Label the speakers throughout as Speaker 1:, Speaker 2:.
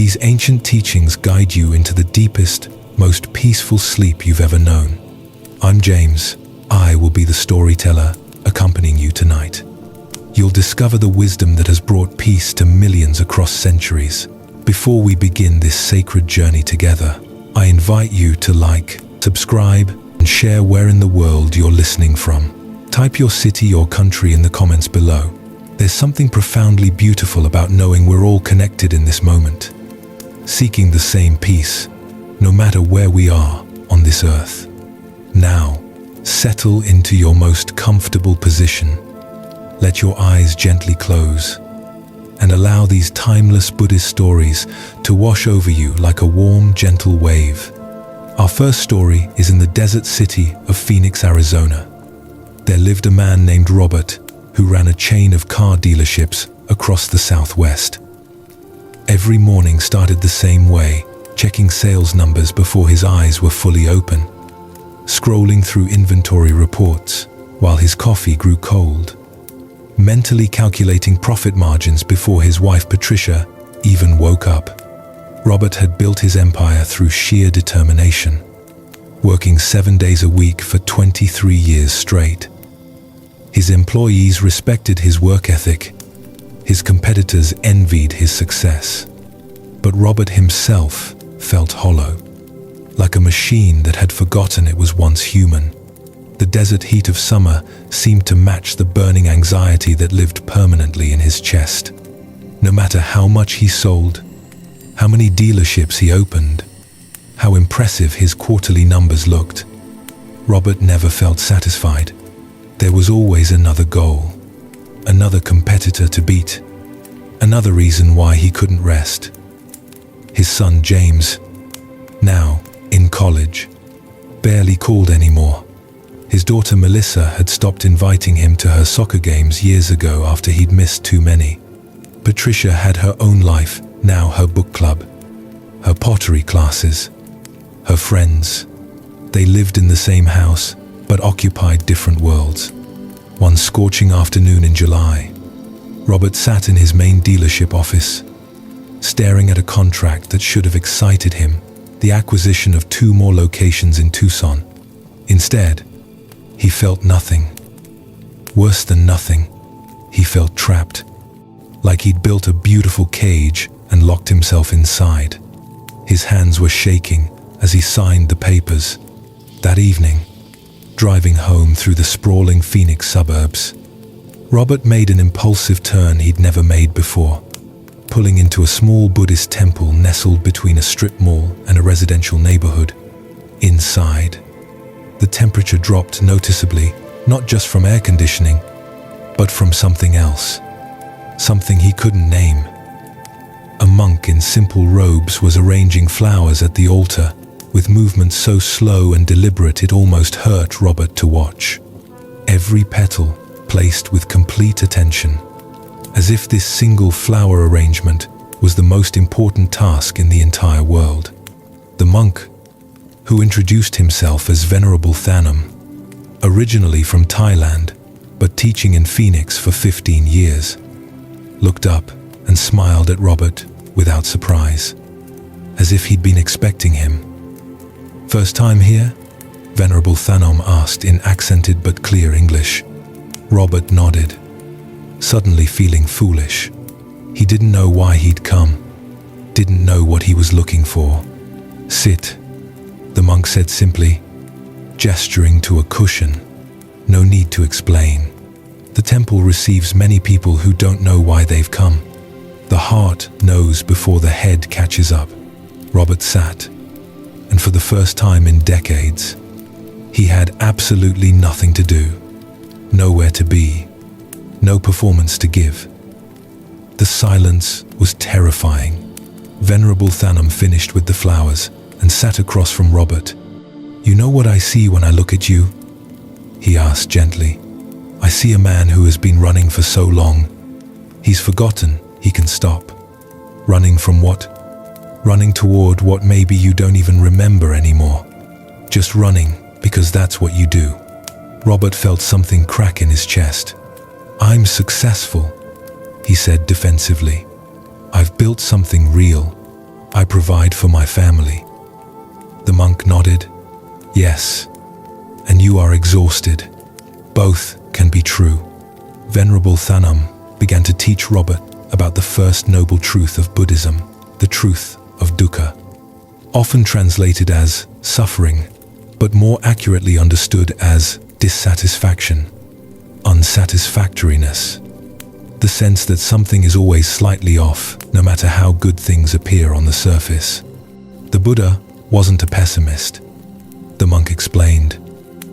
Speaker 1: these ancient teachings guide you into the deepest, most peaceful sleep you've ever known. I'm James. I will be the storyteller accompanying you tonight. You'll discover the wisdom that has brought peace to millions across centuries. Before we begin this sacred journey together, I invite you to like, subscribe, and share where in the world you're listening from. Type your city or country in the comments below. There's something profoundly beautiful about knowing we're all connected in this moment, seeking the same peace, no matter where we are on this earth. Now, settle into your most comfortable position. Let your eyes gently close and allow these timeless Buddhist stories to wash over you like a warm, gentle wave. Our first story is in the desert city of Phoenix, Arizona. There lived a man named Robert who ran a chain of car dealerships across the Southwest. Every morning started the same way, checking sales numbers before his eyes were fully open, scrolling through inventory reports while his coffee grew cold, mentally calculating profit margins before his wife Patricia even woke up. Robert had built his empire through sheer determination, working 7 days a week for 23 years straight. His employees respected his work ethic. His competitors envied his success. But Robert himself felt hollow, like a machine that had forgotten it was once human. The desert heat of summer seemed to match the burning anxiety that lived permanently in his chest. No matter how much he sold, how many dealerships he opened, how impressive his quarterly numbers looked, Robert never felt satisfied. There was always another goal, another competitor to beat, another reason why he couldn't rest. His son James, now in college, barely called anymore. His daughter Melissa had stopped inviting him to her soccer games years ago after he'd missed too many. Patricia had her own life, now her book club, her pottery classes, her friends. They lived in the same house, but occupied different worlds. One scorching afternoon in July, Robert sat in his main dealership office, staring at a contract that should have excited him, the acquisition of 2 more locations in Tucson. Instead, he felt nothing. Worse than nothing, he felt trapped, like he'd built a beautiful cage and locked himself inside. His hands were shaking as he signed the papers. That evening, driving home through the sprawling Phoenix suburbs, Robert made an impulsive turn he'd never made before, pulling into a small Buddhist temple nestled between a strip mall and a residential neighborhood. Inside, the temperature dropped noticeably, not just from air conditioning, but from something else, something he couldn't name. A monk in simple robes was arranging flowers at the altar, with movements so slow and deliberate it almost hurt Robert to watch. Every petal placed with complete attention, as if this single flower arrangement was the most important task in the entire world. The monk, who introduced himself as Venerable Thanam, originally from Thailand, but teaching in Phoenix for 15 years, looked up and smiled at Robert without surprise, as if he'd been expecting him. "First time here?" Venerable Thanam asked in accented but clear English. Robert nodded, suddenly feeling foolish. He didn't know why he'd come, didn't know what he was looking for. "Sit," the monk said simply, gesturing to a cushion. No need to explain. The temple receives many people who don't know why they've come. The heart knows before the head catches up. Robert sat, and for the first time in decades, he had absolutely nothing to do, nowhere to be, no performance to give. The silence was terrifying. Venerable Thanam finished with the flowers and sat across from Robert. "You know what I see when I look at you?" he asked gently. "I see a man who has been running for so long. He's forgotten he can stop. Running from what? Running toward what maybe you don't even remember anymore. Just running because that's what you do." Robert felt something crack in his chest. "I'm successful," he said defensively. "I've built something real. I provide for my family." The monk nodded. "Yes, and you are exhausted. Both can be true." Venerable Thanam began to teach Robert about the first noble truth of Buddhism, the truth of dukkha, often translated as suffering, but more accurately understood as dissatisfaction, unsatisfactoriness, the sense that something is always slightly off, no matter how good things appear on the surface. The Buddha wasn't a pessimist. The monk explained.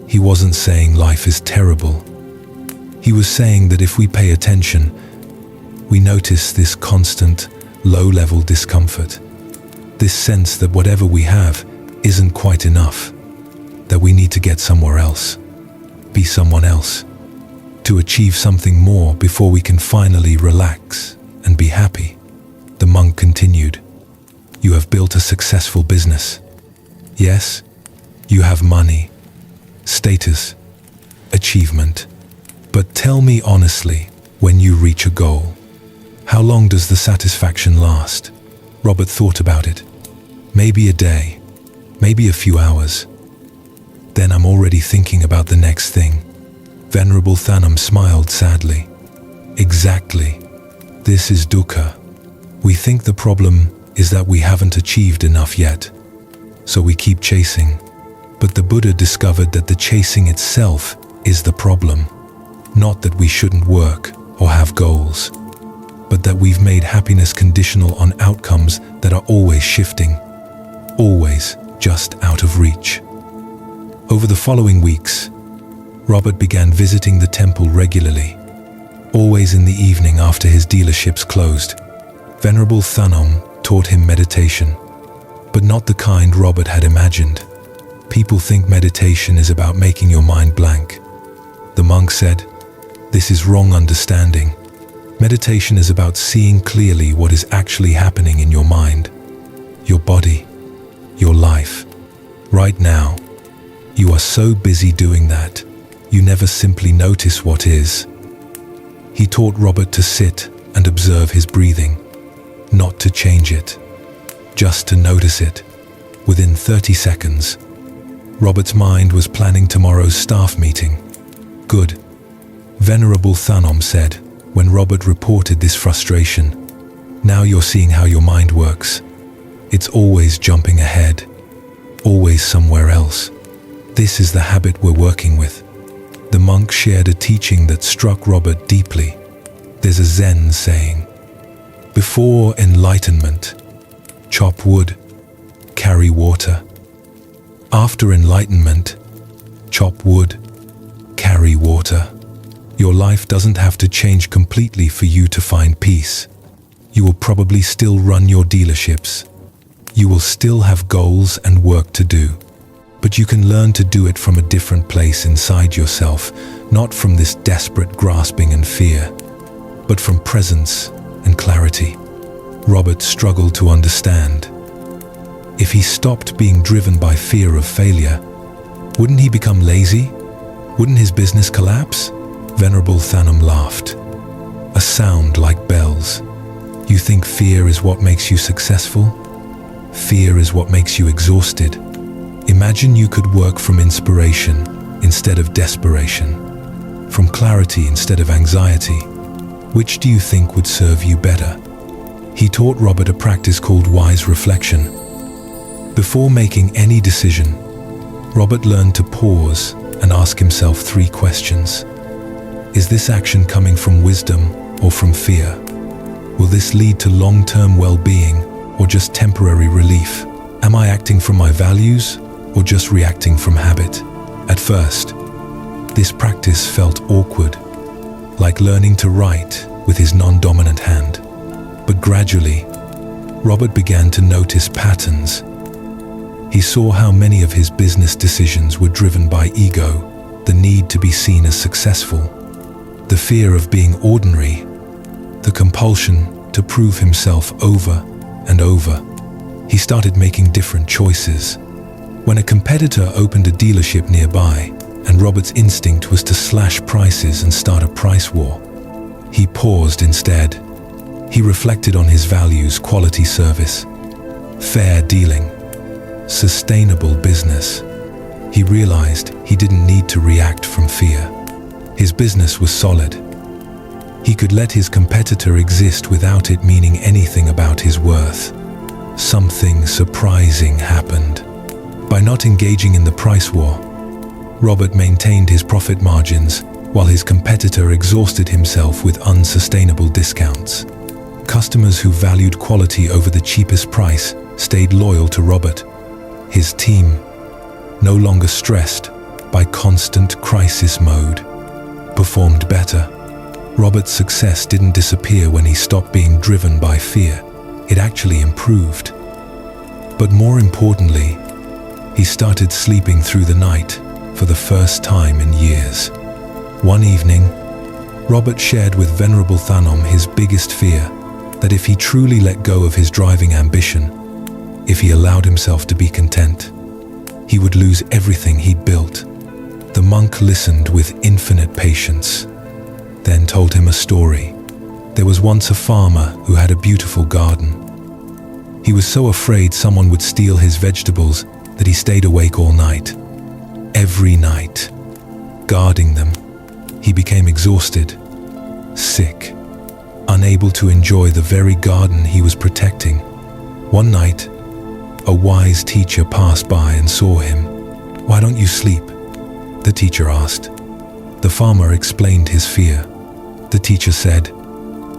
Speaker 1: He wasn't saying life is terrible. He was saying that if we pay attention, we notice this constant, low-level discomfort, this sense that whatever we have isn't quite enough, that we need to get somewhere else, be someone else, to achieve something more before we can finally relax and be happy. The monk continued, "You have built a successful business. Yes, you have money, status, achievement. But tell me honestly, when you reach a goal, how long does the satisfaction last?" Robert thought about it. "Maybe a day, maybe a few hours. Then I'm already thinking about the next thing." Venerable Thanam smiled sadly. "Exactly. This is dukkha. We think the problem is that we haven't achieved enough yet, so we keep chasing. But the Buddha discovered that the chasing itself is the problem. Not that we shouldn't work or have goals, but that we've made happiness conditional on outcomes that are always shifting, always just out of reach." Over the following weeks, Robert began visiting the temple regularly, always in the evening after his dealerships closed. Venerable Thanam taught him meditation, but not the kind Robert had imagined. People think meditation is about making your mind blank. The monk said, "This is wrong understanding. Meditation is about seeing clearly what is actually happening in your mind, your body, your life. Right now, you are so busy doing that, you never simply notice what is." He taught Robert to sit and observe his breathing, not to change it, just to notice it. Within 30 seconds, Robert's mind was planning tomorrow's staff meeting. "Good," Venerable Thanam said when Robert reported this frustration. "Now you're seeing how your mind works. It's always jumping ahead, always somewhere else. This is the habit we're working with." The monk shared a teaching that struck Robert deeply. There's a Zen saying, "Before enlightenment, chop wood, carry water. After enlightenment, chop wood, carry water." Your life doesn't have to change completely for you to find peace. You will probably still run your dealerships. You will still have goals and work to do. But you can learn to do it from a different place inside yourself, not from this desperate grasping and fear, but from presence and clarity. Robert struggled to understand. If he stopped being driven by fear of failure, wouldn't he become lazy? Wouldn't his business collapse? Venerable Thanam laughed. A sound like bells. You think fear is what makes you successful? Fear is what makes you exhausted. Imagine you could work from inspiration instead of desperation, from clarity instead of anxiety. Which do you think would serve you better? He taught Robert a practice called wise reflection. Before making any decision, Robert learned to pause and ask himself 3 questions. Is this action coming from wisdom or from fear? Will this lead to long-term well-being or just temporary relief? Am I acting from my values or just reacting from habit? At first, this practice felt awkward, like learning to write with his non-dominant hand. But gradually, Robert began to notice patterns. He saw how many of his business decisions were driven by ego, the need to be seen as successful, the fear of being ordinary, the compulsion to prove himself over and over. He started making different choices. When a competitor opened a dealership nearby, and Robert's instinct was to slash prices and start a price war, he paused instead. He reflected on his values: quality service, fair dealing, sustainable business. He realized he didn't need to react from fear. His business was solid. He could let his competitor exist without it meaning anything about his worth. Something surprising happened. By not engaging in the price war, Robert maintained his profit margins while his competitor exhausted himself with unsustainable discounts. Customers who valued quality over the cheapest price stayed loyal to Robert. His team, no longer stressed by constant crisis mode, performed better. Robert's success didn't disappear when he stopped being driven by fear. It actually improved. But more importantly, he started sleeping through the night for the first time in years. One evening, Robert shared with Venerable Thanom his biggest fear, that if he truly let go of his driving ambition, if he allowed himself to be content, he would lose everything he'd built. The monk listened with infinite patience, then told him a story. There was once a farmer who had a beautiful garden. He was so afraid someone would steal his vegetables that he stayed awake all night. Every night, guarding them, he became exhausted, sick, unable to enjoy the very garden he was protecting. One night, a wise teacher passed by and saw him. "Why don't you sleep?" the teacher asked. The farmer explained his fear. The teacher said,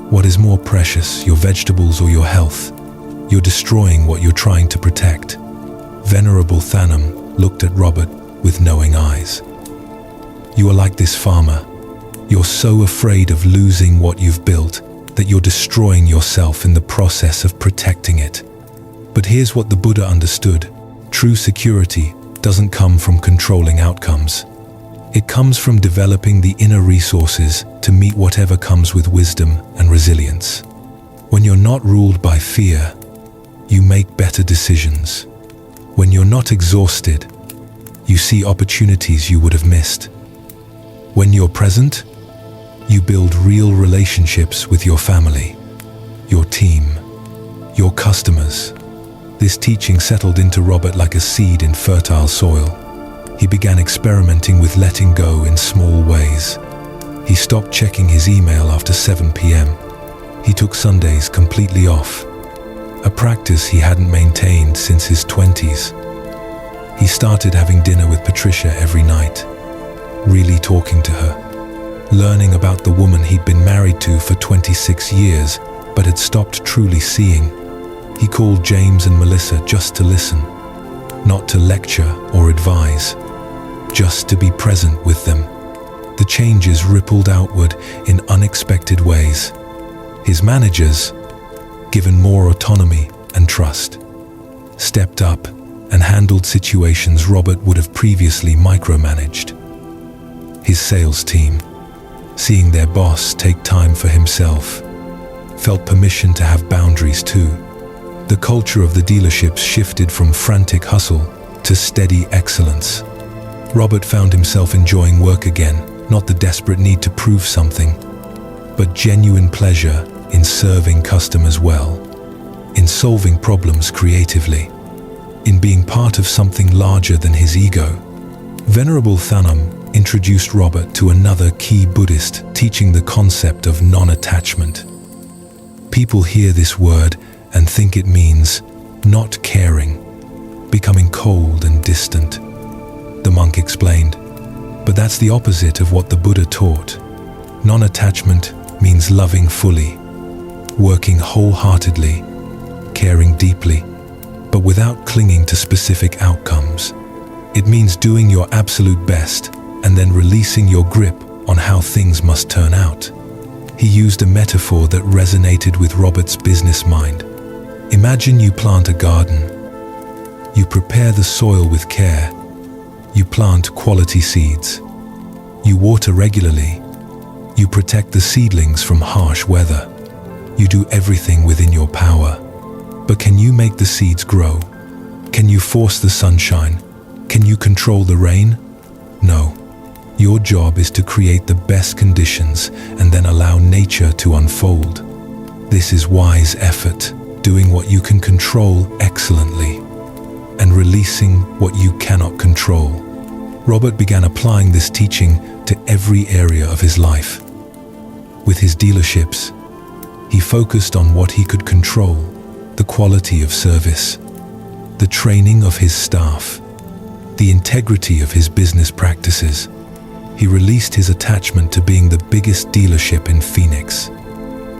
Speaker 1: "What is more precious, your vegetables or your health? You're destroying what you're trying to protect." Venerable Thanom looked at Robert with knowing eyes. "You are like this farmer. You're so afraid of losing what you've built that you're destroying yourself in the process of protecting it." But here's what the Buddha understood. True security doesn't come from controlling outcomes. It comes from developing the inner resources to meet whatever comes with wisdom and resilience. When you're not ruled by fear, you make better decisions. When you're not exhausted, you see opportunities you would have missed. When you're present, you build real relationships with your family, your team, your customers. This teaching settled into Robert like a seed in fertile soil. He began experimenting with letting go in small ways. He stopped checking his email after 7 p.m. He took Sundays completely off, a practice he hadn't maintained since his 20s. He started having dinner with Patricia every night, really talking to her, learning about the woman he'd been married to for 26 years but had stopped truly seeing. He called James and Melissa just to listen, not to lecture or advise, just to be present with them. The changes rippled outward in unexpected ways. His managers, given more autonomy and trust, stepped up and handled situations Robert would have previously micromanaged. His sales team, seeing their boss take time for himself, felt permission to have boundaries too. The culture of the dealerships shifted from frantic hustle to steady excellence. Robert found himself enjoying work again, not the desperate need to prove something, but genuine pleasure in serving customers well, in solving problems creatively, in being part of something larger than his ego. Venerable Thanom introduced Robert to another key Buddhist teaching, the concept of non-attachment. People hear this word and think it means not caring, becoming cold and distant. The monk explained, but that's the opposite of what the Buddha taught. Non-attachment means loving fully, working wholeheartedly, caring deeply, but without clinging to specific outcomes. It means doing your absolute best and then releasing your grip on how things must turn out. He used a metaphor that resonated with Robert's business mind. Imagine you plant a garden. You prepare the soil with care. You plant quality seeds. You water regularly. You protect the seedlings from harsh weather. You do everything within your power. But can you make the seeds grow? Can you force the sunshine? Can you control the rain? No. Your job is to create the best conditions and then allow nature to unfold. This is wise effort. doing what you can control excellently, and releasing what you cannot control. Robert began applying this teaching to every area of his life. With his dealerships, he focused on what he could control: the quality of service, the training of his staff, the integrity of his business practices. He released his attachment to being the biggest dealership in Phoenix,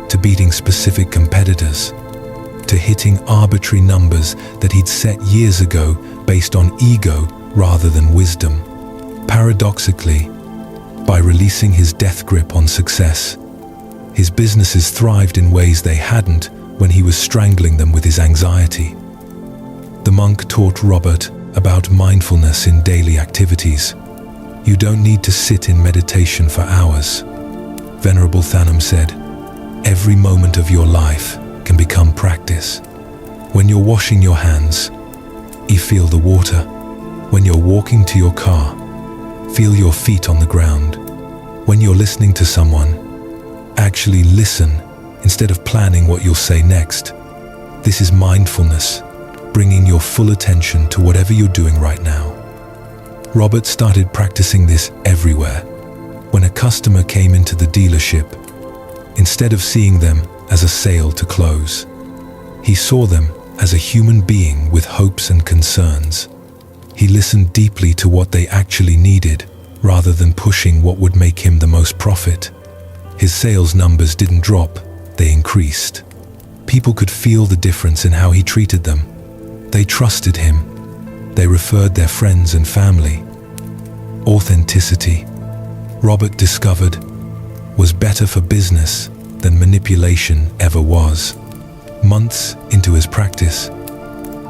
Speaker 1: to beating specific competitors, to hitting arbitrary numbers that he'd set years ago based on ego rather than wisdom. Paradoxically, by releasing his death grip on success, his businesses thrived in ways they hadn't when he was strangling them with his anxiety. The monk taught Robert about mindfulness in daily activities. You don't need to sit in meditation for hours. Venerable Thanam said, every moment of your life can become practice. When you're washing your hands, you feel the water. When you're walking to your car, feel your feet on the ground. When you're listening to someone, actually listen instead of planning what you'll say next. This is mindfulness, bringing your full attention to whatever you're doing right now. Robert started practicing this everywhere. When a customer came into the dealership, instead of seeing them as a sale to close, he saw them as a human being with hopes and concerns. He listened deeply to what they actually needed, rather than pushing what would make him the most profit. His sales numbers didn't drop, they increased. People could feel the difference in how he treated them. They trusted him. They referred their friends and family. Authenticity, Robert discovered, was better for business than manipulation ever was. Months into his practice,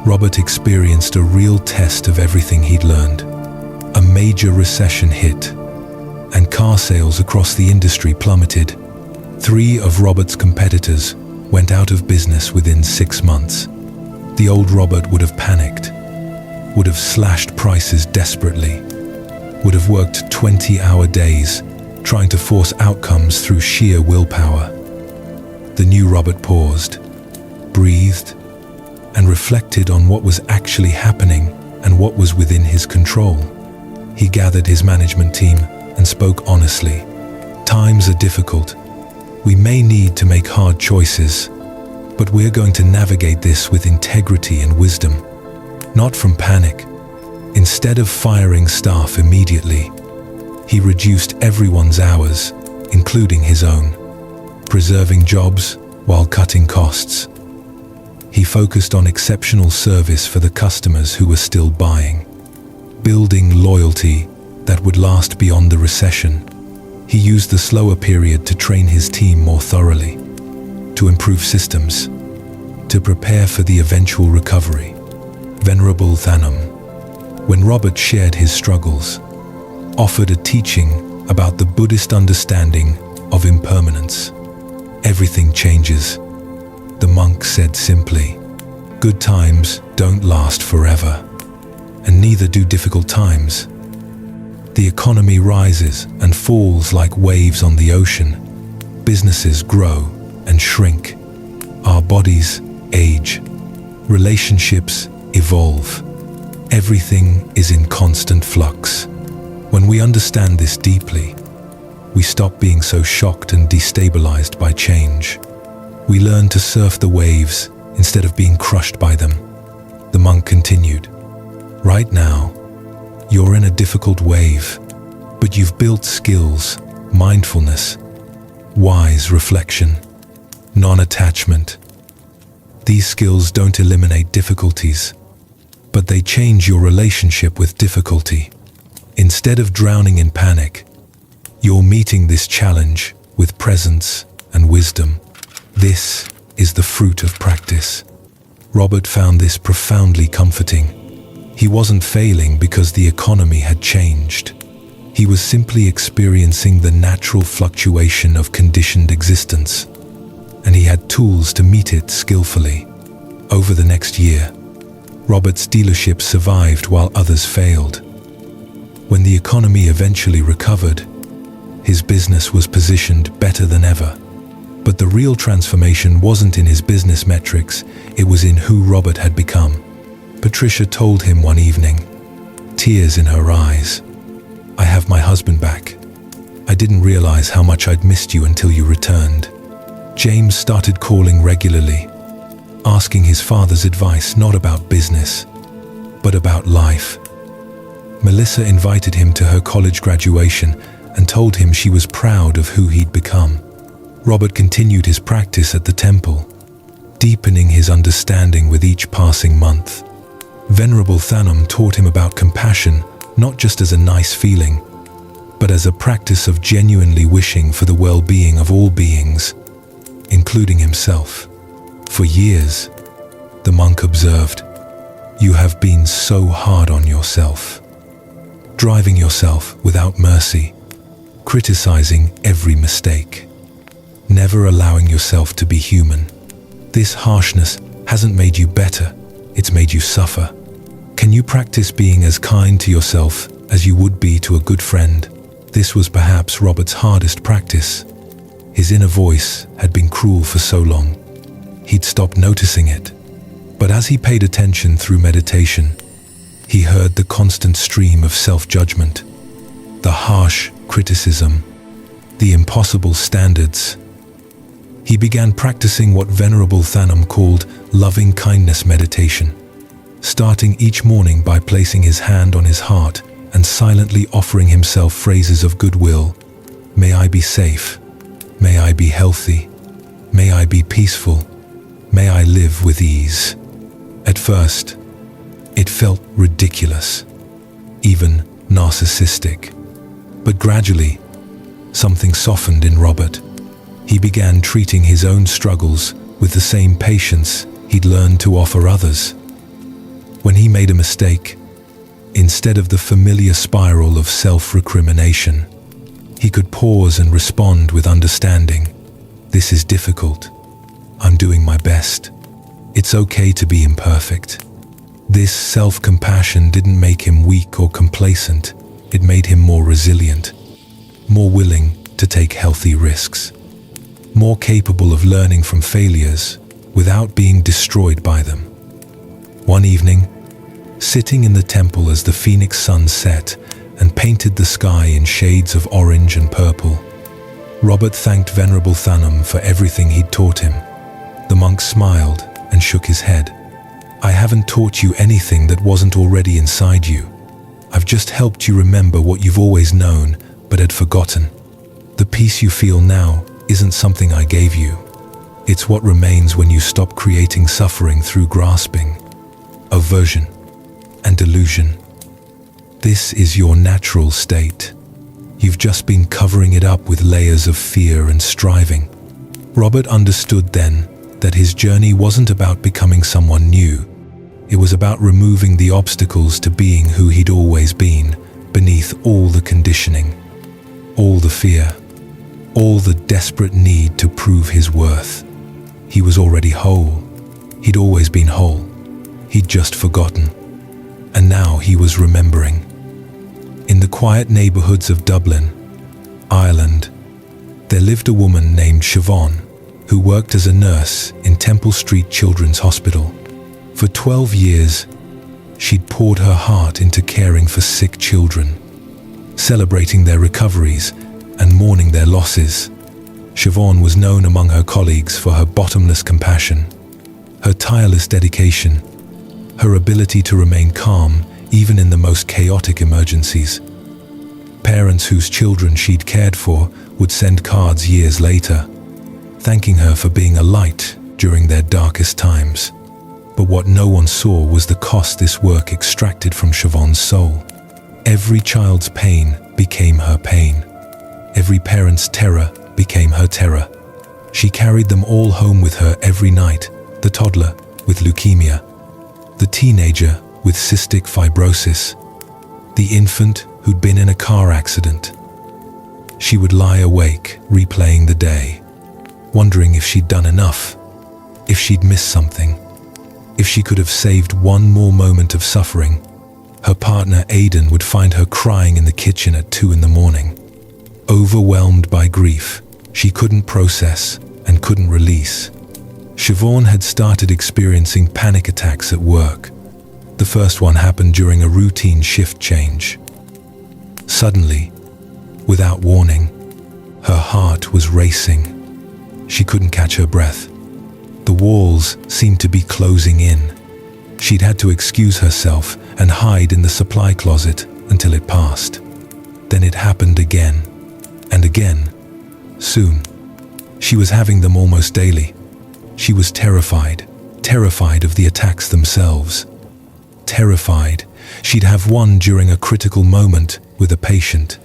Speaker 1: Robert experienced a real test of everything he'd learned. A major recession hit, and car sales across the industry plummeted. 3 of Robert's competitors went out of business within 6 months. The old Robert would have panicked, would have slashed prices desperately, would have worked 20-hour days trying to force outcomes through sheer willpower. The new Robert paused, breathed, and reflected on what was actually happening and what was within his control. He gathered his management team and spoke honestly. Times are difficult. We may need to make hard choices, but we're going to navigate this with integrity and wisdom, not from panic. Instead of firing staff immediately, he reduced everyone's hours, including his own, preserving jobs while cutting costs. He focused on exceptional service for the customers who were still buying, building loyalty that would last beyond the recession. He used the slower period to train his team more thoroughly, to improve systems, to prepare for the eventual recovery. Venerable Thanam, when Robert shared his struggles, offered a teaching about the Buddhist understanding of impermanence. Everything changes, the monk said simply. Good times don't last forever, and neither do difficult times. The economy rises and falls like waves on the ocean. Businesses grow and shrink. Our bodies age. Relationships evolve. Everything is in constant flux. When we understand this deeply, we stop being so shocked and destabilized by change. We learn to surf the waves instead of being crushed by them. The monk continued, right now, you're in a difficult wave, but you've built skills, mindfulness, wise reflection, non-attachment. These skills don't eliminate difficulties, but they change your relationship with difficulty. Instead of drowning in panic, you're meeting this challenge with presence and wisdom. This is the fruit of practice. Robert found this profoundly comforting. He wasn't failing because the economy had changed. He was simply experiencing the natural fluctuation of conditioned existence, and he had tools to meet it skillfully. Over the next year, Robert's dealership survived while others failed. When the economy eventually recovered, his business was positioned better than ever. But the real transformation wasn't in his business metrics, it was in who Robert had become. Patricia told him one evening, tears in her eyes, "I have my husband back. I didn't realize how much I'd missed you until you returned." James started calling regularly, asking his father's advice not about business, but about life. Melissa invited him to her college graduation and told him she was proud of who he'd become. Robert continued his practice at the temple, deepening his understanding with each passing month. Venerable Thanum taught him about compassion, not just as a nice feeling, but as a practice of genuinely wishing for the well-being of all beings, including himself. For years, the monk observed, "You have been so hard on yourself, driving yourself without mercy, criticizing every mistake, never allowing yourself to be human. This harshness hasn't made you better, it's made you suffer. Can you practice being as kind to yourself as you would be to a good friend?" This was perhaps Robert's hardest practice. His inner voice had been cruel for so long, he'd stopped noticing it. But as he paid attention through meditation, he heard the constant stream of self-judgment, the harsh criticism, the impossible standards. He began practicing what Venerable Thanum called loving kindness meditation, starting each morning by placing his hand on his heart and silently offering himself phrases of goodwill. "May I be safe. May I be healthy. May I be peaceful. May I live with ease." At first, it felt ridiculous, even narcissistic. But gradually, something softened in Robert. He began treating his own struggles with the same patience he'd learned to offer others. When he made a mistake, instead of the familiar spiral of self-recrimination, he could pause and respond with understanding. "This is difficult. I'm doing my best. It's okay to be imperfect." This self-compassion didn't make him weak or complacent. It made him more resilient, more willing to take healthy risks, more capable of learning from failures without being destroyed by them. One evening, sitting in the temple as the phoenix sun set and painted the sky in shades of orange and purple, Robert thanked Venerable Thanum for everything he'd taught him. The monk smiled and shook his head. "I haven't taught you anything that wasn't already inside you. I've just helped you remember what you've always known but had forgotten. The peace you feel now isn't something I gave you. It's what remains when you stop creating suffering through grasping, aversion, and delusion. This is your natural state. You've just been covering it up with layers of fear and striving." Robert understood then that his journey wasn't about becoming someone new. It was about removing the obstacles to being who he'd always been, beneath all the conditioning, all the fear, all the desperate need to prove his worth. He was already whole. He'd always been whole. He'd just forgotten. And now he was remembering. In the quiet neighborhoods of Dublin, Ireland, there lived a woman named Siobhan, who worked as a nurse in Temple Street Children's Hospital. For 12 years, she'd poured her heart into caring for sick children, celebrating their recoveries and mourning their losses. Siobhan was known among her colleagues for her bottomless compassion, her tireless dedication, her ability to remain calm even in the most chaotic emergencies. Parents whose children she'd cared for would send cards years later, thanking her for being a light during their darkest times. But what no one saw was the cost this work extracted from Siobhan's soul. Every child's pain became her pain. Every parent's terror became her terror. She carried them all home with her every night, the toddler with leukemia, the teenager with cystic fibrosis, the infant who'd been in a car accident. She would lie awake, replaying the day, wondering if she'd done enough, if she'd missed something, if she could have saved one more moment of suffering. Her partner Aidan would find her crying in the kitchen at 2 in the morning. Overwhelmed by grief, she couldn't process and couldn't release. Siobhan had started experiencing panic attacks at work. The first one happened during a routine shift change. Suddenly, without warning, her heart was racing. She couldn't catch her breath. The walls seemed to be closing in. She'd had to excuse herself and hide in the supply closet until it passed. Then it happened again and again. Soon, she was having them almost daily. She was terrified of the attacks themselves. Terrified she'd have one during a critical moment with a patient.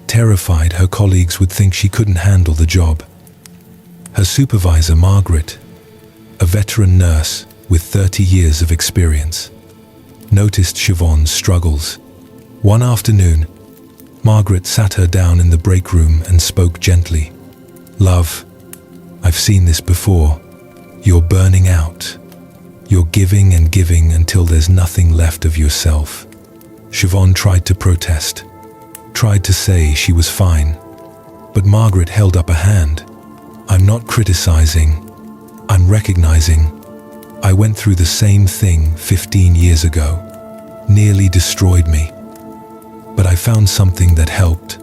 Speaker 1: Terrified her colleagues would think she couldn't handle the job. Her supervisor, Margaret, a veteran nurse with 30 years of experience, noticed Siobhan's struggles. One afternoon, Margaret sat her down in the break room and spoke gently. "Love, I've seen this before. You're burning out. You're giving and giving until there's nothing left of yourself." Siobhan tried to protest, tried to say she was fine, but Margaret held up a hand. "I'm not criticizing. I'm recognizing. I went through the same thing 15 years ago. Nearly destroyed me. But I found something that helped,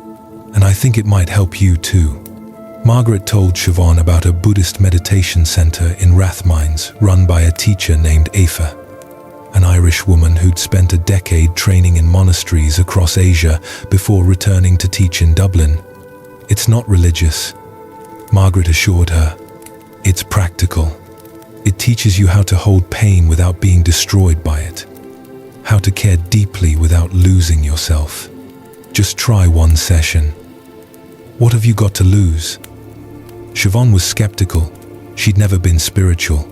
Speaker 1: and I think it might help you too." Margaret told Siobhan about a Buddhist meditation center in Rathmines run by a teacher named Aoife, an Irish woman who'd spent a decade training in monasteries across Asia before returning to teach in Dublin. "It's not religious," Margaret assured her. "It's practical. It teaches you how to hold pain without being destroyed by it, how to care deeply without losing yourself. Just try one session." "What have you got to lose?" Siobhan was skeptical. She'd never been spiritual,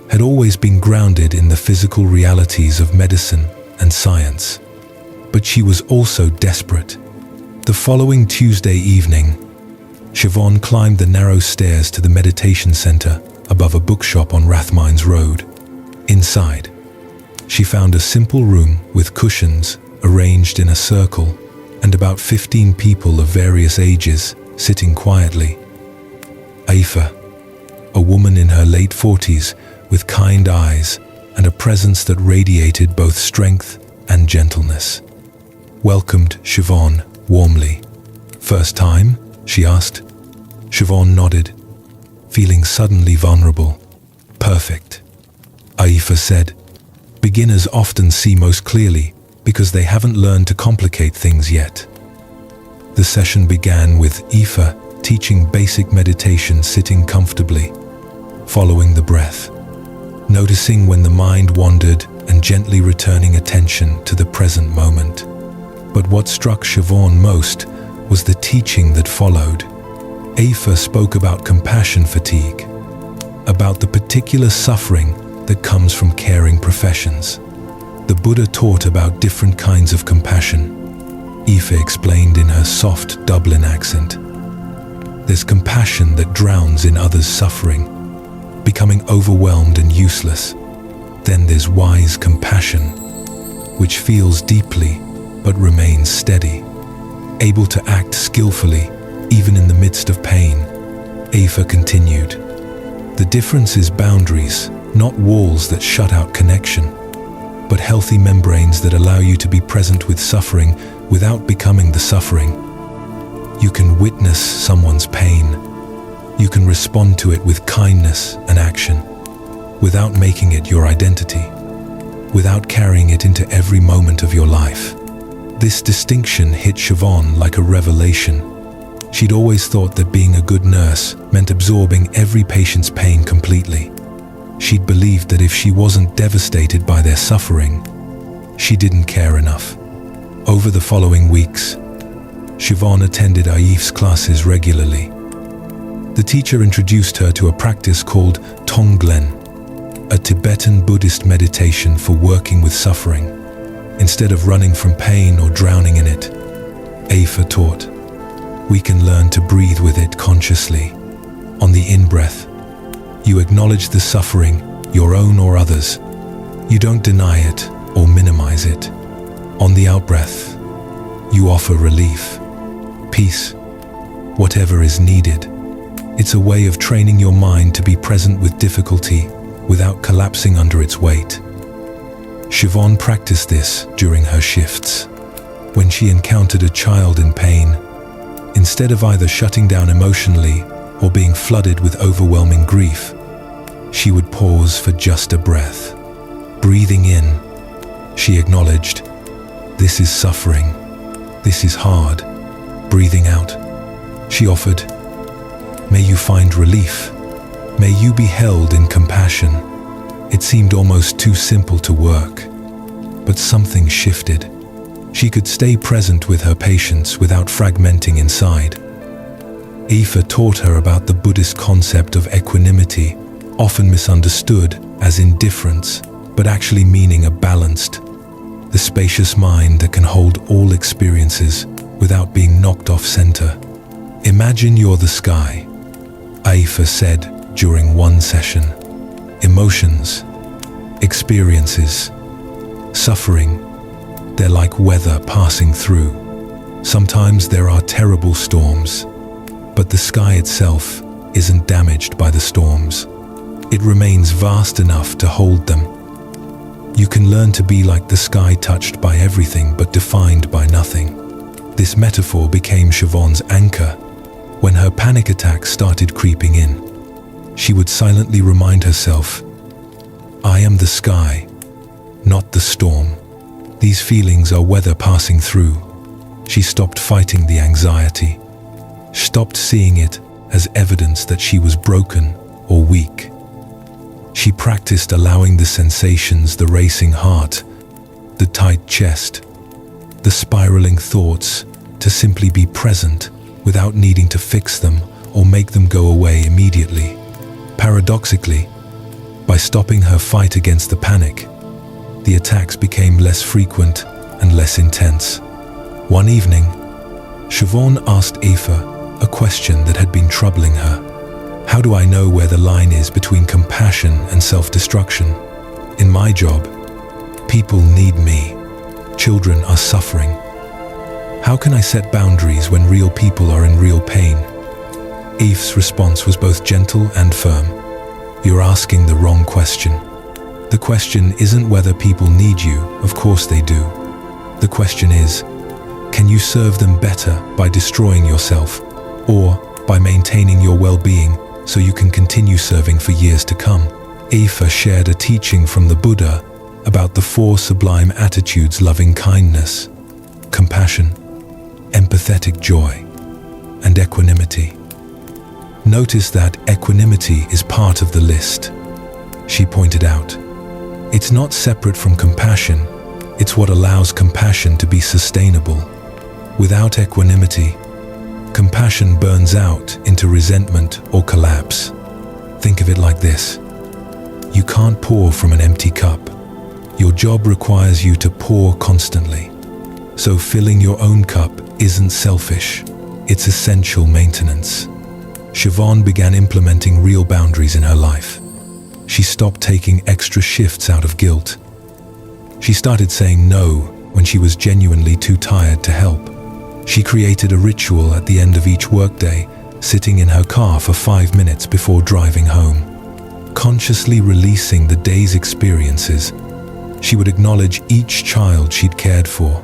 Speaker 1: had always been grounded in the physical realities of medicine and science. But she was also desperate. The following Tuesday evening, Siobhan climbed the narrow stairs to the meditation center above a bookshop on Rathmines Road. Inside, she found a simple room with cushions arranged in a circle and about 15 people of various ages sitting quietly. Aoife, a woman in her late 40s with kind eyes and a presence that radiated both strength and gentleness, welcomed Siobhan warmly. "First time?" she asked. Siobhan nodded, feeling suddenly vulnerable. "Perfect," Aoife said. "Beginners often see most clearly because they haven't learned to complicate things yet." The session began with Aoife teaching basic meditation, sitting comfortably, following the breath, noticing when the mind wandered and gently returning attention to the present moment. But what struck Siobhan most was the teaching that followed. Aoife spoke about compassion fatigue, about the particular suffering that comes from caring professions. The Buddha taught about different kinds of compassion. Aoife explained in her soft Dublin accent. There's compassion that drowns in others' suffering, becoming overwhelmed and useless. Then there's wise compassion, which feels deeply but remains steady, able to act skillfully even in the midst of pain. Aoife continued. The difference is boundaries, not walls that shut out connection, but healthy membranes that allow you to be present with suffering without becoming the suffering. You can witness someone's pain. You can respond to it with kindness and action, without making it your identity, without carrying it into every moment of your life. This distinction hit Siobhan like a revelation. She'd always thought that being a good nurse meant absorbing every patient's pain completely. She'd believed that if she wasn't devastated by their suffering, she didn't care enough. Over the following weeks, Siobhan attended Aoife's classes regularly. The teacher introduced her to a practice called Tonglen, a Tibetan Buddhist meditation for working with suffering. Instead of running from pain or drowning in it, Aoife taught, we can learn to breathe with it consciously. On the in-breath, you acknowledge the suffering, your own or others. You don't deny it or minimize it. On the out-breath, you offer relief, peace, whatever is needed. It's a way of training your mind to be present with difficulty without collapsing under its weight. Siobhan practiced this during her shifts. When she encountered a child in pain, instead of either shutting down emotionally or being flooded with overwhelming grief, she would pause for just a breath. Breathing in, she acknowledged, "This is suffering. This is hard." Breathing out, she offered, "May you find relief. May you be held in compassion." It seemed almost too simple to work, but something shifted. She could stay present with her patients without fragmenting inside. Aoife taught her about the Buddhist concept of equanimity, often misunderstood as indifference, but actually meaning a balanced, the spacious mind that can hold all experiences without being knocked off center. "Imagine you're the sky," Aoife said during one session. "Emotions, experiences, suffering, they're like weather passing through. Sometimes there are terrible storms, but the sky itself isn't damaged by the storms. It remains vast enough to hold them. You can learn to be like the sky, touched by everything but defined by nothing." This metaphor became Siobhan's anchor. When her panic attacks started creeping in, she would silently remind herself, "I am the sky, not the storm. These feelings are weather passing through." She stopped fighting the anxiety, stopped seeing it as evidence that she was broken or weak. She practiced allowing the sensations, the racing heart, the tight chest, the spiraling thoughts, to simply be present without needing to fix them or make them go away immediately. Paradoxically, by stopping her fight against the panic, the attacks became less frequent and less intense. One evening, Siobhan asked Aoife a question that had been troubling her. "How do I know where the line is between compassion and self-destruction? In my job, people need me. Children are suffering. How can I set boundaries when real people are in real pain?" Aoife's response was both gentle and firm. "You're asking the wrong question. The question isn't whether people need you, of course they do. The question is, can you serve them better by destroying yourself, or by maintaining your well-being so you can continue serving for years to come?" Aoife shared a teaching from the Buddha about the four sublime attitudes: loving kindness, compassion, empathetic joy, and equanimity. Notice that equanimity is part of the list. She pointed out, it's not separate from compassion, it's what allows compassion to be sustainable. Without equanimity, compassion burns out into resentment or collapse. Think of it like this: you can't pour from an empty cup. Your job requires you to pour constantly. So filling your own cup isn't selfish, it's essential maintenance. Siobhan began implementing real boundaries in her life. She stopped taking extra shifts out of guilt. She started saying no when she was genuinely too tired to help. She created a ritual at the end of each workday, sitting in her car for 5 minutes before driving home. Consciously releasing the day's experiences, she would acknowledge each child she'd cared for,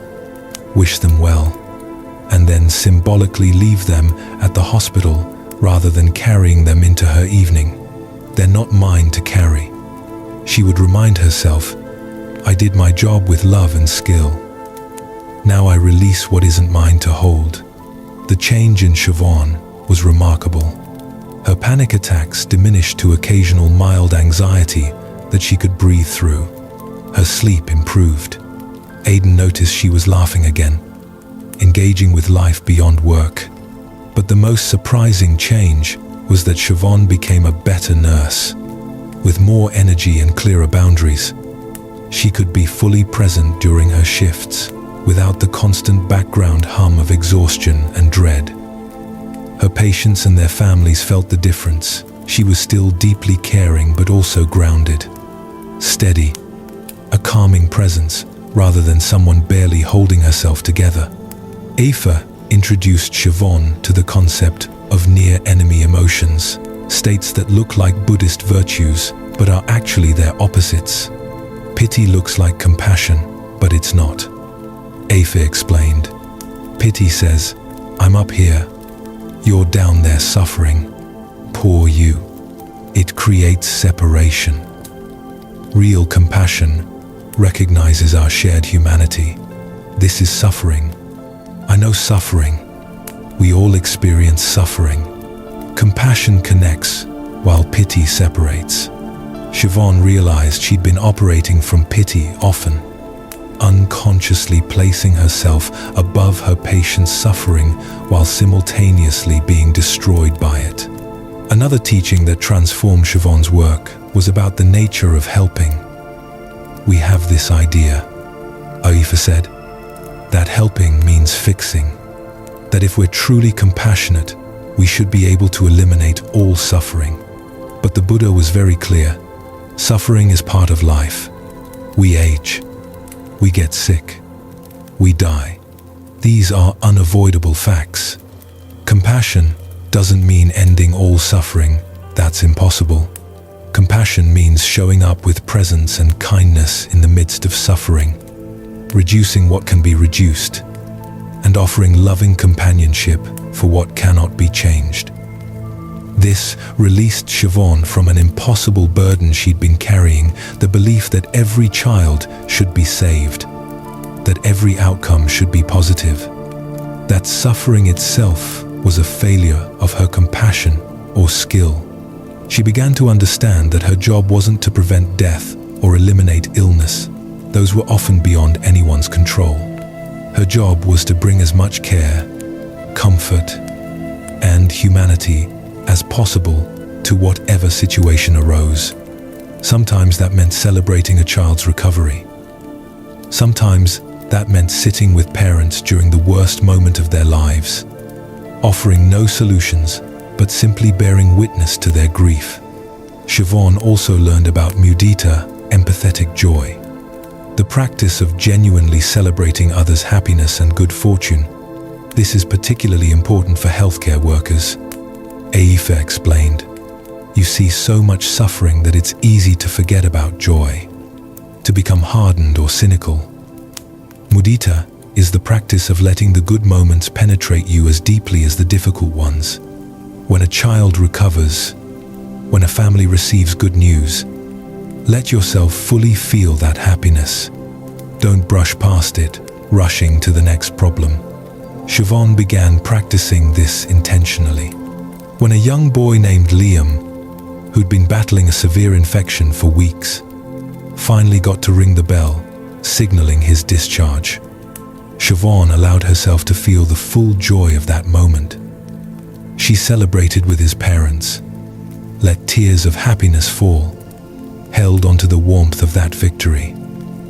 Speaker 1: wish them well, and then symbolically leave them at the hospital rather than carrying them into her evening. "They're not mine to carry." She would remind herself, "I did my job with love and skill. Now I release what isn't mine to hold." The change in Siobhan was remarkable. Her panic attacks diminished to occasional mild anxiety that she could breathe through. Her sleep improved. Aidan noticed she was laughing again, engaging with life beyond work. But the most surprising change was that Siobhan became a better nurse. With more energy and clearer boundaries, she could be fully present during her shifts, without the constant background hum of exhaustion and dread. Her patients and their families felt the difference. She was still deeply caring but also grounded, steady, a calming presence rather than someone barely holding herself together. Aoife introduced Siobhan to the concept of near-enemy emotions, states that look like Buddhist virtues but are actually their opposites. Pity looks like compassion, but it's not. Afa explained. Pity says, "I'm up here. You're down there suffering. Poor you." It creates separation. Real compassion recognizes our shared humanity. This is suffering. I know suffering. We all experience suffering. Compassion connects, while pity separates. Siobhan realized she'd been operating from pity often, unconsciously placing herself above her patient's suffering while simultaneously being destroyed by it. Another teaching that transformed Siobhan's work was about the nature of helping. We have this idea, Aifa said, that helping means fixing, that if we're truly compassionate, we should be able to eliminate all suffering. But the Buddha was very clear. Suffering is part of life. We age. We get sick. We die. These are unavoidable facts. Compassion doesn't mean ending all suffering. That's impossible. Compassion means showing up with presence and kindness in the midst of suffering, reducing what can be reduced, and offering loving companionship for what cannot be changed. This released Siobhan from an impossible burden she'd been carrying, the belief that every child should be saved, that every outcome should be positive, that suffering itself was a failure of her compassion or skill. She began to understand that her job wasn't to prevent death or eliminate illness. Those were often beyond anyone's control. Her job was to bring as much care, comfort, and humanity as possible to whatever situation arose. Sometimes that meant celebrating a child's recovery. Sometimes that meant sitting with parents during the worst moment of their lives, offering no solutions, but simply bearing witness to their grief. Siobhan also learned about mudita, empathetic joy, the practice of genuinely celebrating others' happiness and good fortune. This is particularly important for healthcare workers. Aifa explained, "You see so much suffering that it's easy to forget about joy, to become hardened or cynical. Mudita is the practice of letting the good moments penetrate you as deeply as the difficult ones. When a child recovers, when a family receives good news, let yourself fully feel that happiness. Don't brush past it, rushing to the next problem." Siobhan began practicing this intentionally. When a young boy named Liam, who'd been battling a severe infection for weeks, finally got to ring the bell, signaling his discharge, Siobhan allowed herself to feel the full joy of that moment. She celebrated with his parents, let tears of happiness fall, held onto the warmth of that victory.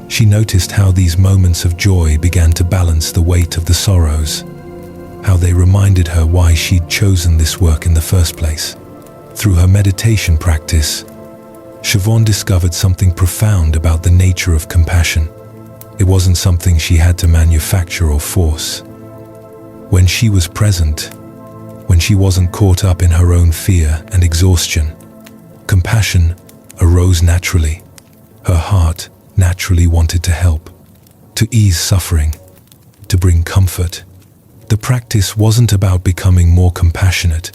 Speaker 1: She noticed how these moments of joy began to balance the weight of the sorrows, how they reminded her why she'd chosen this work in the first place. Through her meditation practice, Siobhan discovered something profound about the nature of compassion. It wasn't something she had to manufacture or force. When she was present, when she wasn't caught up in her own fear and exhaustion, compassion arose naturally. Her heart naturally wanted to help, to ease suffering, to bring comfort. The practice wasn't about becoming more compassionate.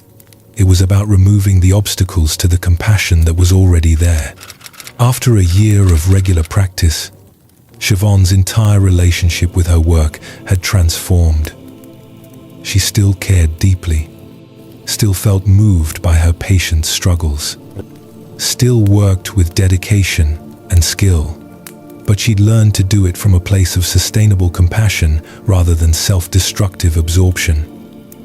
Speaker 1: It was about removing the obstacles to the compassion that was already there. After a year of regular practice, Siobhan's entire relationship with her work had transformed. She still cared deeply, still felt moved by her patients' struggles, still worked with dedication and skill, but she'd learned to do it from a place of sustainable compassion rather than self-destructive absorption.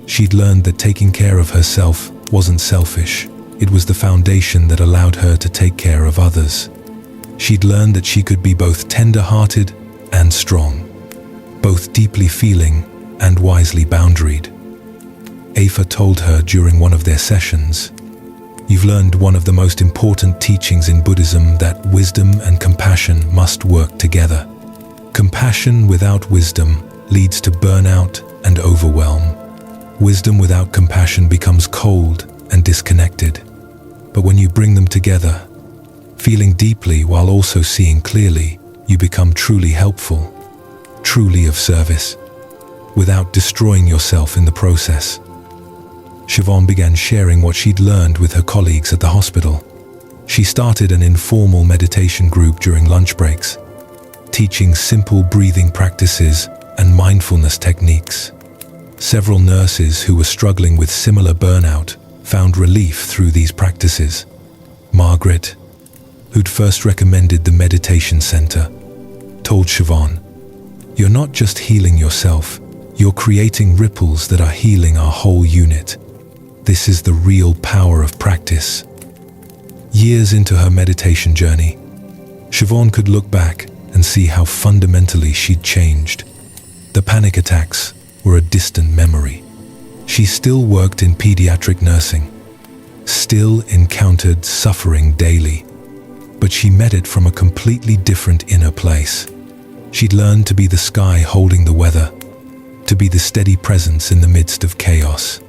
Speaker 1: She'd learned that taking care of herself wasn't selfish. It was the foundation that allowed her to take care of others. She'd learned that she could be both tender-hearted and strong, both deeply feeling and wisely boundaried. Aifa told her during one of their sessions, "You've learned one of the most important teachings in Buddhism, that wisdom and compassion must work together. Compassion without wisdom leads to burnout and overwhelm. Wisdom without compassion becomes cold and disconnected. But when you bring them together, feeling deeply while also seeing clearly, you become truly helpful, truly of service, without destroying yourself in the process. Siobhan began sharing what she'd learned with her colleagues at the hospital. She started an informal meditation group during lunch breaks, teaching simple breathing practices and mindfulness techniques. Several nurses who were struggling with similar burnout found relief through these practices. Margaret, who'd first recommended the meditation center, told Siobhan, "You're not just healing yourself, you're creating ripples that are healing our whole unit. This is the real power of practice." Years into her meditation journey, Siobhan could look back and see how fundamentally she'd changed. The panic attacks were a distant memory. She still worked in pediatric nursing, still encountered suffering daily, but she met it from a completely different inner place. She'd learned to be the sky holding the weather, to be the steady presence in the midst of chaos,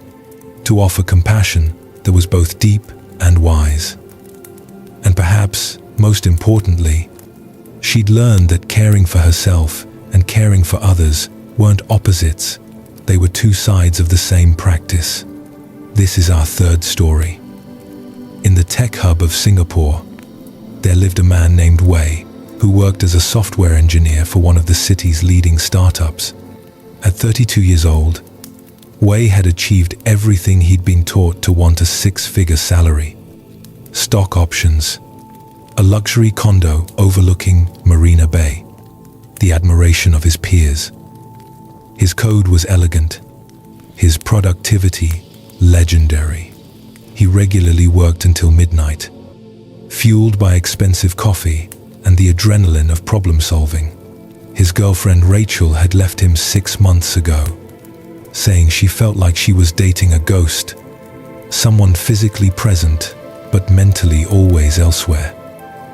Speaker 1: to offer compassion that was both deep and wise. And perhaps, most importantly, she'd learned that caring for herself and caring for others weren't opposites, they were two sides of the same practice. This is our third story. In the tech hub of Singapore, there lived a man named Wei, who worked as a software engineer for one of the city's leading startups. At 32 years old, Wei had achieved everything he'd been taught to want: a six-figure salary, stock options, a luxury condo overlooking Marina Bay, the admiration of his peers. His code was elegant, his productivity legendary. He regularly worked until midnight, fueled by expensive coffee and the adrenaline of problem solving. His girlfriend Rachel had left him 6 months ago, saying she felt like she was dating a ghost, someone physically present but mentally always elsewhere.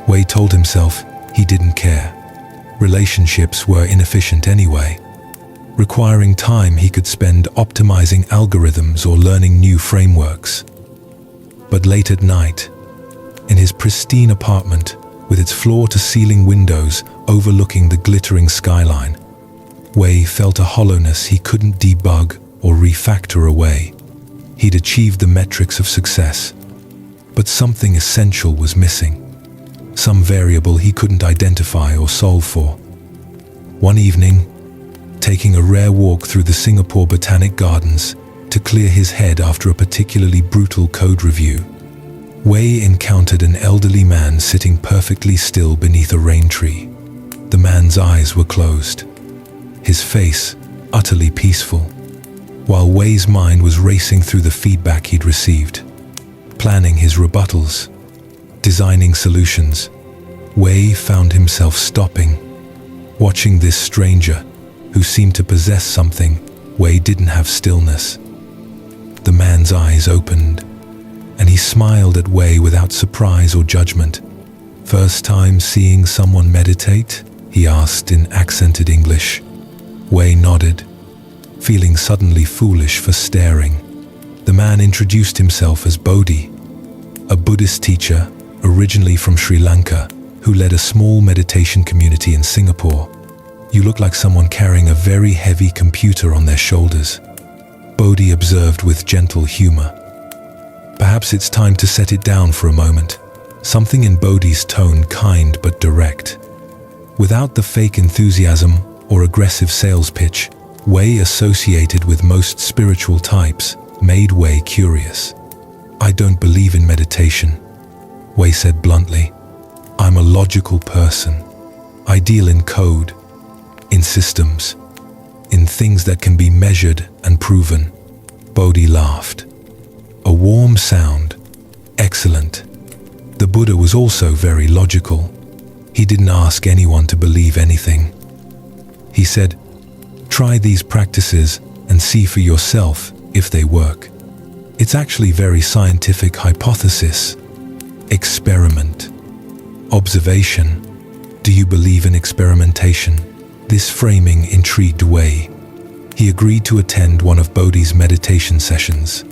Speaker 1: Wei told himself he didn't care. Relationships were inefficient anyway, requiring time he could spend optimizing algorithms or learning new frameworks. But late at night, in his pristine apartment with its floor-to-ceiling windows overlooking the glittering skyline, Wei felt a hollowness he couldn't debug or refactor away. He'd achieved the metrics of success, but something essential was missing, some variable he couldn't identify or solve for. One evening, taking a rare walk through the Singapore Botanic Gardens to clear his head after a particularly brutal code review, Wei encountered an elderly man sitting perfectly still beneath a rain tree. The man's eyes were closed, his face utterly peaceful, while Wei's mind was racing through the feedback he'd received. Planning his rebuttals, designing solutions, Wei found himself stopping, watching this stranger who seemed to possess something. Wei didn't have stillness. The man's eyes opened, and he smiled at Wei without surprise or judgment. "First time seeing someone meditate?" he asked in accented English. Wei nodded, feeling suddenly foolish for staring. The man introduced himself as Bodhi, a Buddhist teacher originally from Sri Lanka who led a small meditation community in Singapore. "You look like someone carrying a very heavy computer on their shoulders," Bodhi observed with gentle humor. "Perhaps it's time to set it down for a moment." Something in Bodhi's tone kind but direct. Without the fake enthusiasm or aggressive sales pitch Wei associated with most spiritual types, made Wei curious. "I don't believe in meditation," Wei said bluntly. "I'm a logical person. I deal in code, in systems, in things that can be measured and proven." Bodhi laughed. A warm sound. Excellent. The Buddha was also very logical. He didn't ask anyone to believe anything. He said, "Try these practices and see for yourself if they work. It's actually very scientific hypothesis. Experiment. Observation. Do you believe in experimentation?" This framing intrigued Wei. He agreed to attend one of Bodhi's meditation sessions,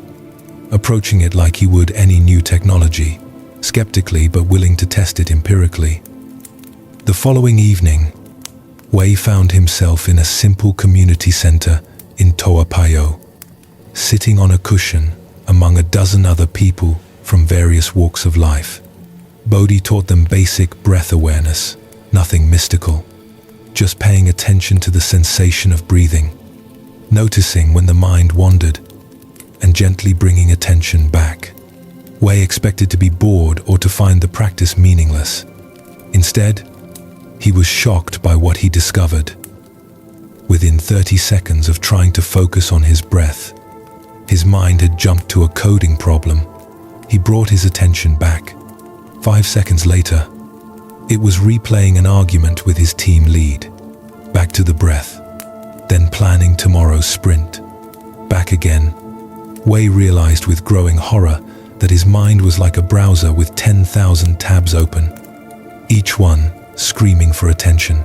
Speaker 1: approaching it like he would any new technology, skeptically but willing to test it empirically. The following evening, Wei found himself in a simple community center in Toa Payoh, sitting on a cushion among a dozen other people from various walks of life. Bodhi taught them basic breath awareness, nothing mystical, just paying attention to the sensation of breathing, noticing when the mind wandered, and gently bringing attention back. Wei expected to be bored or to find the practice meaningless. Instead, he was shocked by what he discovered. Within 30 seconds of trying to focus on his breath, his mind had jumped to a coding problem. He brought his attention back. 5 seconds later, it was replaying an argument with his team lead. Back to the breath, then planning tomorrow's sprint. Back again. Wei realized with growing horror that his mind was like a browser with 10,000 tabs open, each one screaming for attention,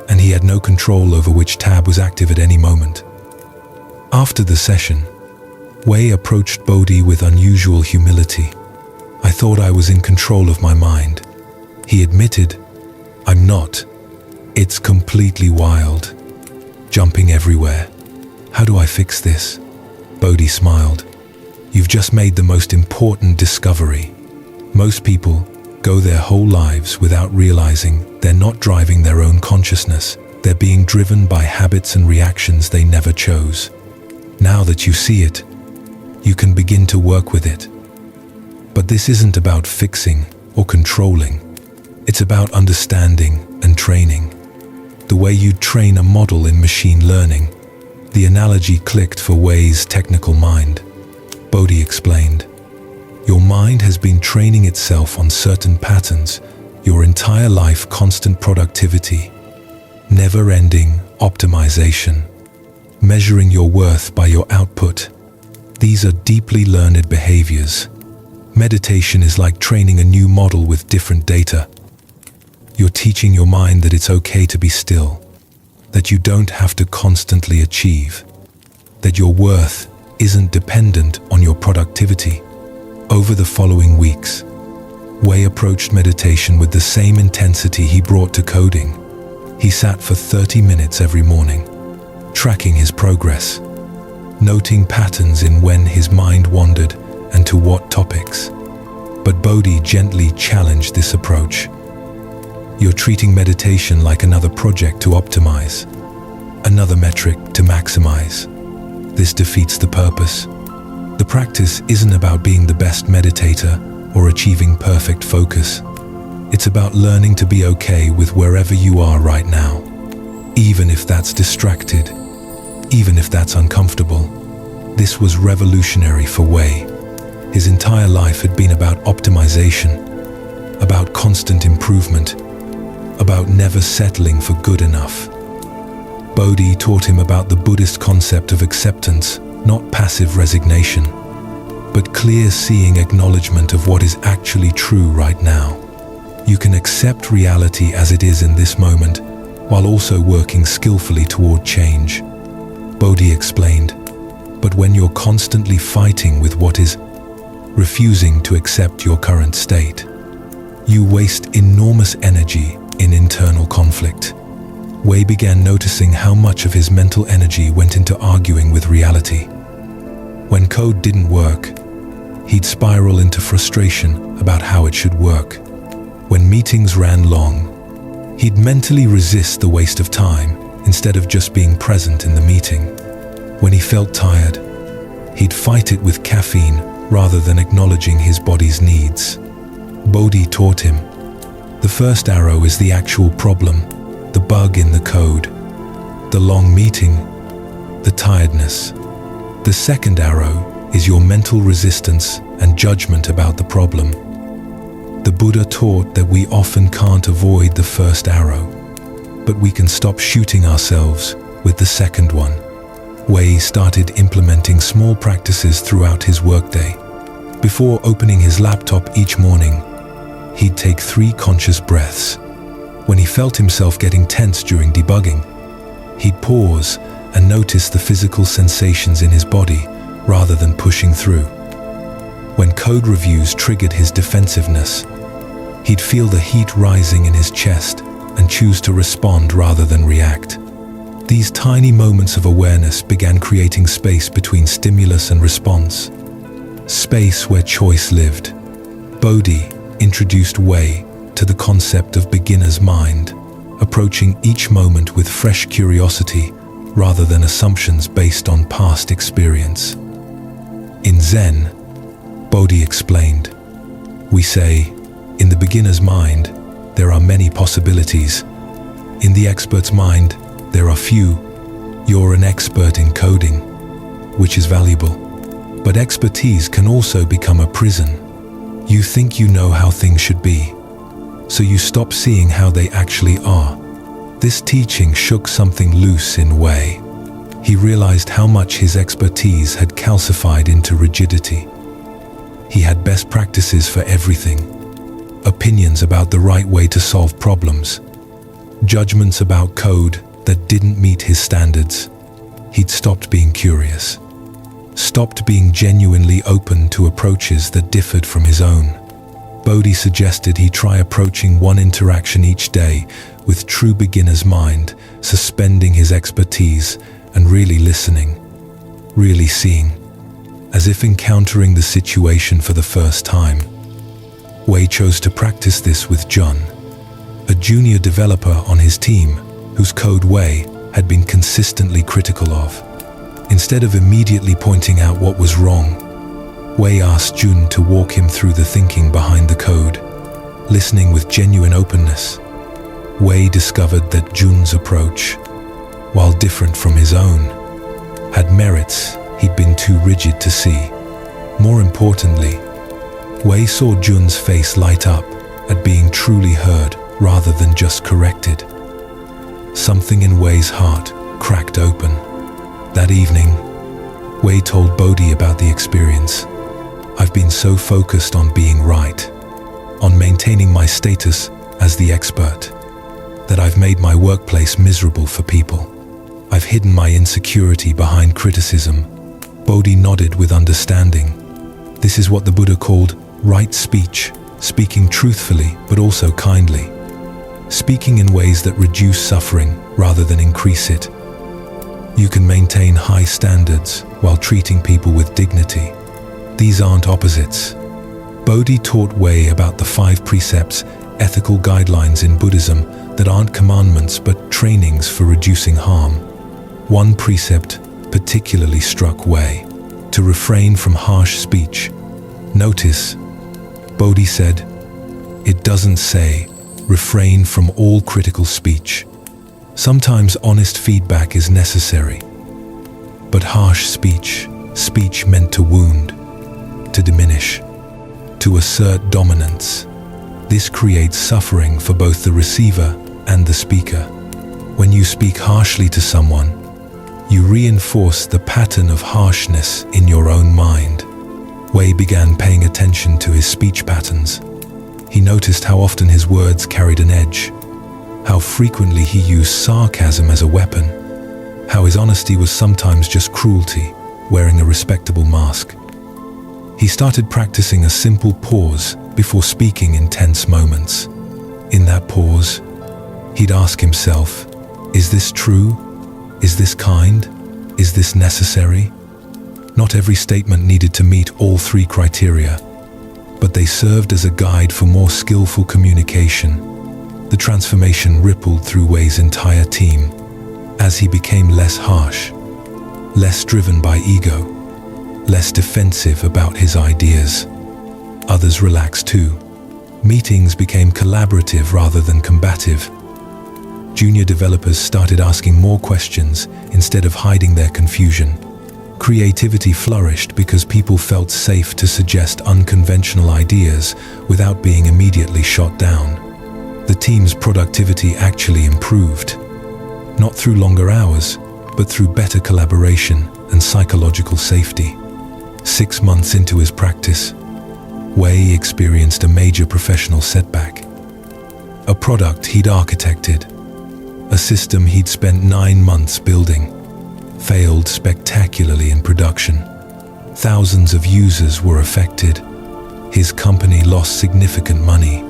Speaker 1: and he had no control over which tab was active at any moment. After the session, Wei approached Bodhi with unusual humility. "I thought I was in control of my mind," he admitted. "I'm not. It's completely wild, jumping everywhere. How do I fix this?" Bodhi smiled. "You've just made the most important discovery. Most people go their whole lives without realizing they're not driving their own consciousness. They're being driven by habits and reactions they never chose. Now that you see it, you can begin to work with it. But this isn't about fixing or controlling. It's about understanding and training. The way you train a model in machine learning." The analogy clicked for Wei's technical mind. Bodhi explained, "Your mind has been training itself on certain patterns your entire life, constant productivity, never-ending optimization, measuring your worth by your output. These are deeply learned behaviors. Meditation is like training a new model with different data. You're teaching your mind that it's okay to be still, that you don't have to constantly achieve, that your worth isn't dependent on your productivity." Over the following weeks, Wei approached meditation with the same intensity he brought to coding. He sat for 30 minutes every morning, tracking his progress, noting patterns in when his mind wandered and to what topics. But Bodhi gently challenged this approach. "You're treating meditation like another project to optimize, another metric to maximize. This defeats the purpose. The practice isn't about being the best meditator or achieving perfect focus. It's about learning to be okay with wherever you are right now, even if that's distracted, even if that's uncomfortable." This was revolutionary for Wei. His entire life had been about optimization, about constant improvement, about never settling for good enough. Bodhi taught him about the Buddhist concept of acceptance, not passive resignation, but clear-seeing acknowledgement of what is actually true right now. You can accept reality as it is in this moment, while also working skillfully toward change. Bodhi explained, "But when you're constantly fighting with what is, refusing to accept your current state, you waste enormous energy in internal conflict." Wei began noticing how much of his mental energy went into arguing with reality. When code didn't work, he'd spiral into frustration about how it should work. When meetings ran long, he'd mentally resist the waste of time instead of just being present in the meeting. When he felt tired, he'd fight it with caffeine rather than acknowledging his body's needs. Bodhi taught him, the first arrow is the actual problem, the bug in the code, the long meeting, the tiredness. The second arrow is your mental resistance and judgment about the problem. The Buddha taught that we often can't avoid the first arrow, but we can stop shooting ourselves with the second one. Wei started implementing small practices throughout his workday. Before opening his laptop each morning, he'd take 3 conscious breaths. When he felt himself getting tense during debugging, he'd pause and noticed the physical sensations in his body rather than pushing through. When code reviews triggered his defensiveness, he'd feel the heat rising in his chest and choose to respond rather than react. These tiny moments of awareness began creating space between stimulus and response, space where choice lived. Bodhi introduced Wei to the concept of beginner's mind, approaching each moment with fresh curiosity rather than assumptions based on past experience. In Zen, Bodhi explained, "We say, in the beginner's mind, there are many possibilities. In the expert's mind, there are few. You're an expert in coding, which is valuable. But expertise can also become a prison. You think you know how things should be, so you stop seeing how they actually are." This teaching shook something loose in Wei. He realized how much his expertise had calcified into rigidity. He had best practices for everything, opinions about the right way to solve problems, judgments about code that didn't meet his standards. He'd stopped being curious, stopped being genuinely open to approaches that differed from his own. Bodhi suggested he try approaching one interaction each day with true beginner's mind, suspending his expertise and really listening, really seeing, as if encountering the situation for the first time. Wei chose to practice this with Jun, a junior developer on his team whose code Wei had been consistently critical of. Instead of immediately pointing out what was wrong, Wei asked Jun to walk him through the thinking behind the code. Listening with genuine openness, Wei discovered that Jun's approach, while different from his own, had merits he'd been too rigid to see. More importantly, Wei saw Jun's face light up at being truly heard rather than just corrected. Something in Wei's heart cracked open. That evening, Wei told Bodhi about the experience. "I've been so focused on being right, on maintaining my status as the expert, that I've made my workplace miserable for people. I've hidden my insecurity behind criticism." Bodhi nodded with understanding. This is what the Buddha called right speech, speaking truthfully but also kindly, speaking in ways that reduce suffering rather than increase it. You can maintain high standards while treating people with dignity. These aren't opposites. Bodhi taught Wei about the 5 precepts, ethical guidelines in Buddhism that aren't commandments but trainings for reducing harm. One precept particularly struck Wei: to refrain from harsh speech. Notice, Bodhi said, it doesn't say refrain from all critical speech. Sometimes honest feedback is necessary, but harsh speech, speech meant to wound, to diminish, to assert dominance, this creates suffering for both the receiver and the speaker. When you speak harshly to someone, you reinforce the pattern of harshness in your own mind. Wei began paying attention to his speech patterns. He noticed how often his words carried an edge, how frequently he used sarcasm as a weapon, how his honesty was sometimes just cruelty, wearing a respectable mask. He started practicing a simple pause before speaking in tense moments. In that pause, he'd ask himself, is this true? Is this kind? Is this necessary? Not every statement needed to meet all 3 criteria, but they served as a guide for more skillful communication. The transformation rippled through Wei's entire team as he became less harsh, less driven by ego, less defensive about his ideas. Others relaxed too. Meetings became collaborative rather than combative. Junior developers started asking more questions instead of hiding their confusion. Creativity flourished because people felt safe to suggest unconventional ideas without being immediately shot down. The team's productivity actually improved, not through longer hours, but through better collaboration and psychological safety. 6 months into his practice, Wei experienced a major professional setback. A product he'd architected, a system he'd spent 9 months building, failed spectacularly in production. Thousands of users were affected. His company lost significant money.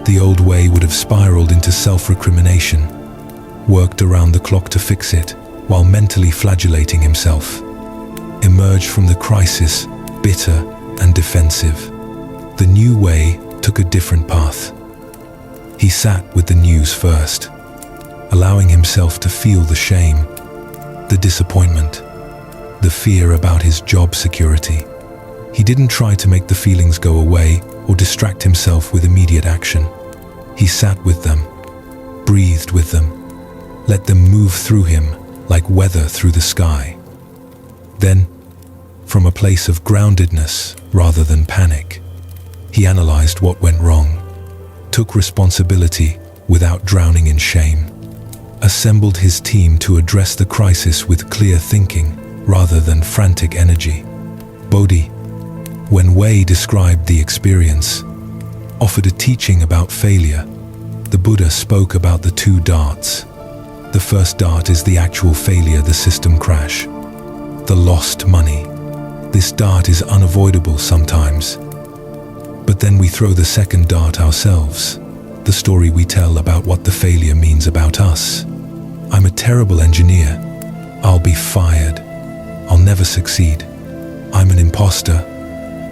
Speaker 1: The old way would have spiraled into self-recrimination, worked around the clock to fix it, while mentally flagellating himself. Emerged from the crisis, bitter and defensive. The new way took a different path. He sat with the news first, allowing himself to feel the shame, the disappointment, the fear about his job security. He didn't try to make the feelings go away or distract himself with immediate action. He sat with them, breathed with them, let them move through him like weather through the sky. Then, from a place of groundedness rather than panic, he analyzed what went wrong, took responsibility without drowning in shame, assembled his team to address the crisis with clear thinking rather than frantic energy. Bodhi, when Wei described the experience, offered a teaching about failure. The Buddha spoke about the two darts. The first dart is the actual failure, the system crash, the lost money. This dart is unavoidable sometimes. But then we throw the second dart ourselves, the story we tell about what the failure means about us. I'm a terrible engineer. I'll be fired. I'll never succeed. I'm an imposter.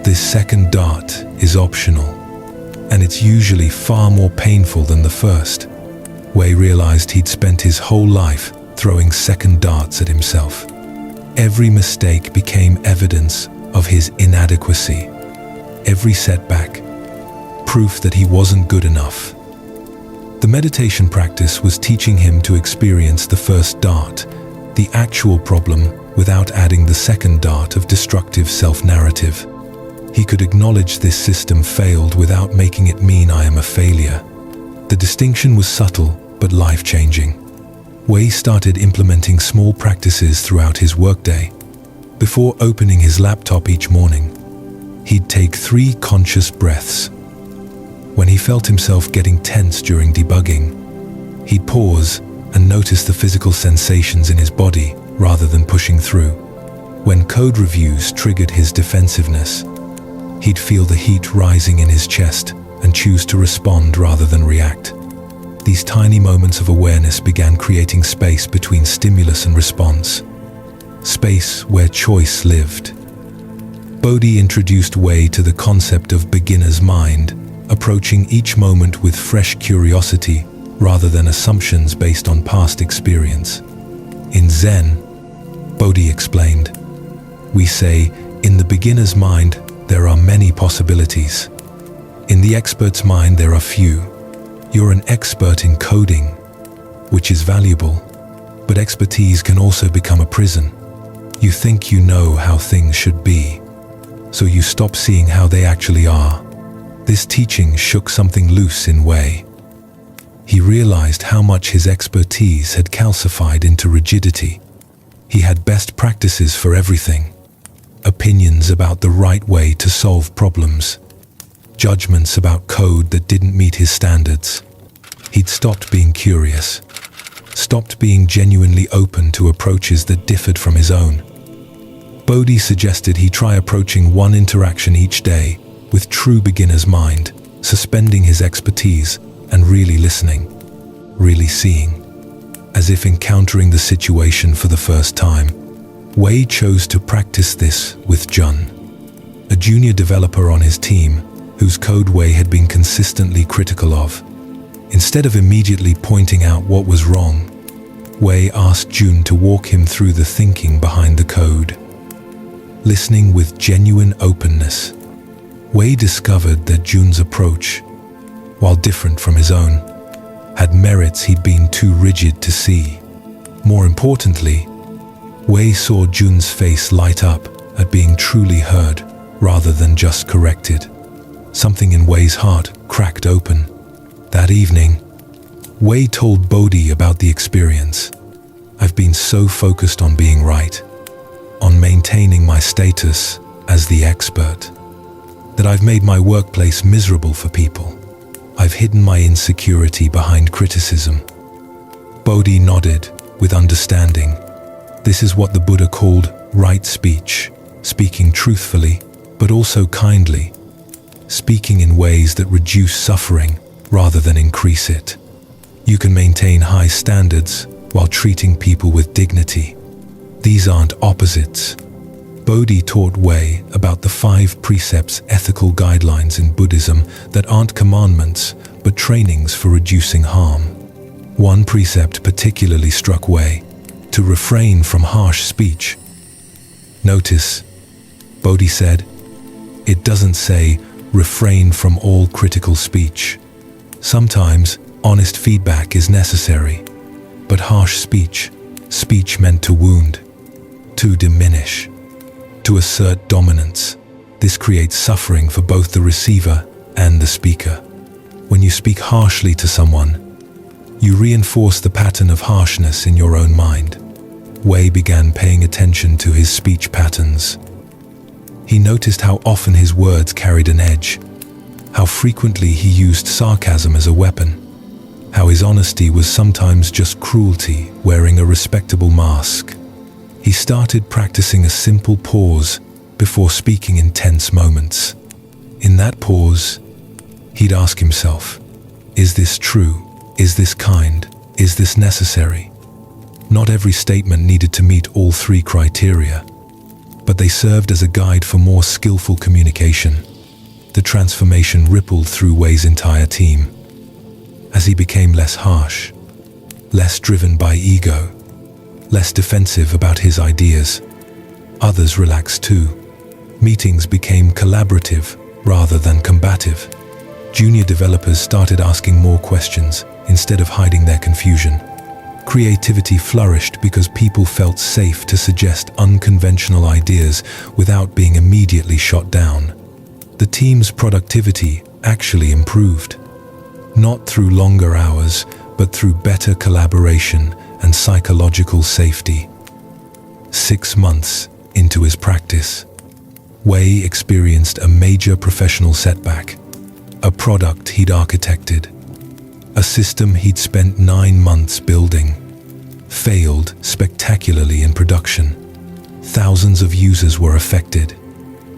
Speaker 1: This second dart is optional, and it's usually far more painful than the first. Wei realized he'd spent his whole life throwing second darts at himself. Every mistake became evidence of his inadequacy. Every setback, proof that he wasn't good enough. The meditation practice was teaching him to experience the first dart, the actual problem, without adding the second dart of destructive self-narrative. He could acknowledge this system failed without making it mean I am a failure. The distinction was subtle but life-changing. Wei started implementing small practices throughout his workday. Before opening his laptop each morning, he'd take 3 conscious breaths. When he felt himself getting tense during debugging, he'd pause and notice the physical sensations in his body rather than pushing through. When code reviews triggered his defensiveness, he'd feel the heat rising in his chest and choose to respond rather than react. These tiny moments of awareness began creating space between stimulus and response, space where choice lived. Bodhi introduced Wei to the concept of beginner's mind, approaching each moment with fresh curiosity rather than assumptions based on past experience. In Zen, Bodhi explained, we say, in the beginner's mind, there are many possibilities. In the expert's mind, there are few. You're an expert in coding, which is valuable, but expertise can also become a prison. You think you know how things should be, so you stop seeing how they actually are. This teaching shook something loose in Wei. He realized how much his expertise had calcified into rigidity. He had best practices for everything, opinions about the right way to solve problems, judgments about code that didn't meet his standards. He'd stopped being curious, stopped being genuinely open to approaches that differed from his own. Bodhi suggested he try approaching one interaction each day with true beginner's mind, suspending his expertise and really listening, really seeing, as if encountering the situation for the first time. Wei chose to practice this with Jun, a junior developer on his team whose code Wei had been consistently critical of. Instead of immediately pointing out what was wrong, Wei asked Jun to walk him through the thinking behind the code. Listening with genuine openness, Wei discovered that Jun's approach, while different from his own, had merits he'd been too rigid to see. More importantly, Wei saw Jun's face light up at being truly heard rather than just corrected. Something in Wei's heart cracked open. That evening, Wei told Bodhi about the experience. I've been so focused on being right, on maintaining my status as the expert, that I've made my workplace miserable for people. I've hidden my insecurity behind criticism. Bodhi nodded with understanding. This is what the Buddha called right speech, speaking truthfully, but also kindly, speaking in ways that reduce suffering rather than increase it. You can maintain high standards while treating people with dignity. These aren't opposites. Bodhi taught Wei about the 5 precepts, ethical guidelines in Buddhism that aren't commandments, but trainings for reducing harm. One precept particularly struck Wei: to refrain from harsh speech. Notice, Bodhi said, it doesn't say refrain from all critical speech. Sometimes honest feedback is necessary, but harsh speech, speech meant to wound, to diminish, to assert dominance, this creates suffering for both the receiver and the speaker. When you speak harshly to someone, you reinforce the pattern of harshness in your own mind. Wei began paying attention to his speech patterns. He noticed how often his words carried an edge, how frequently he used sarcasm as a weapon, how his honesty was sometimes just cruelty wearing a respectable mask. He started practicing a simple pause before speaking in tense moments. In that pause, he'd ask himself, is this true? Is this kind? Is this necessary? Not every statement needed to meet all 3 criteria, but they served as a guide for more skillful communication. The transformation rippled through Wei's entire team. As he became less harsh, less driven by ego, less defensive about his ideas, others relaxed too. Meetings became collaborative rather than combative. Junior developers started asking more questions instead of hiding their confusion. Creativity flourished because people felt safe to suggest unconventional ideas without being immediately shot down. The team's productivity actually improved, not through longer hours, but through better collaboration and psychological safety. 6 months into his practice, Wei experienced a major professional setback. A product he'd architected, a system he'd spent 9 months building, failed spectacularly in production. Thousands of users were affected.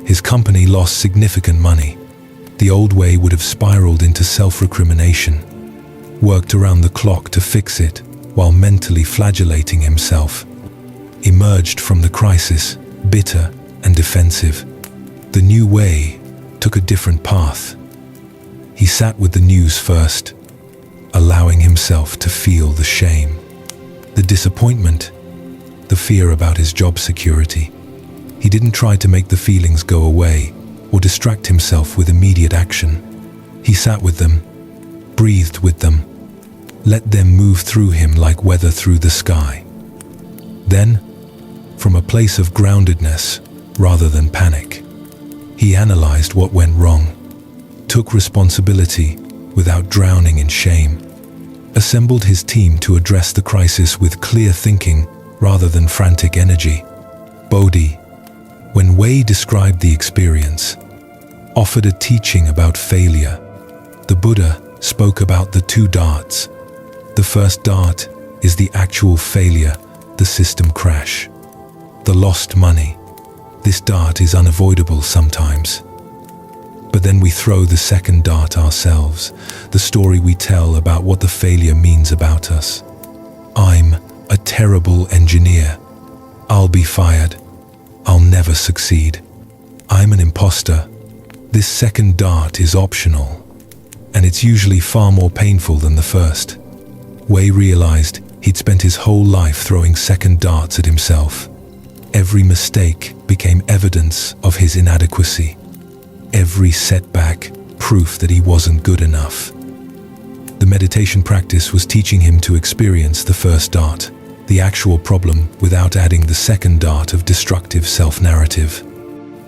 Speaker 1: His company lost significant money. The old Wei would have spiraled into self-recrimination, worked around the clock to fix it while mentally flagellating himself, emerged from the crisis bitter and defensive. The new Wei took a different path. He sat with the news first, allowing himself to feel the shame, the disappointment, the fear about his job security. He didn't try to make the feelings go away or distract himself with immediate action. He sat with them, breathed with them, let them move through him like weather through the sky. Then, from a place of groundedness rather than panic, he analyzed what went wrong, took responsibility without drowning in shame, assembled his team to address the crisis with clear thinking rather than frantic energy. Bodhi, when Wei described the experience, offered a teaching about failure. The Buddha spoke about the 2 darts. The first dart is the actual failure, the system crash, the lost money. This dart is unavoidable sometimes. But then we throw the second dart ourselves, the story we tell about what the failure means about us. I'm a terrible engineer. I'll be fired. I'll never succeed. I'm an imposter. This second dart is optional, and it's usually far more painful than the first. Wei realized he'd spent his whole life throwing second darts at himself. Every mistake became evidence of his inadequacy. Every setback, proof that he wasn't good enough. The meditation practice was teaching him to experience the first dart, the actual problem, without adding the second dart of destructive self-narrative.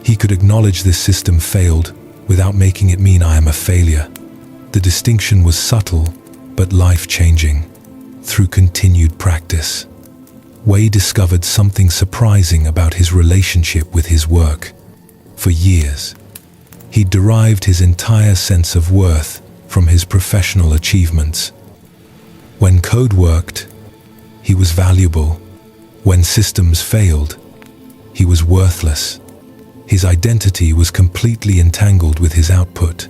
Speaker 1: He could acknowledge this system failed without making it mean I am a failure. The distinction was subtle but life-changing. Through continued practice, Wei discovered something surprising about his relationship with his work. For years, he derived his entire sense of worth from his professional achievements. When code worked, he was valuable. When systems failed, he was worthless. His identity was completely entangled with his output.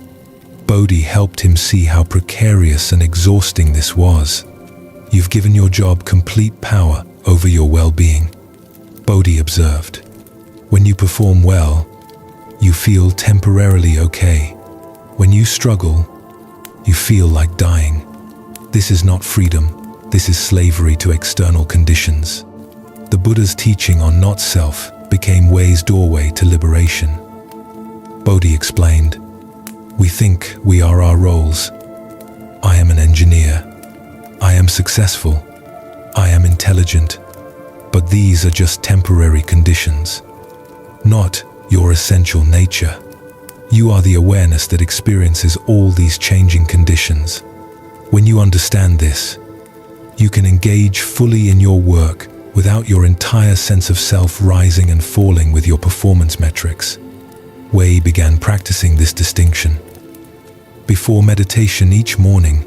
Speaker 1: Bodhi helped him see how precarious and exhausting this was. You've given your job complete power over your well-being, Bodhi observed. When you perform well, you feel temporarily okay. When you struggle, you feel like dying. This is not freedom, this is slavery to external conditions. The Buddha's teaching on not-self became Wei's doorway to liberation. Bodhi explained, "We think we are our roles. I am an engineer. I am successful. I am intelligent. But these are just temporary conditions, not your essential nature. You are the awareness that experiences all these changing conditions. When you understand this, you can engage fully in your work without your entire sense of self rising and falling with your performance metrics." Wei began practicing this distinction. Before meditation each morning,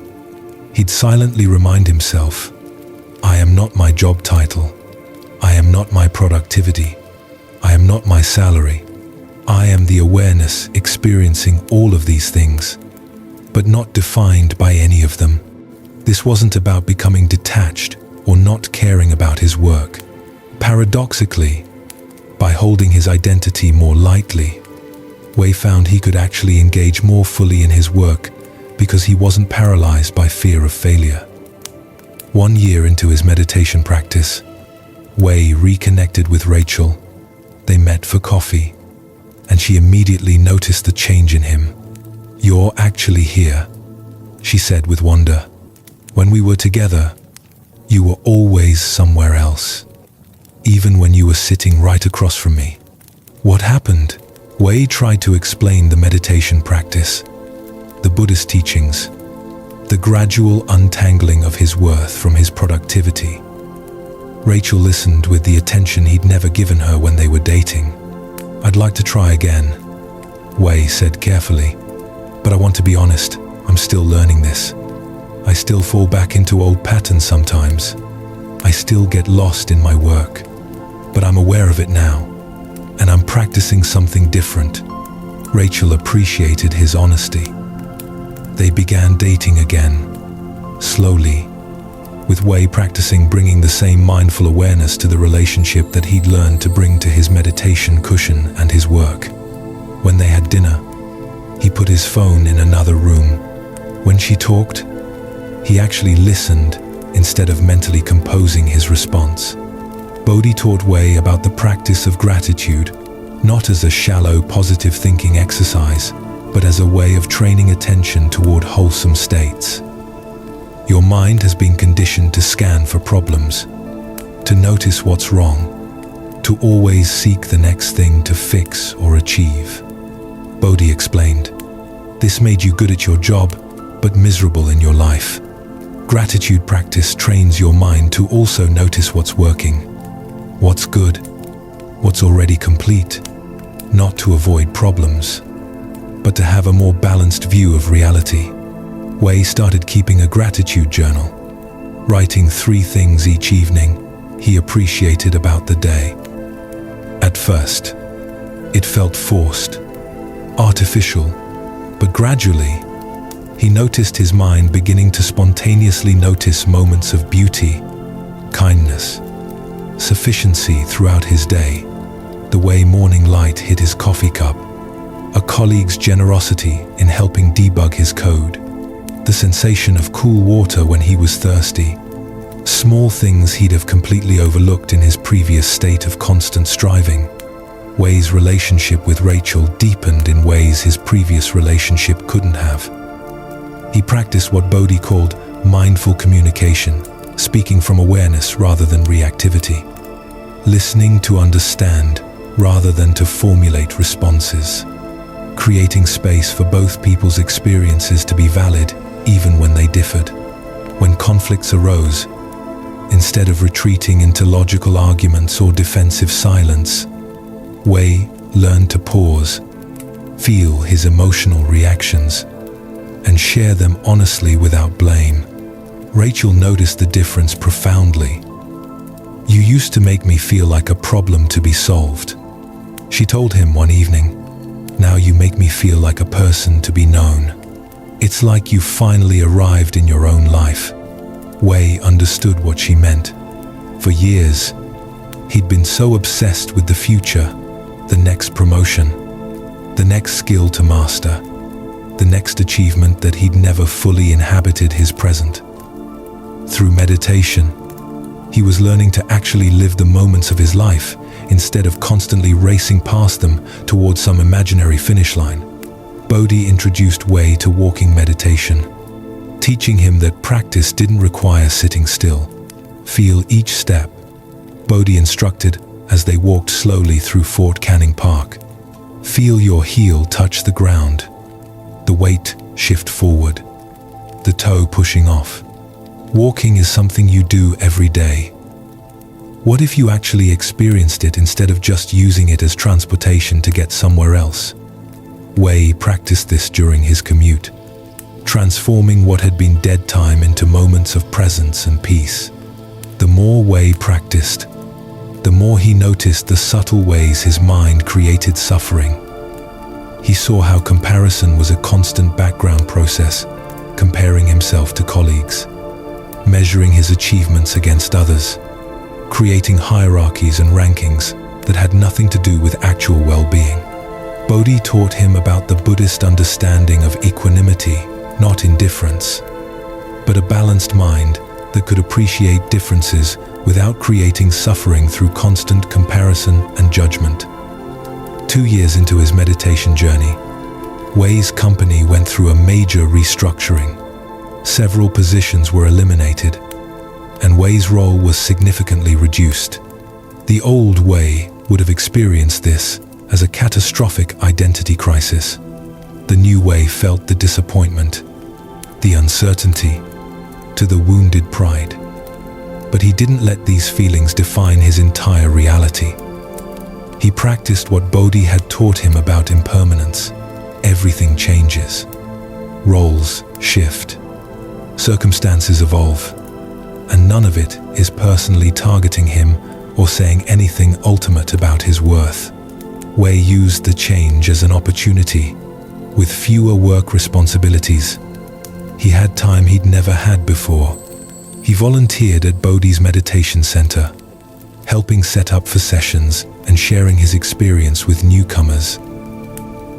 Speaker 1: he'd silently remind himself, "I am not my job title. I am not my productivity. I am not my salary. I am the awareness experiencing all of these things, but not defined by any of them." This wasn't about becoming detached or not caring about his work. Paradoxically, by holding his identity more lightly, Wei found he could actually engage more fully in his work because he wasn't paralyzed by fear of failure. 1 year into his meditation practice, Wei reconnected with Rachel. They met for coffee, and she immediately noticed the change in him. "You're actually here," she said with wonder. "When we were together, you were always somewhere else, even when you were sitting right across from me. What happened?" Wei tried to explain the meditation practice, the Buddhist teachings, the gradual untangling of his worth from his productivity. Rachel listened with the attention he'd never given her when they were dating. "I'd like to try again," Wei said carefully, "but I want to be honest, I'm still learning this. I still fall back into old patterns sometimes. I still get lost in my work, but I'm aware of it now, and I'm practicing something different." Rachel appreciated his honesty. They began dating again, slowly, with Wei practicing bringing the same mindful awareness to the relationship that he'd learned to bring to his meditation cushion and his work. When they had dinner, he put his phone in another room. When she talked, he actually listened instead of mentally composing his response. Bodhi taught Wei about the practice of gratitude, not as a shallow positive thinking exercise, but as a way of training attention toward wholesome states. Your mind has been conditioned to scan for problems, to notice what's wrong, to always seek the next thing to fix or achieve. Bodhi explained, "This made you good at your job, but miserable in your life. Gratitude practice trains your mind to also notice what's working, what's good, what's already complete, not to avoid problems, but to have a more balanced view of reality." Wei started keeping a gratitude journal, writing 3 things each evening he appreciated about the day. At first, it felt forced, artificial, but gradually, he noticed his mind beginning to spontaneously notice moments of beauty, kindness, sufficiency throughout his day. The way morning light hit his coffee cup, a colleague's generosity in helping debug his code, the sensation of cool water when he was thirsty, small things he'd have completely overlooked in his previous state of constant striving. Wei's relationship with Rachel deepened in ways his previous relationship couldn't have. He practiced what Bodhi called mindful communication, speaking from awareness rather than reactivity, listening to understand rather than to formulate responses, creating space for both people's experiences to be valid even when they differed. When conflicts arose, instead of retreating into logical arguments or defensive silence, Wei learned to pause, feel his emotional reactions, and share them honestly without blame. Rachel noticed the difference profoundly. "You used to make me feel like a problem to be solved," she told him one evening. "Now you make me feel like a person to be known. It's like you finally arrived in your own life." Wei understood what she meant. For years, he'd been so obsessed with the future, the next promotion, the next skill to master, the next achievement, that he'd never fully inhabited his present. Through meditation, he was learning to actually live the moments of his life instead of constantly racing past them towards some imaginary finish line. Bodhi introduced Wei to walking meditation, teaching him that practice didn't require sitting still. "Feel each step," Bodhi instructed as they walked slowly through Fort Canning Park. "Feel your heel touch the ground, the weight shift forward, the toe pushing off. Walking is something you do every day. What if you actually experienced it instead of just using it as transportation to get somewhere else?" Wei practiced this during his commute, transforming what had been dead time into moments of presence and peace. The more Wei practiced, the more he noticed the subtle ways his mind created suffering. He saw how comparison was a constant background process, comparing himself to colleagues, measuring his achievements against others, creating hierarchies and rankings that had nothing to do with actual well-being. Bodhi taught him about the Buddhist understanding of equanimity, not indifference, but a balanced mind that could appreciate differences without creating suffering through constant comparison and judgment. 2 years into his meditation journey, Wei's company went through a major restructuring. Several positions were eliminated, and Wei's role was significantly reduced. The old Wei would have experienced this as a catastrophic identity crisis. The new Wei felt the disappointment, the uncertainty, to the wounded pride. But he didn't let these feelings define his entire reality. He practiced what Bodhi had taught him about impermanence. Everything changes. Roles shift. Circumstances evolve. And none of it is personally targeting him or saying anything ultimate about his worth. Wei used the change as an opportunity. With fewer work responsibilities, he had time he'd never had before. He volunteered at Bodhi's meditation center, helping set up for sessions and sharing his experience with newcomers.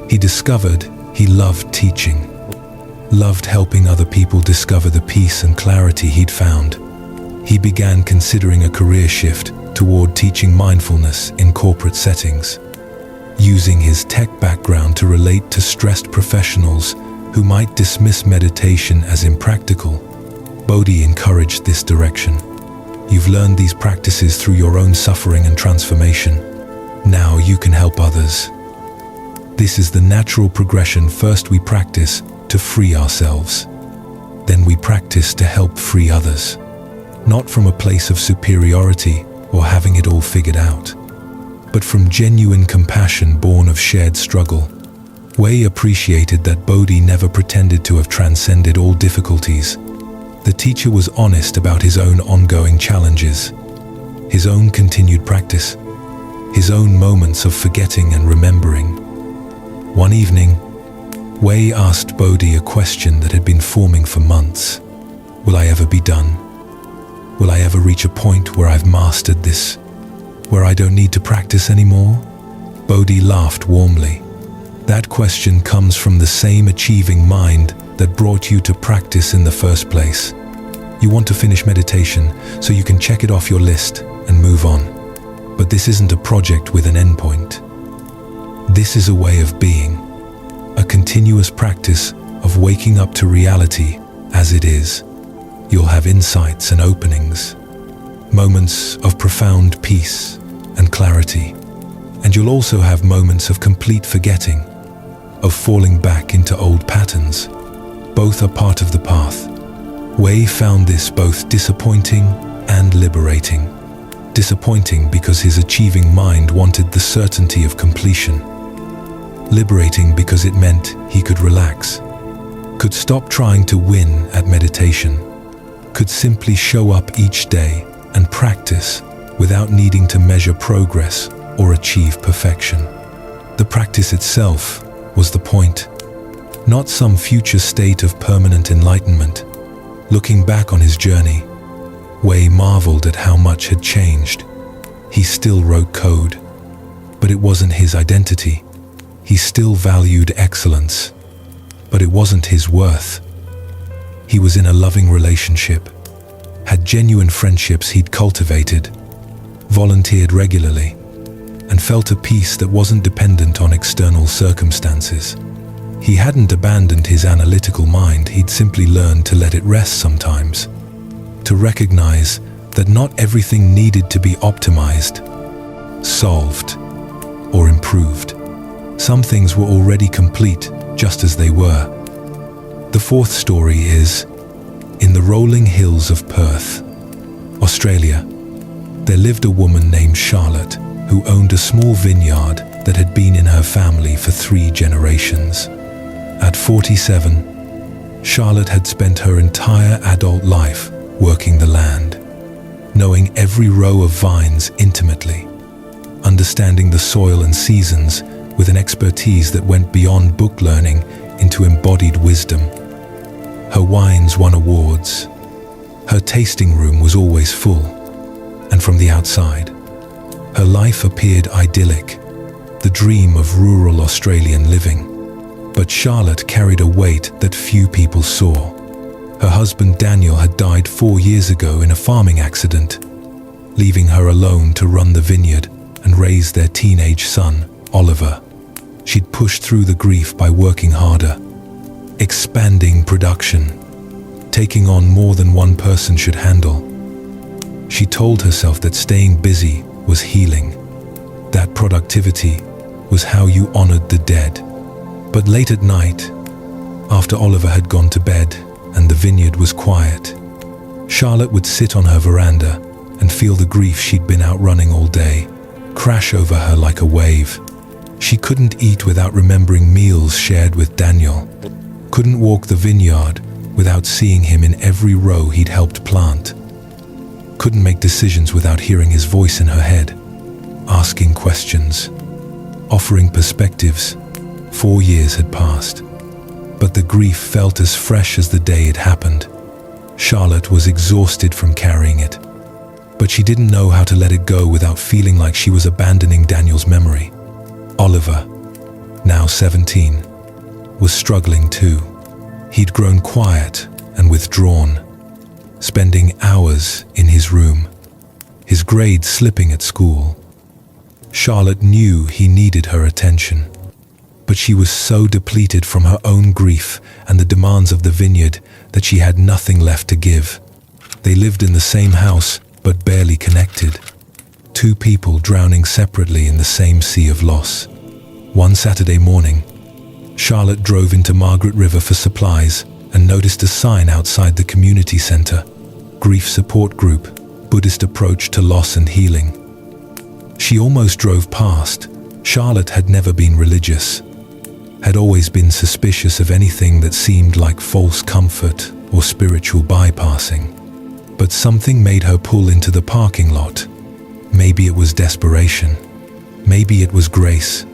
Speaker 1: He discovered he loved teaching, loved helping other people discover the peace and clarity he'd found. He began considering a career shift toward teaching mindfulness in corporate settings, using his tech background to relate to stressed professionals who might dismiss meditation as impractical. Bodhi encouraged this direction. "You've learned these practices through your own suffering and transformation. Now you can help others." This is the natural progression. First we practice to free ourselves. Then we practice to help free others. Not from a place of superiority or having it all figured out, but from genuine compassion born of shared struggle. Wei appreciated that Bodhi never pretended to have transcended all difficulties. The teacher was honest about his own ongoing challenges, his own continued practice, his own moments of forgetting and remembering. One evening, Wei asked Bodhi a question that had been forming for months. "Will I ever be done? Will I ever reach a point where I've mastered this, where I don't need to practice anymore?" Bodhi laughed warmly. "That question comes from the same achieving mind that brought you to practice in the first place. You want to finish meditation so you can check it off your list and move on. But this isn't a project with an endpoint. This is a way of being, a continuous practice of waking up to reality as it is. You'll have insights and openings, moments of profound peace and clarity, and you'll also have moments of complete forgetting, of falling back into old patterns. Both are part of the path." Wei found this both disappointing and liberating. Disappointing because his achieving mind wanted the certainty of completion. Liberating because it meant he could relax, could stop trying to win at meditation, could simply show up each day and practice without needing to measure progress or achieve perfection. The practice itself was the point, not some future state of permanent enlightenment. Looking back on his journey, Wei marveled at how much had changed. He still wrote code, but it wasn't his identity. He still valued excellence, but it wasn't his worth. He was in a loving relationship, had genuine friendships he'd cultivated, volunteered regularly, and felt a peace that wasn't dependent on external circumstances. He hadn't abandoned his analytical mind, he'd simply learned to let it rest sometimes, to recognize that not everything needed to be optimized, solved, or improved. Some things were already complete just as they were. The fourth story is, in the rolling hills of Perth, Australia, there lived a woman named Charlotte who owned a small vineyard that had been in her family for 3 generations. At 47, Charlotte had spent her entire adult life working the land, knowing every row of vines intimately, understanding the soil and seasons with an expertise that went beyond book learning into embodied wisdom. Her wines won awards. Her tasting room was always full, and from the outside, her life appeared idyllic, the dream of rural Australian living. But Charlotte carried a weight that few people saw. Her husband Daniel had died 4 years ago in a farming accident, leaving her alone to run the vineyard and raise their teenage son, Oliver. She'd pushed through the grief by working harder, expanding production, taking on more than one person should handle. She told herself that staying busy was healing, that productivity was how you honored the dead. But late at night, after Oliver had gone to bed and the vineyard was quiet, Charlotte would sit on her veranda and feel the grief she'd been out running all day crash over her like a wave. She couldn't eat without remembering meals shared with Daniel, couldn't walk the vineyard without seeing him in every row he'd helped plant, couldn't make decisions without hearing his voice in her head, asking questions, offering perspectives. 4 years had passed, but the grief felt as fresh as the day it happened. Charlotte was exhausted from carrying it, but she didn't know how to let it go without feeling like she was abandoning Daniel's memory. Oliver, now 17, was struggling too. He'd grown quiet and withdrawn, spending hours in his room, his grades slipping at school. Charlotte knew he needed her attention, but she was so depleted from her own grief and the demands of the vineyard that she had nothing left to give. They lived in the same house, but barely connected. 2 people drowning separately in the same sea of loss. One Saturday morning, Charlotte drove into Margaret River for supplies and noticed a sign outside the community center, Grief Support Group, Buddhist Approach to Loss and Healing. She almost drove past. Charlotte had never been religious, had always been suspicious of anything that seemed like false comfort or spiritual bypassing. But something made her pull into the parking lot. Maybe it was desperation. Maybe it was grace.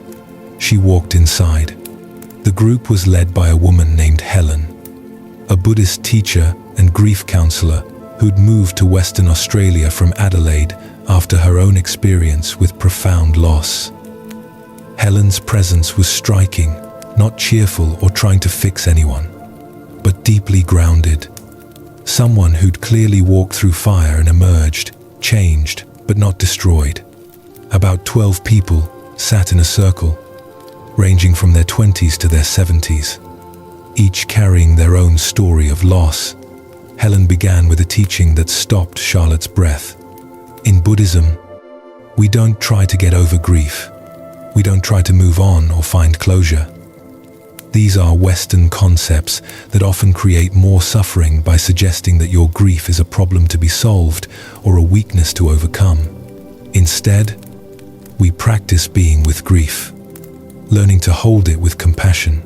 Speaker 1: She walked inside. The group was led by a woman named Helen, a Buddhist teacher and grief counselor who'd moved to Western Australia from Adelaide after her own experience with profound loss. Helen's presence was striking, not cheerful or trying to fix anyone, but deeply grounded. Someone who'd clearly walked through fire and emerged, changed, but not destroyed. About 12 people sat in a circle, ranging from their 20s to their 70s, each carrying their own story of loss. Helen began with a teaching that stopped Charlotte's breath. In Buddhism, we don't try to get over grief. We don't try to move on or find closure. These are Western concepts that often create more suffering by suggesting that your grief is a problem to be solved or a weakness to overcome. Instead, we practice being with grief, learning to hold it with compassion,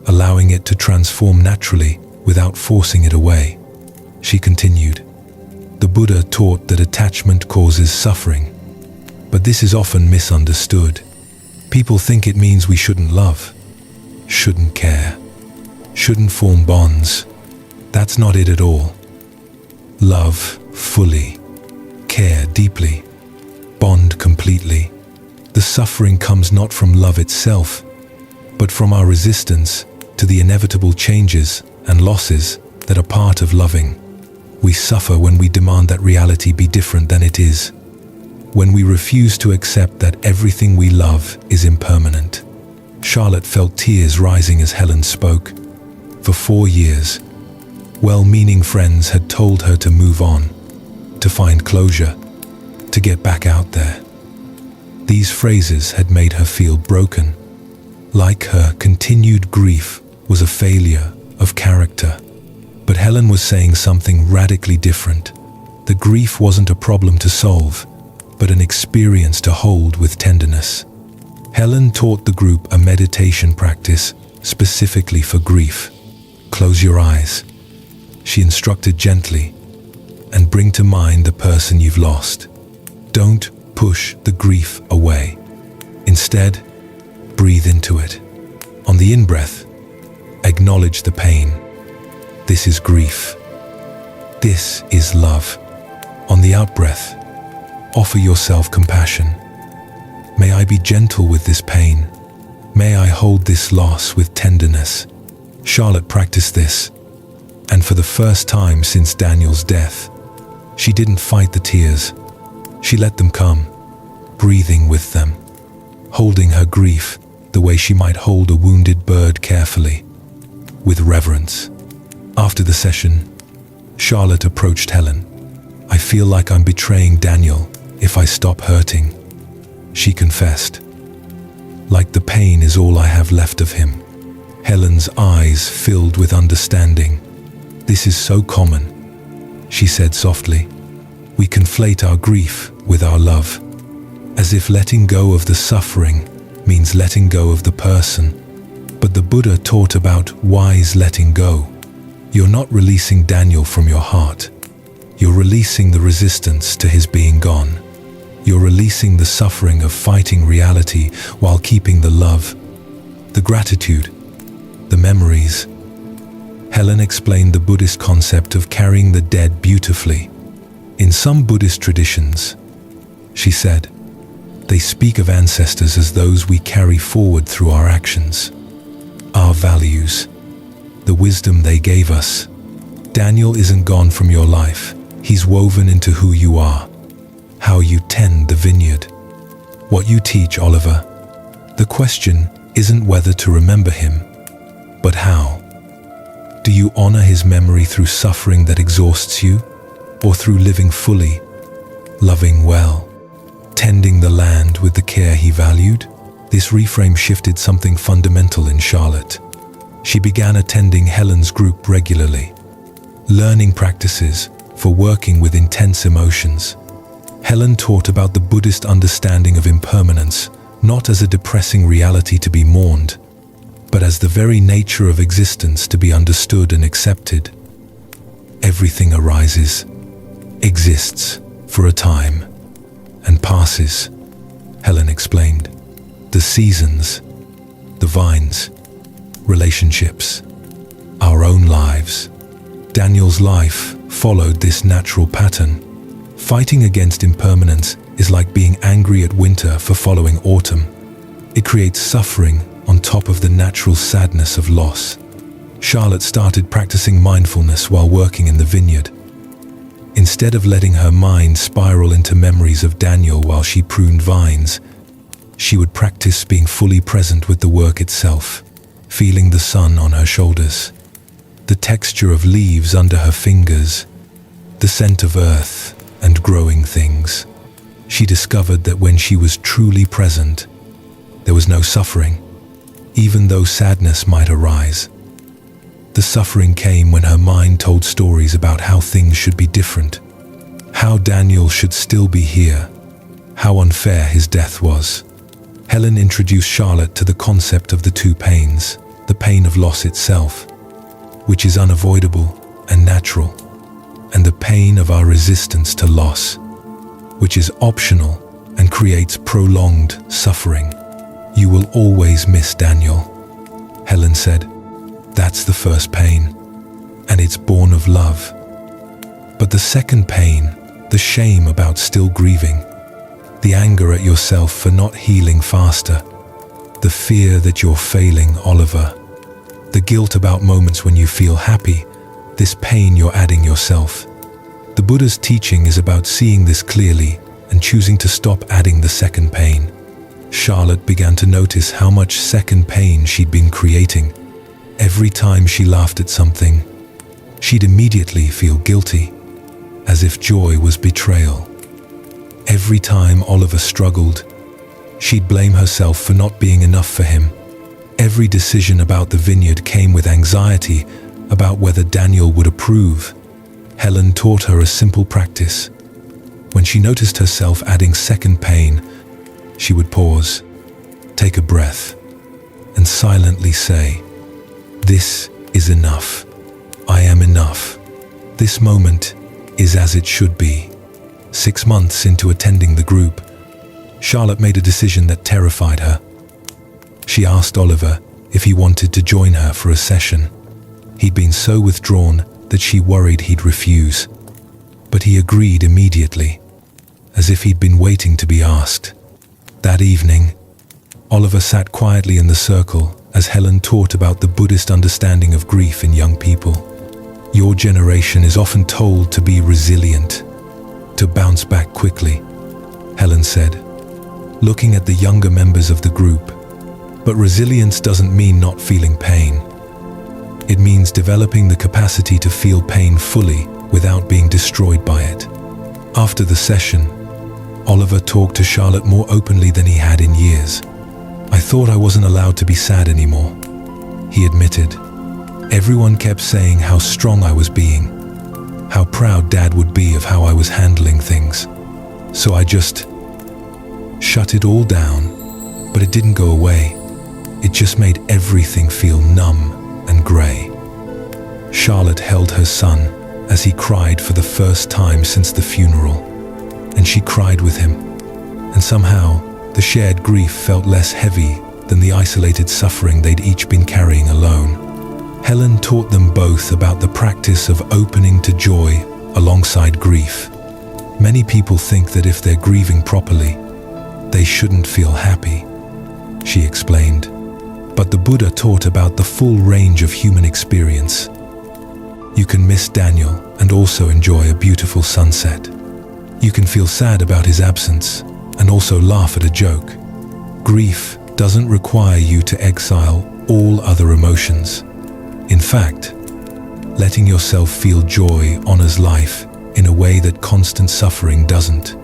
Speaker 1: allowing it to transform naturally without forcing it away. She continued, The Buddha taught that attachment causes suffering, but this is often misunderstood. People think it means we shouldn't love, shouldn't care, shouldn't form bonds. That's not it at all. Love fully, care deeply, bond completely. The suffering comes not from love itself, but from our resistance to the inevitable changes and losses that are part of loving. We suffer when we demand that reality be different than it is, when we refuse to accept that everything we love is impermanent. Charlotte felt tears rising as Helen spoke. For 4 years, well-meaning friends had told her to move on, to find closure, to get back out there. These phrases had made her feel broken, like her continued grief was a failure of character. But Helen was saying something radically different. The grief wasn't a problem to solve, but an experience to hold with tenderness. Helen taught the group a meditation practice specifically for grief. Close your eyes, she instructed gently, and bring to mind the person you've lost. Don't push the grief away. Instead, breathe into it. On the in-breath, acknowledge the pain. This is grief. This is love. On the out-breath, offer yourself compassion. May I be gentle with this pain. May I hold this loss with tenderness. Charlotte practiced this, and for the first time since Daniel's death, she didn't fight the tears. She let them come, breathing with them, holding her grief the way she might hold a wounded bird carefully, with reverence. After the session, Charlotte approached Helen. I feel like I'm betraying Daniel if I stop hurting, she confessed. Like the pain is all I have left of him. Helen's eyes filled with understanding. This is so common, she said softly. We conflate our grief with our love, as if letting go of the suffering means letting go of the person. But the Buddha taught about wise letting go. You're not releasing Daniel from your heart. You're releasing the resistance to his being gone. You're releasing the suffering of fighting reality while keeping the love, the gratitude, the memories. Helen explained the Buddhist concept of carrying the dead beautifully. In some Buddhist traditions, she said, they speak of ancestors as those we carry forward through our actions, our values, the wisdom they gave us. Daniel isn't gone from your life. He's woven into who you are, how you tend the vineyard, what you teach Oliver. The question isn't whether to remember him, but how. Do you honor his memory through suffering that exhausts you, or through living fully, loving well, tending the land with the care he valued? This reframe shifted something fundamental in Charlotte. She began attending Helen's group regularly, learning practices for working with intense emotions. Helen taught about the Buddhist understanding of impermanence, not as a depressing reality to be mourned, but as the very nature of existence to be understood and accepted. Everything arises, exists for a time, and passes, Helen explained. The seasons, the vines, relationships, our own lives. Daniel's life followed this natural pattern. Fighting against impermanence is like being angry at winter for following autumn. It creates suffering on top of the natural sadness of loss. Charlotte started practicing mindfulness while working in the vineyard. Instead of letting her mind spiral into memories of Daniel while she pruned vines, she would practice being fully present with the work itself, feeling the sun on her shoulders, the texture of leaves under her fingers, the scent of earth and growing things. She discovered that when she was truly present, there was no suffering, even though sadness might arise. The suffering came when her mind told stories about how things should be different, how Daniel should still be here, how unfair his death was. Helen introduced Charlotte to the concept of the two pains, the pain of loss itself, which is unavoidable and natural, and the pain of our resistance to loss, which is optional and creates prolonged suffering. You will always miss Daniel, Helen said. That's the first pain, and it's born of love. But the second pain, the shame about still grieving, the anger at yourself for not healing faster, the fear that you're failing Oliver, the guilt about moments when you feel happy, this pain you're adding yourself. The Buddha's teaching is about seeing this clearly and choosing to stop adding the second pain. Charlotte began to notice how much second pain she'd been creating. Every time she laughed at something, she'd immediately feel guilty, as if joy was betrayal. Every time Oliver struggled, she'd blame herself for not being enough for him. Every decision about the vineyard came with anxiety about whether Daniel would approve. Helen taught her a simple practice. When she noticed herself adding second pain, she would pause, take a breath, and silently say, "This is enough. I am enough. This moment is as it should be." 6 months into attending the group, Charlotte made a decision that terrified her. She asked Oliver if he wanted to join her for a session. He'd been so withdrawn that she worried he'd refuse, but he agreed immediately, as if he'd been waiting to be asked. That evening, Oliver sat quietly in the circle as Helen taught about the Buddhist understanding of grief in young people. Your generation is often told to be resilient, to bounce back quickly, Helen said, looking at the younger members of the group. But resilience doesn't mean not feeling pain. It means developing the capacity to feel pain fully without being destroyed by it. After the session, Oliver talked to Charlotte more openly than he had in years. "I thought I wasn't allowed to be sad anymore," he admitted. "Everyone kept saying how strong I was being, how proud Dad would be of how I was handling things. So I just shut it all down, but it didn't go away. It just made everything feel numb and grey." Charlotte held her son as he cried for the first time since the funeral, and she cried with him. And somehow, the shared grief felt less heavy than the isolated suffering they'd each been carrying alone. Helen taught them both about the practice of opening to joy alongside grief. Many people think that if they're grieving properly, they shouldn't feel happy, she explained. But the Buddha taught about the full range of human experience. You can miss Daniel and also enjoy a beautiful sunset. You can feel sad about his absence and also laugh at a joke. Grief doesn't require you to exile all other emotions. In fact, letting yourself feel joy honors life in a way that constant suffering doesn't.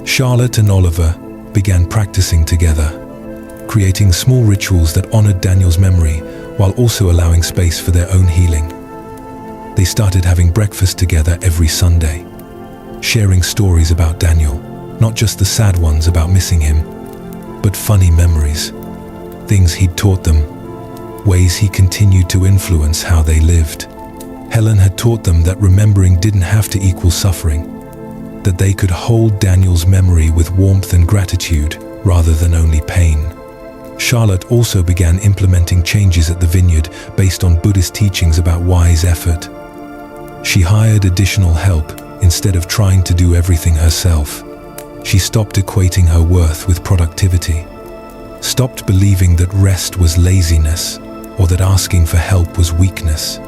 Speaker 1: Charlotte and Oliver began practicing together, creating small rituals that honored Daniel's memory while also allowing space for their own healing. They started having breakfast together every Sunday, sharing stories about Daniel, not just the sad ones about missing him, but funny memories, things he'd taught them, ways he continued to influence how they lived. Helen had taught them that remembering didn't have to equal suffering, that they could hold Daniel's memory with warmth and gratitude rather than only pain. Charlotte also began implementing changes at the vineyard based on Buddhist teachings about wise effort. She hired additional help instead of trying to do everything herself. She stopped equating her worth with productivity, stopped believing that rest was laziness or that asking for help was weakness.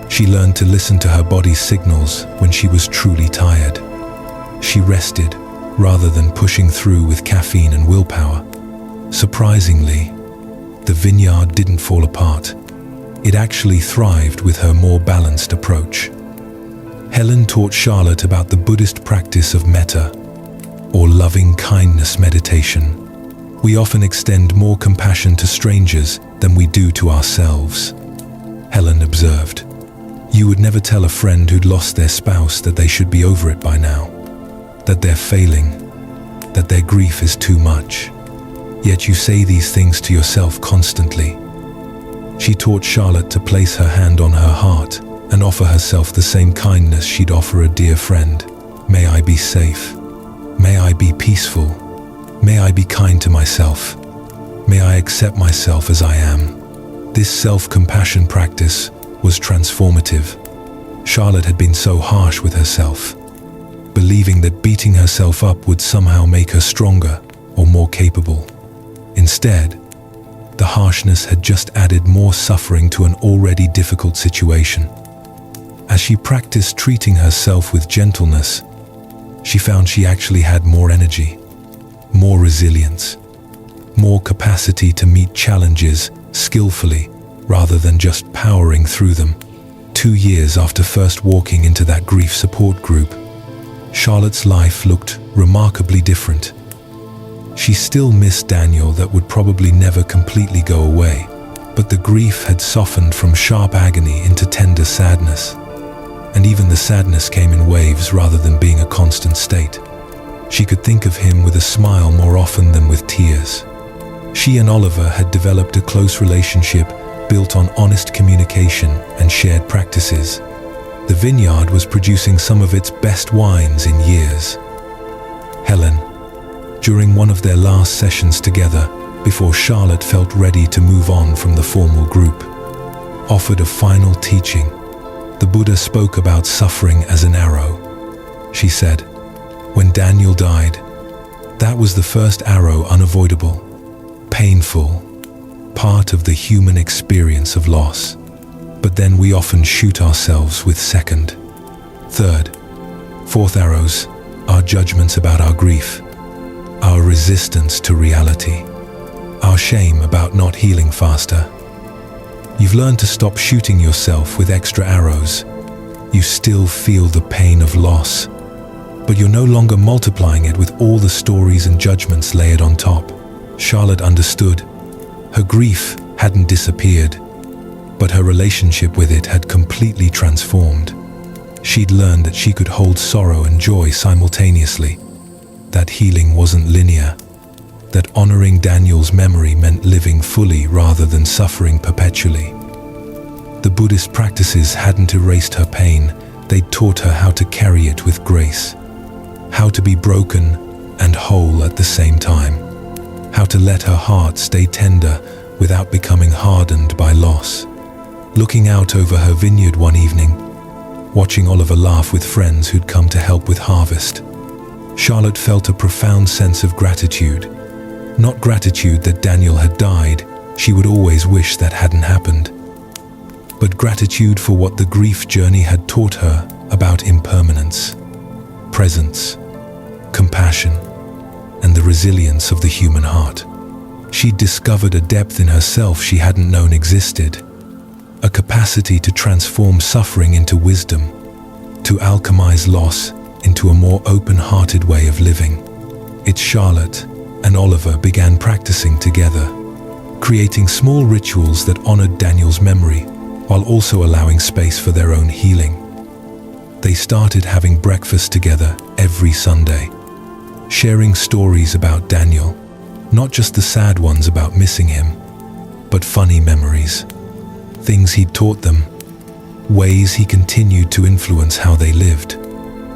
Speaker 1: She learned to listen to her body's signals when she was truly tired. She rested rather than pushing through with caffeine and willpower. Surprisingly, the vineyard didn't fall apart. It actually thrived with her more balanced approach. Helen taught Charlotte about the Buddhist practice of metta, or loving kindness meditation. We often extend more compassion to strangers than we do to ourselves, Helen observed. You would never tell a friend who'd lost their spouse that they should be over it by now, that they're failing, that their grief is too much. Yet you say these things to yourself constantly. She taught Charlotte to place her hand on her heart and offer herself the same kindness she'd offer a dear friend. May I be safe. May I be peaceful. May I be kind to myself. May I accept myself as I am. This self-compassion practice was transformative. Charlotte had been so harsh with herself, believing that beating herself up would somehow make her stronger or more capable. Instead, the harshness had just added more suffering to an already difficult situation. As she practiced treating herself with gentleness, she found she actually had more energy, more resilience, more capacity to meet challenges skillfully rather than just powering through them. 2 years after first walking into that grief support group, Charlotte's life looked remarkably different. She still missed Daniel that would probably never completely go away, but the grief had softened from sharp agony into tender sadness. And even the sadness came in waves rather than being a constant state. She could think of him with a smile more often than with tears. She and Oliver had developed a close relationship built on honest communication and shared practices. The vineyard was producing some of its best wines in years. Helen, during one of their last sessions together, before Charlotte felt ready to move on from the formal group, offered a final teaching. The Buddha spoke about suffering as an arrow. She said, "When Daniel died, that was the first arrow, unavoidable, painful, part of the human experience of loss. But then we often shoot ourselves with second, third, fourth arrows, our judgments about our grief, our resistance to reality, our shame about not healing faster. You've learned to stop shooting yourself with extra arrows. You still feel the pain of loss, but you're no longer multiplying it with all the stories and judgments layered on top." Charlotte understood. Her grief hadn't disappeared, but her relationship with it had completely transformed. She'd learned that she could hold sorrow and joy simultaneously, that healing wasn't linear, that honoring Daniel's memory meant living fully rather than suffering perpetually. The Buddhist practices hadn't erased her pain, they'd taught her how to carry it with grace, how to be broken and whole at the same time, how to let her heart stay tender without becoming hardened by loss. Looking out over her vineyard one evening, watching Oliver laugh with friends who'd come to help with harvest, Charlotte felt a profound sense of gratitude. Not gratitude that Daniel had died, she would always wish that hadn't happened, but gratitude for what the grief journey had taught her about impermanence, presence, compassion, and the resilience of the human heart. She'd discovered a depth in herself she hadn't known existed, a capacity to transform suffering into wisdom, to alchemize loss into a more open-hearted way of living. It's Charlotte and Oliver began practicing together, creating small rituals that honored Daniel's memory while also allowing space for their own healing. They started having breakfast together every Sunday, sharing stories about Daniel, not just the sad ones about missing him, but funny memories, things he'd taught them, ways he continued to influence how they lived.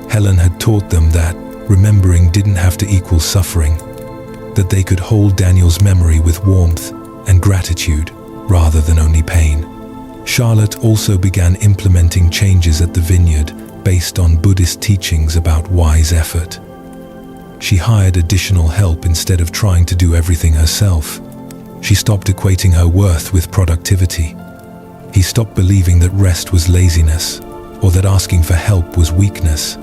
Speaker 1: Helen had taught them that remembering didn't have to equal suffering, that they could hold Daniel's memory with warmth and gratitude rather than only pain. Charlotte also began implementing changes at the vineyard based on Buddhist teachings about wise effort. She hired additional help instead of trying to do everything herself. She stopped equating her worth with productivity. He stopped believing that rest was laziness or that asking for help was weakness.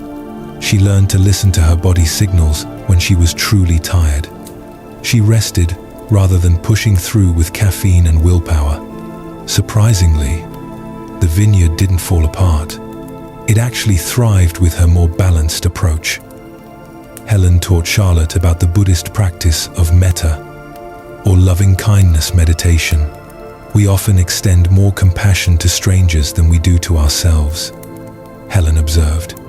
Speaker 1: She learned to listen to her body's signals when she was truly tired. She rested rather than pushing through with caffeine and willpower. Surprisingly, the vineyard didn't fall apart. It actually thrived with her more balanced approach. Helen taught Charlotte about the Buddhist practice of metta, or loving-kindness meditation. We often extend more compassion to strangers than we do to ourselves. Helen observed,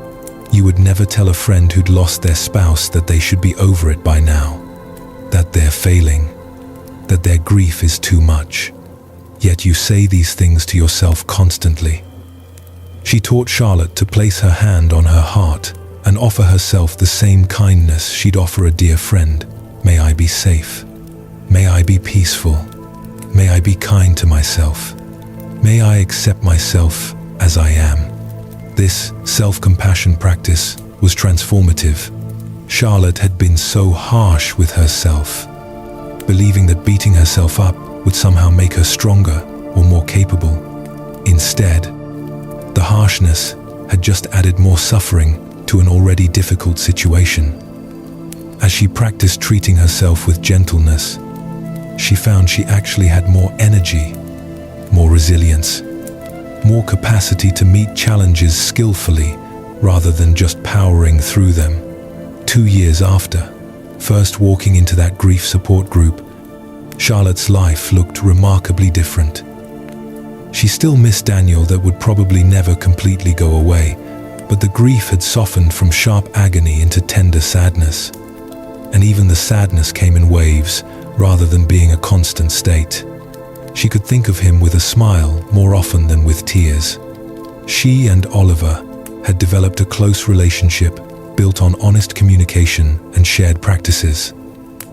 Speaker 1: "You would never tell a friend who'd lost their spouse that they should be over it by now, that they're failing, that their grief is too much. Yet you say these things to yourself constantly. She taught Charlotte to place her hand on her heart and offer herself the same kindness she'd offer a dear friend. May I be safe. May I be peaceful. May I be kind to myself. May I accept myself as I am. This self-compassion practice was transformative. Charlotte had been so harsh with herself, believing that beating herself up would somehow make her stronger or more capable. Instead, the harshness had just added more suffering to an already difficult situation. As she practiced treating herself with gentleness, she found she actually had more energy, more resilience, more capacity to meet challenges skillfully rather than just powering through them. 2 years after first walking into that grief support group, Charlotte's life looked remarkably different. She still missed Daniel that would probably never completely go away, but the grief had softened from sharp agony into tender sadness. And even the sadness came in waves rather than being a constant state. She could think of him with a smile more often than with tears. She and Oliver had developed a close relationship built on honest communication and shared practices.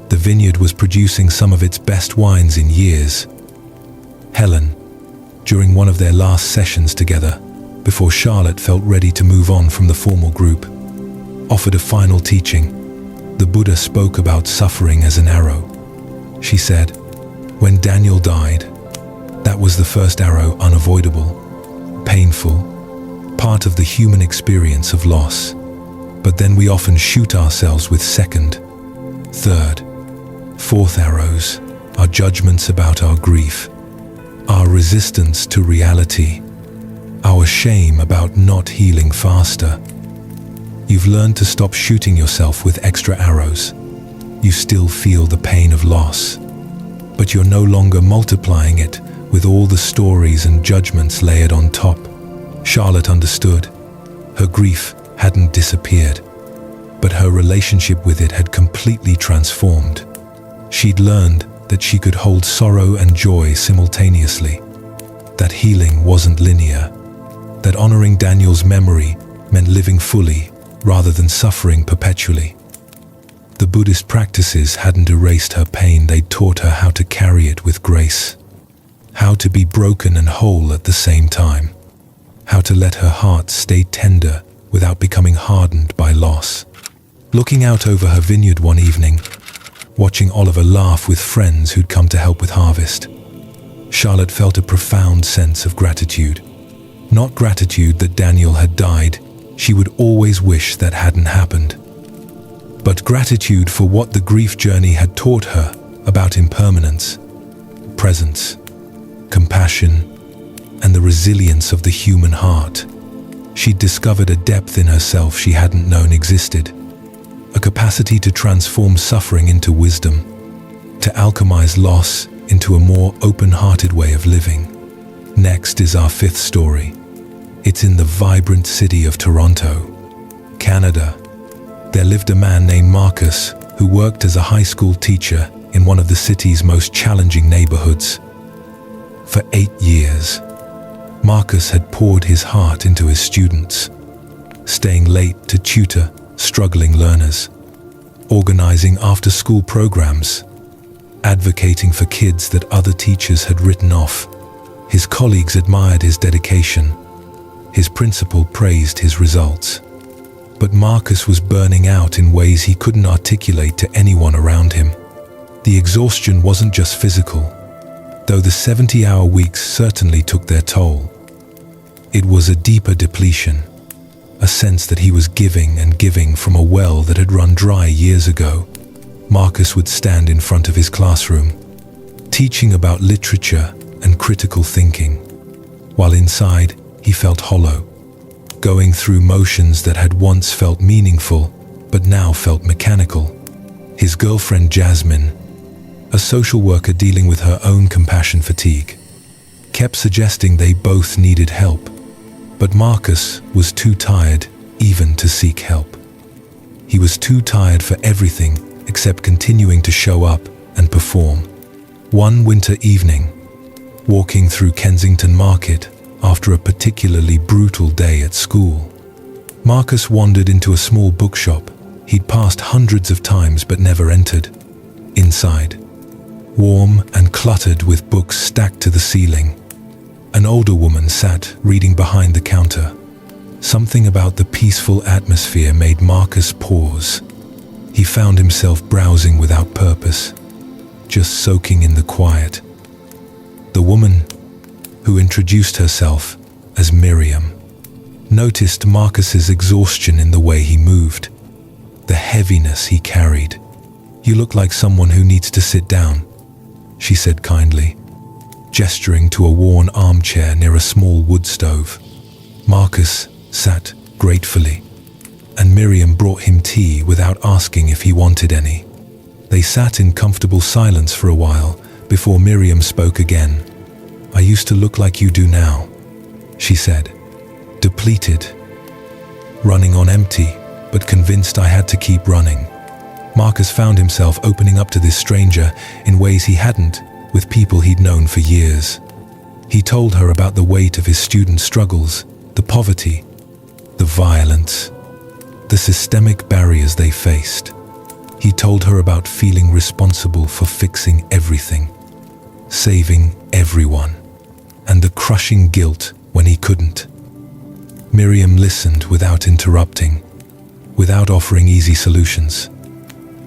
Speaker 1: The vineyard was producing some of its best wines in years. Helen, during one of their last sessions together, before Charlotte felt ready to move on from the formal group, offered a final teaching. The Buddha spoke about suffering as an arrow. She said, "When Daniel died, that was the first arrow, unavoidable, painful, part of the human experience of loss. But then we often shoot ourselves with second, third, fourth arrows, our judgments about our grief, our resistance to reality, our shame about not healing faster. You've learned to stop shooting yourself with extra arrows. You still feel the pain of loss, but you're no longer multiplying it with all the stories and judgments layered on top." Charlotte understood. Her grief hadn't disappeared, but her relationship with it had completely transformed. She'd learned that she could hold sorrow and joy simultaneously, that healing wasn't linear, that honoring Daniel's memory meant living fully rather than suffering perpetually. The Buddhist practices hadn't erased her pain, they'd taught her how to carry it with grace, how to be broken and whole at the same time, how to let her heart stay tender without becoming hardened by loss. Looking out over her vineyard one evening, watching Oliver laugh with friends who'd come to help with harvest, Charlotte felt a profound sense of gratitude. Not gratitude that Daniel had died, she would always wish that hadn't happened, but gratitude for what the grief journey had taught her about impermanence, presence, compassion, and the resilience of the human heart. She'd discovered a depth in herself she hadn't known existed, a capacity to transform suffering into wisdom, to alchemize loss into a more open-hearted way of living. Next is our fifth story. It's in the vibrant city of Toronto, Canada. There lived a man named Marcus who worked as a high school teacher in one of the city's most challenging neighborhoods. For 8 years, Marcus had poured his heart into his students, staying late to tutor struggling learners, organizing after-school programs, advocating for kids that other teachers had written off. His colleagues admired his dedication. His principal praised his results. But Marcus was burning out in ways he couldn't articulate to anyone around him. The exhaustion wasn't just physical, though the 70-hour weeks certainly took their toll. It was a deeper depletion, a sense that he was giving and giving from a well that had run dry years ago. Marcus would stand in front of his classroom, teaching about literature and critical thinking, while inside he felt hollow, going through motions that had once felt meaningful but now felt mechanical. His girlfriend Jasmine, a social worker dealing with her own compassion fatigue, kept suggesting they both needed help, but Marcus was too tired even to seek help. He was too tired for everything except continuing to show up and perform. One winter evening, walking through Kensington Market after a particularly brutal day at school. Marcus wandered into a small bookshop he'd passed hundreds of times but never entered. Inside, warm and cluttered with books stacked to the ceiling, an older woman sat reading behind the counter. Something about the peaceful atmosphere made Marcus pause. He found himself browsing without purpose, just soaking in the quiet. The woman, who introduced herself as Miriam, noticed Marcus's exhaustion in the way he moved, the heaviness he carried. "You look like someone who needs to sit down," she said kindly, gesturing to a worn armchair near a small wood stove. Marcus sat gratefully, and Miriam brought him tea without asking if he wanted any. They sat in comfortable silence for a while before Miriam spoke again. "I used to look like you do now," she said, depleted, running on empty, but convinced I had to keep running. Marcus found himself opening up to this stranger in ways he hadn't with people he'd known for years. He told her about the weight of his student struggles, the poverty, the violence, the systemic barriers they faced. He told her about feeling responsible for fixing everything, saving everyone, and the crushing guilt when he couldn't. Miriam listened without interrupting, without offering easy solutions,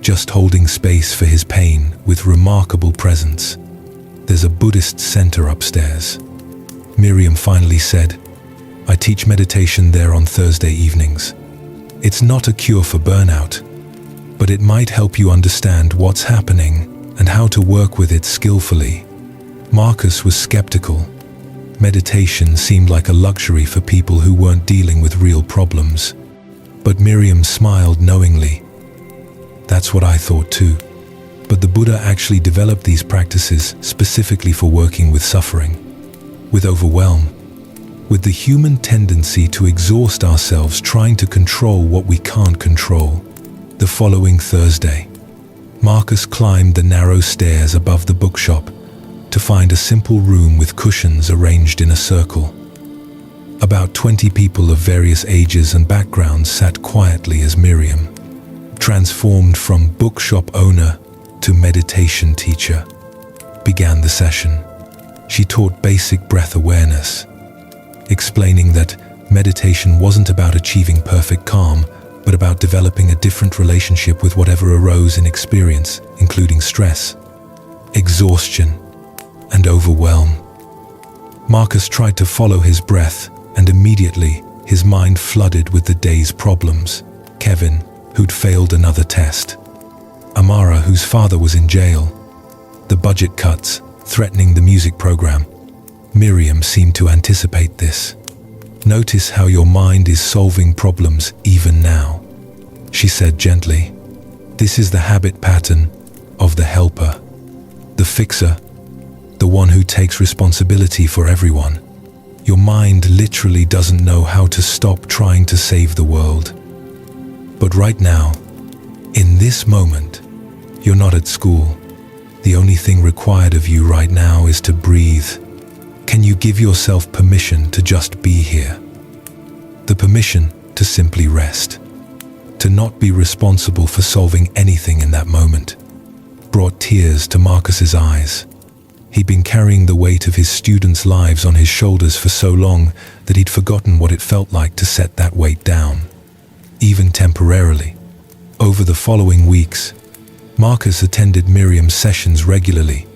Speaker 1: just holding space for his pain with remarkable presence. "There's a Buddhist center upstairs," Miriam finally said. "I teach meditation there on Thursday evenings. It's not a cure for burnout, but it might help you understand what's happening and how to work with it skillfully." Marcus was skeptical. Meditation seemed like a luxury for people who weren't dealing with real problems. But Miriam smiled knowingly. "That's what I thought too. But the Buddha actually developed these practices specifically for working with suffering, with overwhelm, with the human tendency to exhaust ourselves trying to control what we can't control." The following Thursday, Marcus climbed the narrow stairs above the bookshop to find a simple room with cushions arranged in a circle. About 20 people of various ages and backgrounds sat quietly as Miriam, transformed from bookshop owner to meditation teacher, began the session. She taught basic breath awareness, explaining that meditation wasn't about achieving perfect calm, but about developing a different relationship with whatever arose in experience, including stress, exhaustion, and overwhelm. Marcus tried to follow his breath, and immediately his mind flooded with the day's problems. Kevin, who'd failed another test. Amara, whose father was in jail. The budget cuts threatening the music program. Miriam seemed to anticipate this. "Notice how your mind is solving problems even now," she said gently. "This is the habit pattern of the helper, the fixer, the one who takes responsibility for everyone. Your mind literally doesn't know how to stop trying to save the world. But right now, in this moment, you're not at school. The only thing required of you right now is to breathe. Can you give yourself permission to just be here? The permission to simply rest, to not be responsible for solving anything in that moment," brought tears to Marcus's eyes. He'd been carrying the weight of his students' lives on his shoulders for so long that he'd forgotten what it felt like to set that weight down, even temporarily. Over the following weeks, Marcus attended Miriam's sessions regularly.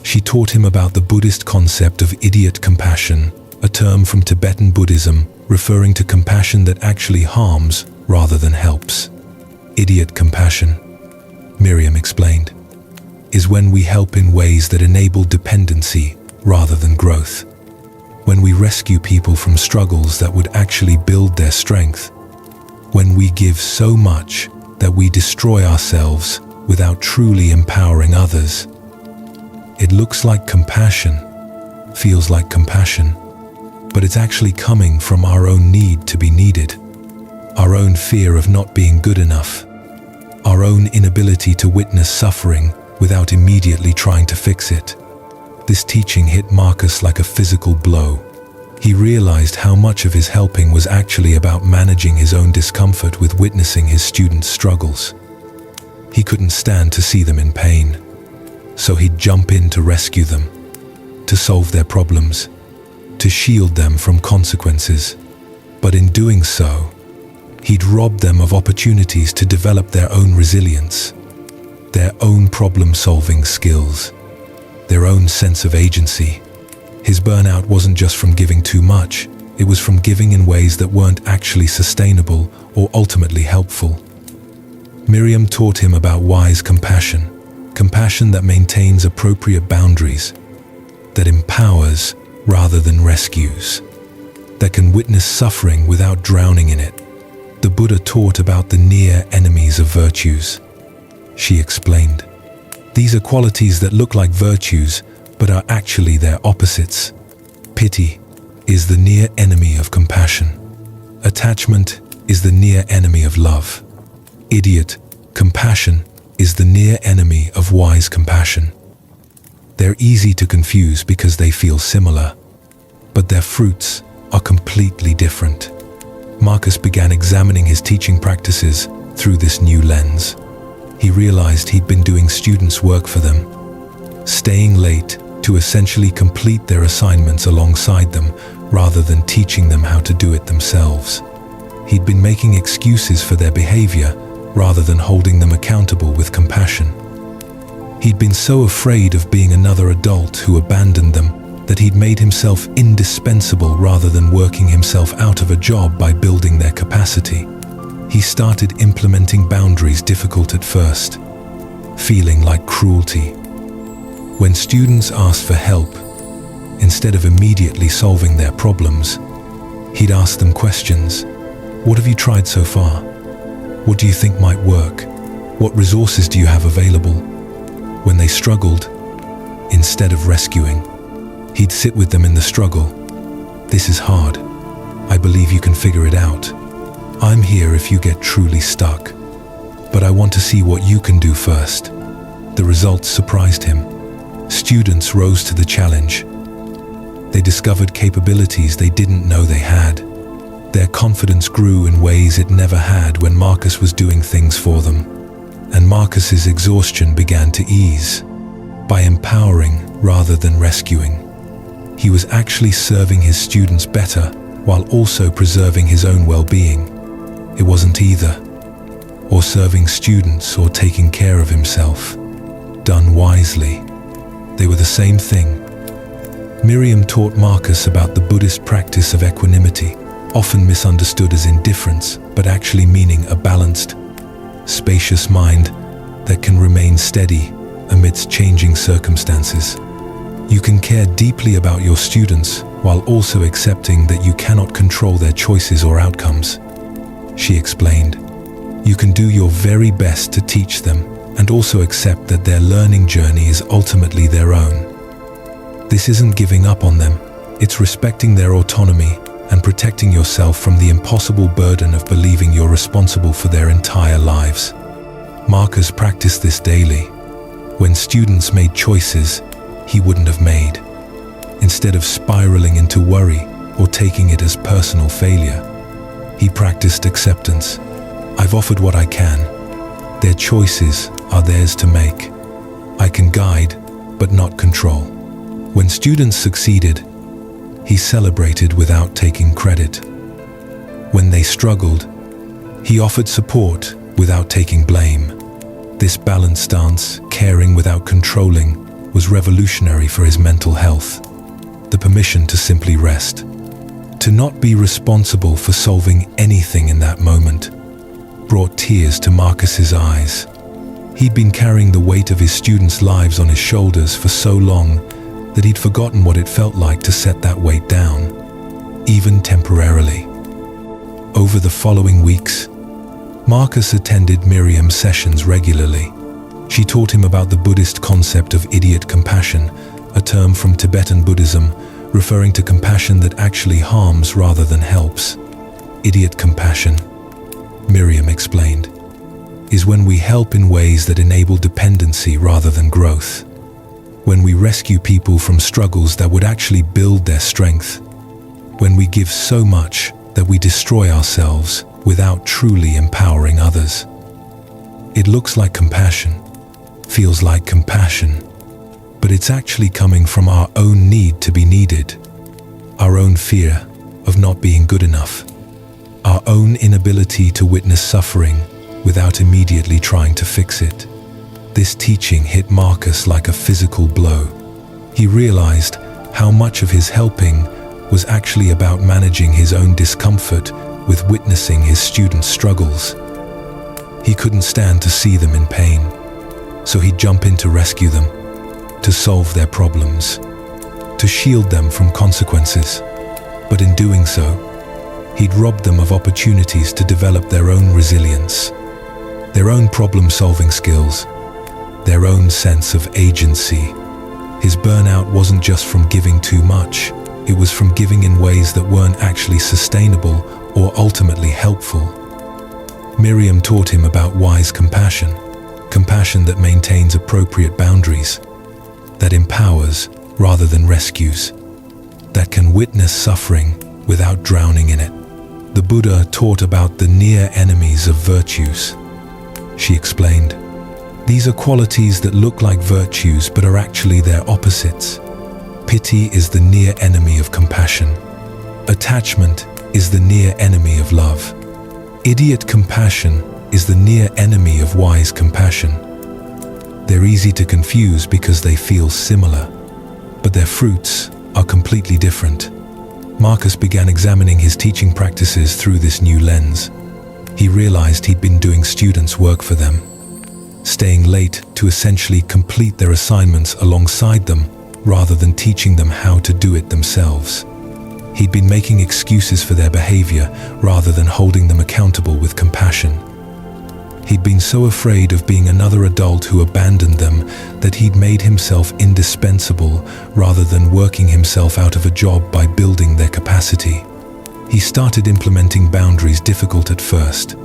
Speaker 1: She taught him about the Buddhist concept of idiot compassion, a term from Tibetan Buddhism referring to compassion that actually harms rather than helps. Idiot compassion, Miriam explained, is when we help in ways that enable dependency rather than growth. When we rescue people from struggles that would actually build their strength. When we give so much that we destroy ourselves without truly empowering others. It looks like compassion, feels like compassion, but it's actually coming from our own need to be needed, our own fear of not being good enough, our own inability to witness suffering without immediately trying to fix it. This teaching hit Marcus like a physical blow. He realized how much of his helping was actually about managing his own discomfort with witnessing his students' struggles. He couldn't stand to see them in pain, so he'd jump in to rescue them, to solve their problems, to shield them from consequences. But in doing so, he'd rob them of opportunities to develop their own resilience, their own problem-solving skills, their own sense of agency. His burnout wasn't just from giving too much, it was from giving in ways that weren't actually sustainable or ultimately helpful. Miriam taught him about wise compassion, compassion that maintains appropriate boundaries, that empowers rather than rescues, that can witness suffering without drowning in it. The Buddha taught about the near enemies of virtues. She explained, "These are qualities that look like virtues, but are actually their opposites. Pity is the near enemy of compassion. Attachment is the near enemy of love. Idiot compassion is the near enemy of wise compassion. They're easy to confuse because they feel similar, but their fruits are completely different." Marcus began examining his teaching practices through this new lens. He realized he'd been doing students' work for them, staying late to essentially complete their assignments alongside them rather than teaching them how to do it themselves. He'd been making excuses for their behavior rather than holding them accountable with compassion. He'd been so afraid of being another adult who abandoned them that he'd made himself indispensable rather than working himself out of a job by building their capacity. He started implementing boundaries difficult at first, feeling like cruelty. When students asked for help, instead of immediately solving their problems, he'd ask them questions. What have you tried so far? What do you think might work? What resources do you have available? When they struggled, instead of rescuing, he'd sit with them in the struggle. This is hard. I believe you can figure it out. I'm here if you get truly stuck. But I want to see what you can do first. The results surprised him. Students rose to the challenge. They discovered capabilities they didn't know they had. Their confidence grew in ways it never had when Marcus was doing things for them. And Marcus's exhaustion began to ease. By empowering rather than rescuing, he was actually serving his students better while also preserving his own well-being. It wasn't either, or serving students or taking care of himself. Done wisely, they were the same thing. Miriam taught Marcus about the Buddhist practice of equanimity, often misunderstood as indifference, but actually meaning a balanced, spacious mind that can remain steady amidst changing circumstances. You can care deeply about your students while also accepting that you cannot control their choices or outcomes. She explained, "You can do your very best to teach them and also accept that their learning journey is ultimately their own. This isn't giving up on them, it's respecting their autonomy and protecting yourself from the impossible burden of believing you're responsible for their entire lives." Marcus practiced this daily. When students made choices he wouldn't have made, instead of spiraling into worry or taking it as personal failure, he practiced acceptance. I've offered what I can. Their choices are theirs to make. I can guide, but not control. When students succeeded, he celebrated without taking credit. When they struggled, he offered support without taking blame. This balanced stance, caring without controlling, was revolutionary for his mental health. The permission to simply rest, to not be responsible for solving anything in that moment, brought tears to Marcus's eyes. He'd been carrying the weight of his students' lives on his shoulders for so long that he'd forgotten what it felt like to set that weight down, even temporarily. Over the following weeks, Marcus attended Miriam's sessions regularly. She taught him about the Buddhist concept of idiot compassion, a term from Tibetan Buddhism referring to compassion that actually harms rather than helps. Idiot compassion, Miriam explained, is when we help in ways that enable dependency rather than growth. When we rescue people from struggles that would actually build their strength. when we give so much that we destroy ourselves without truly empowering others. It looks like compassion, feels like compassion, but it's actually coming from our own need to be needed, our own fear of not being good enough, our own inability to witness suffering without immediately trying to fix it. This teaching hit Marcus like a physical blow. He realized how much of his helping was actually about managing his own discomfort with witnessing his students' struggles. He couldn't stand to see them in pain, so he'd jump in to rescue them, to solve their problems, to shield them from consequences. But in doing so, he'd robbed them of opportunities to develop their own resilience, their own problem-solving skills, their own sense of agency. His burnout wasn't just from giving too much, it was from giving in ways that weren't actually sustainable or ultimately helpful. Miriam taught him about wise compassion, compassion that maintains appropriate boundaries, that empowers rather than rescues, that can witness suffering without drowning in it. The Buddha taught about the near enemies of virtues. She explained, "These are qualities that look like virtues but are actually their opposites. Pity is the near enemy of compassion. Attachment is the near enemy of love. Idiot compassion is the near enemy of wise compassion. They're easy to confuse because they feel similar, but their fruits are completely different." Marcus began examining his teaching practices through this new lens. He realized he'd been doing students' work for them, staying late to essentially complete their assignments alongside them rather than teaching them how to do it themselves. He'd been making excuses for their behavior rather than holding them accountable with compassion. He'd been so afraid of being another adult who abandoned them that he'd made himself indispensable rather than working himself out of a job by building their capacity. He started implementing boundaries difficult at first,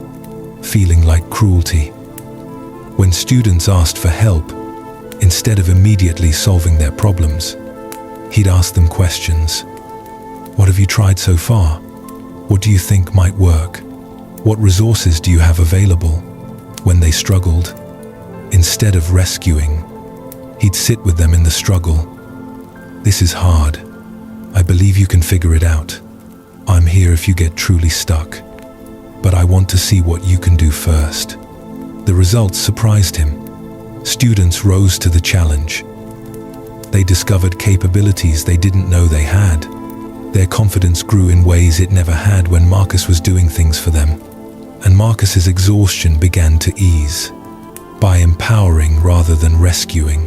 Speaker 1: feeling like cruelty. When students asked for help, instead of immediately solving their problems, he'd ask them questions. "What have you tried so far? What do you think might work? What resources do you have available?" When they struggled, instead of rescuing, he'd sit with them in the struggle. "This is hard. I believe you can figure it out. I'm here if you get truly stuck. But I want to see what you can do first." The results surprised him. Students rose to the challenge. They discovered capabilities they didn't know they had. Their confidence grew in ways it never had when Marcus was doing things for them. And Marcus's exhaustion began to ease. By empowering rather than rescuing,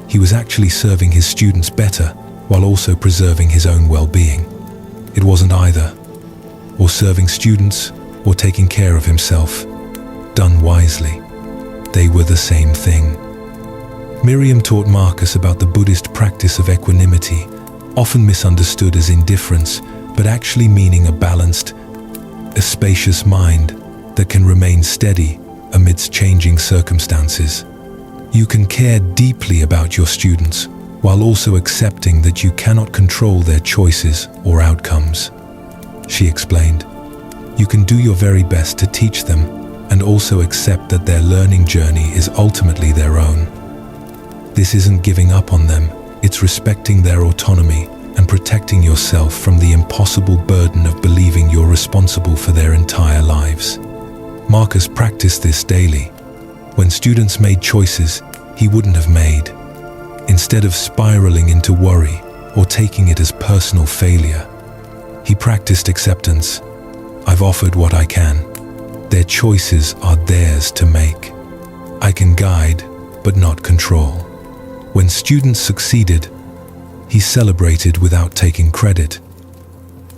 Speaker 1: he was actually serving his students better while also preserving his own well-being. It wasn't either, or serving students or taking care of himself. Done wisely, they were the same thing. Miriam taught Marcus about the Buddhist practice of equanimity, often misunderstood as indifference, but actually meaning a balanced, a spacious mind that can remain steady amidst changing circumstances. You can care deeply about your students while also accepting that you cannot control their choices or outcomes. She explained, "You can do your very best to teach them and also accept that their learning journey is ultimately their own. This isn't giving up on them, it's respecting their autonomy and protecting yourself from the impossible burden of believing you're responsible for their entire lives." Marcus practiced this daily. When students made choices he wouldn't have made, instead of spiraling into worry or taking it as personal failure, he practiced acceptance. "I've offered what I can. Their choices are theirs to make. I can guide, but not control." When students succeeded, he celebrated without taking credit.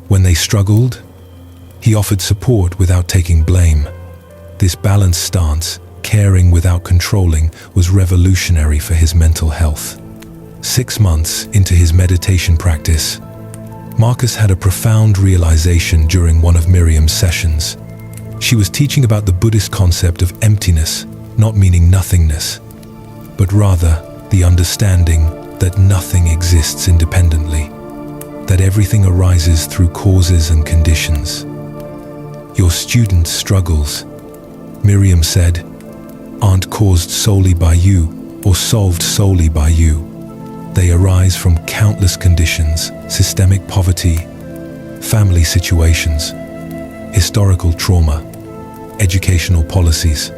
Speaker 1: When they struggled, he offered support without taking blame. This balanced stance, caring without controlling, was revolutionary for his mental health. 6 months into his meditation practice, Marcus had a profound realization during one of Miriam's sessions. She was teaching about the Buddhist concept of emptiness, not meaning nothingness, but rather the understanding that nothing exists independently. that everything arises through causes and conditions. Your students' struggles, Miriam said, aren't caused solely by you or solved solely by you. They arise from countless conditions: systemic poverty, family situations, historical trauma, educational policies,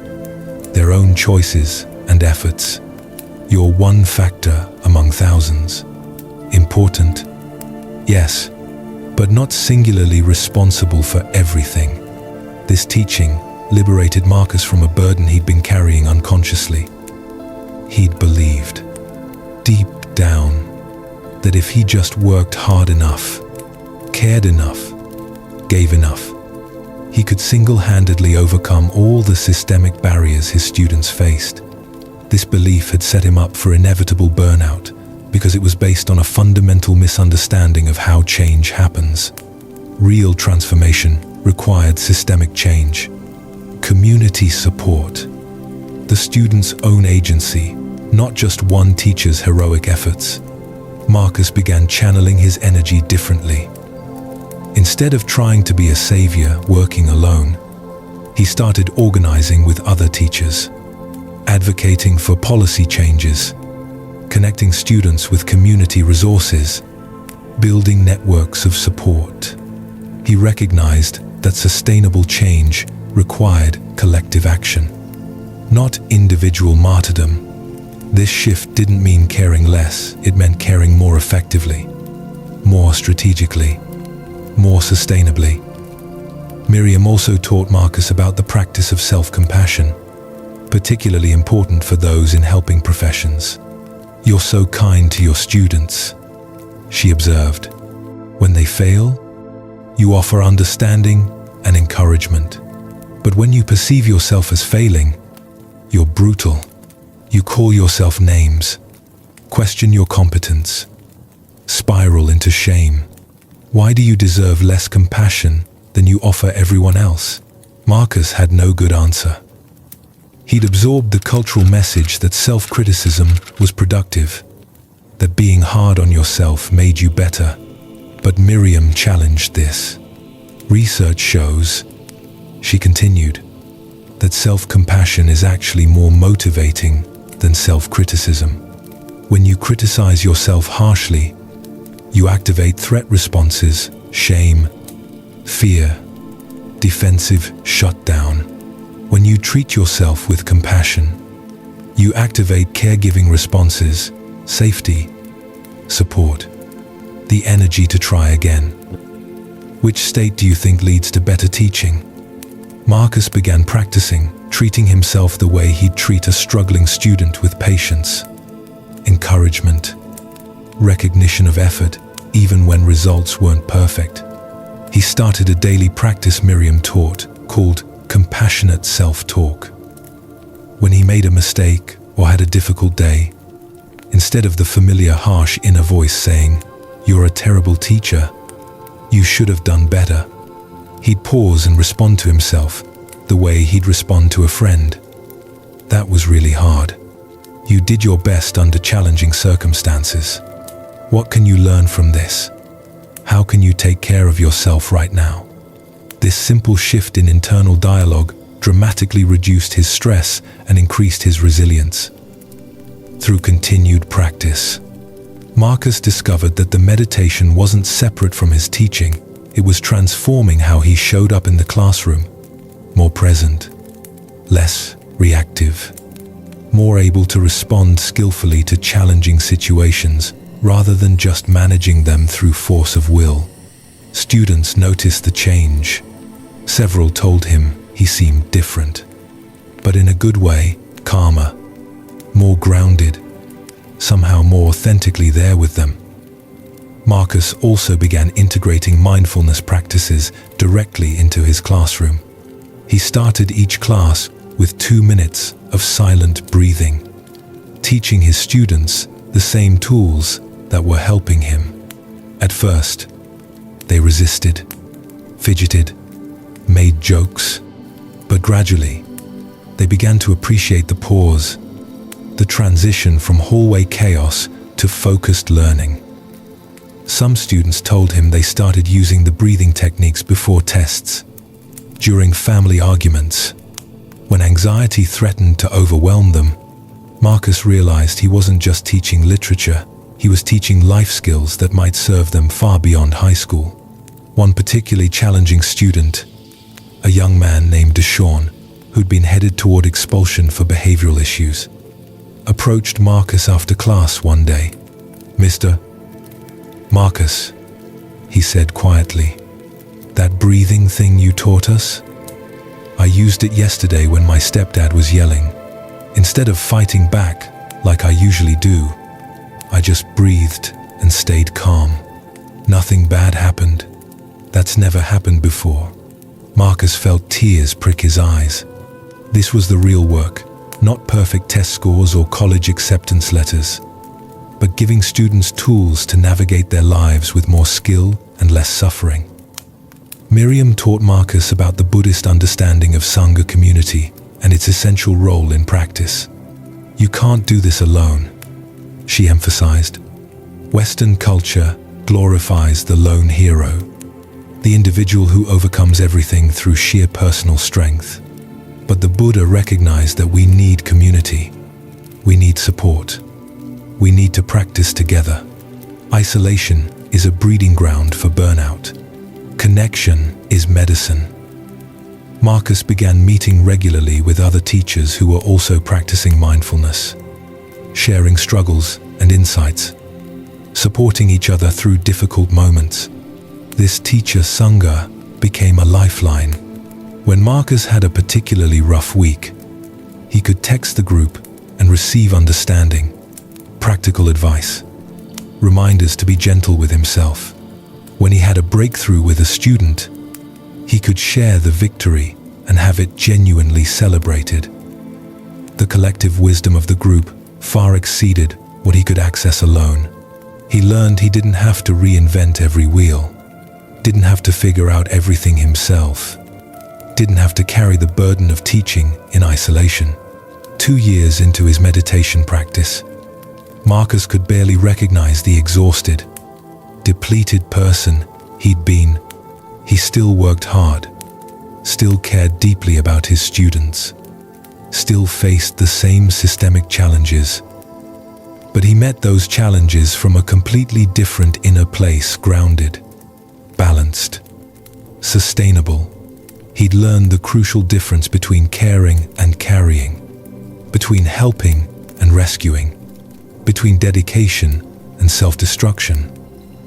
Speaker 1: their own choices and efforts. You're one factor among thousands. Important, yes, but not singularly responsible for everything. This teaching liberated Marcus from a burden he'd been carrying unconsciously. He'd believed, deep down, that if he just worked hard enough, cared enough, gave enough, he could single-handedly overcome all the systemic barriers his students faced. This belief had set him up for inevitable burnout because it was based on a fundamental misunderstanding of how change happens. Real transformation required systemic change, community support, the student's own agency, not just one teacher's heroic efforts. Marcus began channeling his energy differently. Instead of trying to be a savior working alone, he started organizing with other teachers, advocating for policy changes, connecting students with community resources, building networks of support. He recognized that sustainable change required collective action, not individual martyrdom. This shift didn't mean caring less, it meant caring more effectively, more strategically, more sustainably. Miriam also taught Marcus about the practice of self-compassion, particularly important for those in helping professions. "You're so kind to your students," she observed. "When they fail, you offer understanding and encouragement. But when you perceive yourself as failing, you're brutal. You call yourself names, question your competence, spiral into shame. Why do you deserve less compassion than you offer everyone else?" Marcus had no good answer. He'd absorbed the cultural message that self-criticism was productive, that being hard on yourself made you better. But Miriam challenged this. "Research shows," she continued, "that self-compassion is actually more motivating than self-criticism. When you criticize yourself harshly, you activate threat responses, shame, fear, defensive shutdown. When you treat yourself with compassion, you activate caregiving responses, safety, support, the energy to try again. Which state do you think leads to better teaching?" Marcus began practicing, treating himself the way he'd treat a struggling student, with patience, encouragement, recognition of effort, even when results weren't perfect. He started a daily practice Miriam taught, called compassionate self-talk. When he made a mistake or had a difficult day, instead of the familiar harsh inner voice saying, "You're a terrible teacher, you should have done better," he'd pause and respond to himself the way he'd respond to a friend. "That was really hard. You did your best under challenging circumstances. What can you learn from this? How can you take care of yourself right now?" This simple shift in internal dialogue dramatically reduced his stress and increased his resilience. Through continued practice, Marcus discovered that the meditation wasn't separate from his teaching. It was transforming how he showed up in the classroom. More present, less reactive, more able to respond skillfully to challenging situations rather than just managing them through force of will. Students noticed the change. Several told him he seemed different, but in a good way, calmer, more grounded, somehow more authentically there with them. Marcus also began integrating mindfulness practices directly into his classroom. He started each class with 2 minutes of silent breathing, teaching his students the same tools that were helping him. At first, they resisted, fidgeted, made jokes, but gradually, they began to appreciate the pause, the transition from hallway chaos to focused learning. Some students told him they started using the breathing techniques before tests. During family arguments, when anxiety threatened to overwhelm them, Marcus realized he wasn't just teaching literature, he was teaching life skills that might serve them far beyond high school. One particularly challenging student, a young man named Deshawn, who'd been headed toward expulsion for behavioral issues, approached Marcus after class one day. "Mr. Marcus," he said quietly, "that breathing thing you taught us? I used it yesterday when my stepdad was yelling. Instead of fighting back like I usually do, I just breathed and stayed calm. Nothing bad happened. That's never happened before." Marcus felt tears prick his eyes. This was the real work, not perfect test scores or college acceptance letters, but giving students tools to navigate their lives with more skill and less suffering. Miriam taught Marcus about the Buddhist understanding of Sangha community and its essential role in practice. "You can't do this alone," she emphasized. "Western culture glorifies the lone hero, the individual who overcomes everything through sheer personal strength. But the Buddha recognized that we need community. We need support. We need to practice together. Isolation is a breeding ground for burnout. Connection is medicine." Marcus began meeting regularly with other teachers who were also practicing mindfulness, sharing struggles and insights, supporting each other through difficult moments. This teacher Sangha became a lifeline. When Marcus had a particularly rough week, he could text the group and receive understanding, practical advice, reminders to be gentle with himself. When he had a breakthrough with a student, he could share the victory and have it genuinely celebrated. The collective wisdom of the group far exceeded what he could access alone. He learned he didn't have to reinvent every wheel, didn't have to figure out everything himself, didn't have to carry the burden of teaching in isolation. 2 years into his meditation practice, Marcus could barely recognize the exhausted, depleted person he'd been. He still worked hard, still cared deeply about his students, still faced the same systemic challenges. But he met those challenges from a completely different inner place, grounded, balanced, sustainable. He'd learned the crucial difference between caring and carrying, between helping and rescuing, between dedication and self-destruction.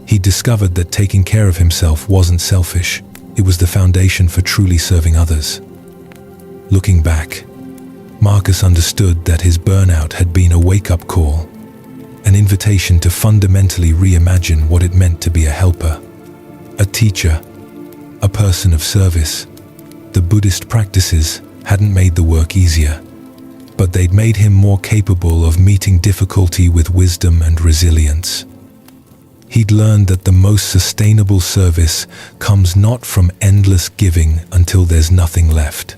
Speaker 1: He discovered that taking care of himself wasn't selfish. It was the foundation for truly serving others. Looking back, Marcus understood that his burnout had been a wake-up call, an invitation to fundamentally reimagine what it meant to be a helper, a teacher, a person of service. The Buddhist practices hadn't made the work easier, but they'd made him more capable of meeting difficulty with wisdom and resilience. He'd learned that the most sustainable service comes not from endless giving until there's nothing left,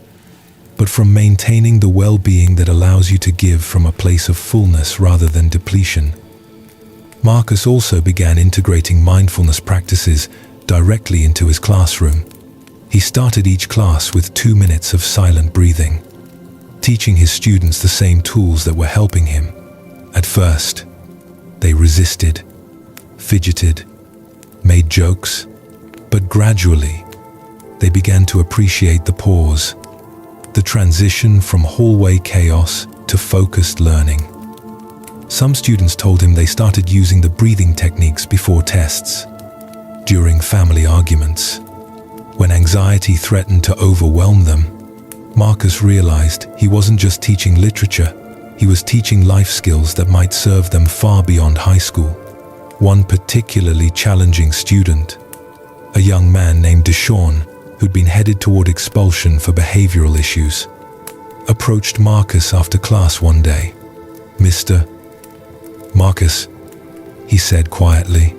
Speaker 1: but from maintaining the well-being that allows you to give from a place of fullness rather than depletion. Marcus also began integrating mindfulness practices directly into his classroom. He started each class with 2 minutes of silent breathing, teaching his students the same tools that were helping him. At first, they resisted, fidgeted, made jokes, but gradually, they began to appreciate the pause, the transition from hallway chaos to focused learning. Some students told him they started using the breathing techniques before tests, during family arguments. When anxiety threatened to overwhelm them, Marcus realized he wasn't just teaching literature, he was teaching life skills that might serve them far beyond high school. One particularly challenging student, a young man named Deshawn, who'd been headed toward expulsion for behavioral issues, approached Marcus after class one day. "Mr. Marcus," he said quietly,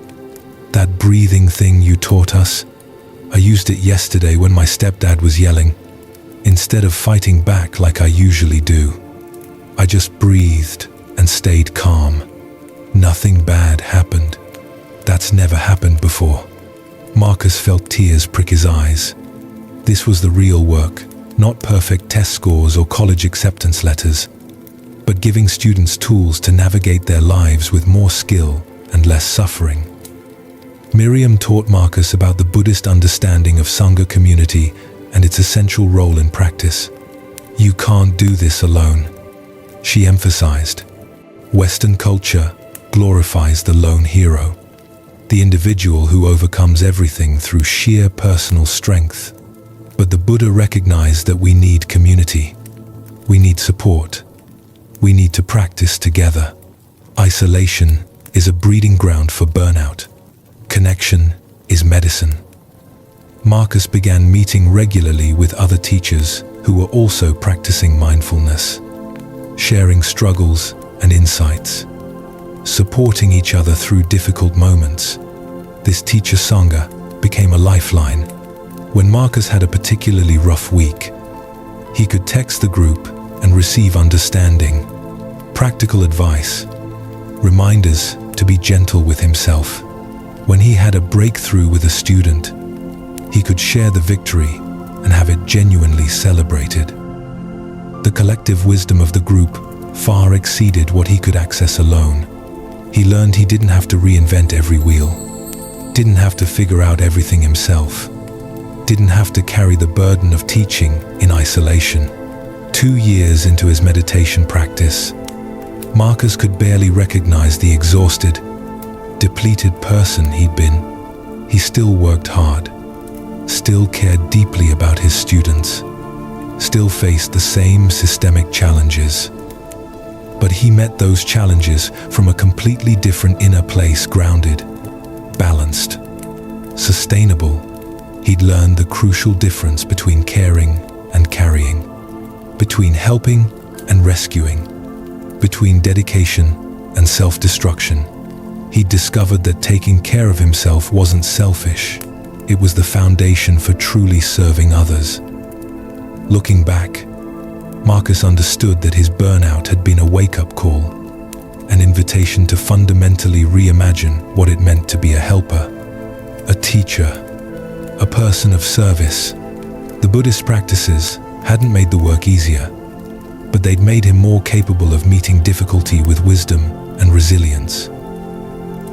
Speaker 1: "that breathing thing you taught us, I used it yesterday when my stepdad was yelling. Instead of fighting back like I usually do, I just breathed and stayed calm. Nothing bad happened." That's never happened before. Marcus felt tears prick his eyes. This was the real work, not perfect test scores or college acceptance letters, but giving students tools to navigate their lives with more skill and less suffering. Miriam taught Marcus about the Buddhist understanding of Sangha community and its essential role in practice. You can't do this alone, she emphasized. Western culture glorifies the lone hero, the individual who overcomes everything through sheer personal strength. But the Buddha recognized that we need community. We need support. We need to practice together. Isolation is a breeding ground for burnout. Connection is medicine. Marcus began meeting regularly with other teachers who were also practicing mindfulness, sharing struggles and insights, supporting each other through difficult moments. This teacher Sangha became a lifeline. When Marcus had a particularly rough week, he could text the group and receive understanding, practical advice, reminders to be gentle with himself. When he had a breakthrough with a student, he could share the victory and have it genuinely celebrated. The collective wisdom of the group far exceeded what he could access alone. He learned he didn't have to reinvent every wheel, didn't have to figure out everything himself, didn't have to carry the burden of teaching in isolation. 2 years into his meditation practice, Marcus could barely recognize the exhausted, depleted person he'd been. He still worked hard, still cared deeply about his students, still faced the same systemic challenges. But he met those challenges from a completely different inner place, grounded, balanced, sustainable. He'd learned the crucial difference between caring and carrying, between helping and rescuing, between dedication and self-destruction. He'd discovered that taking care of himself wasn't selfish. It was the foundation for truly serving others. Looking back, Marcus understood that his burnout had been a wake-up call, an invitation to fundamentally reimagine what it meant to be a helper, a teacher, a person of service. The Buddhist practices hadn't made the work easier, but they'd made him more capable of meeting difficulty with wisdom and resilience.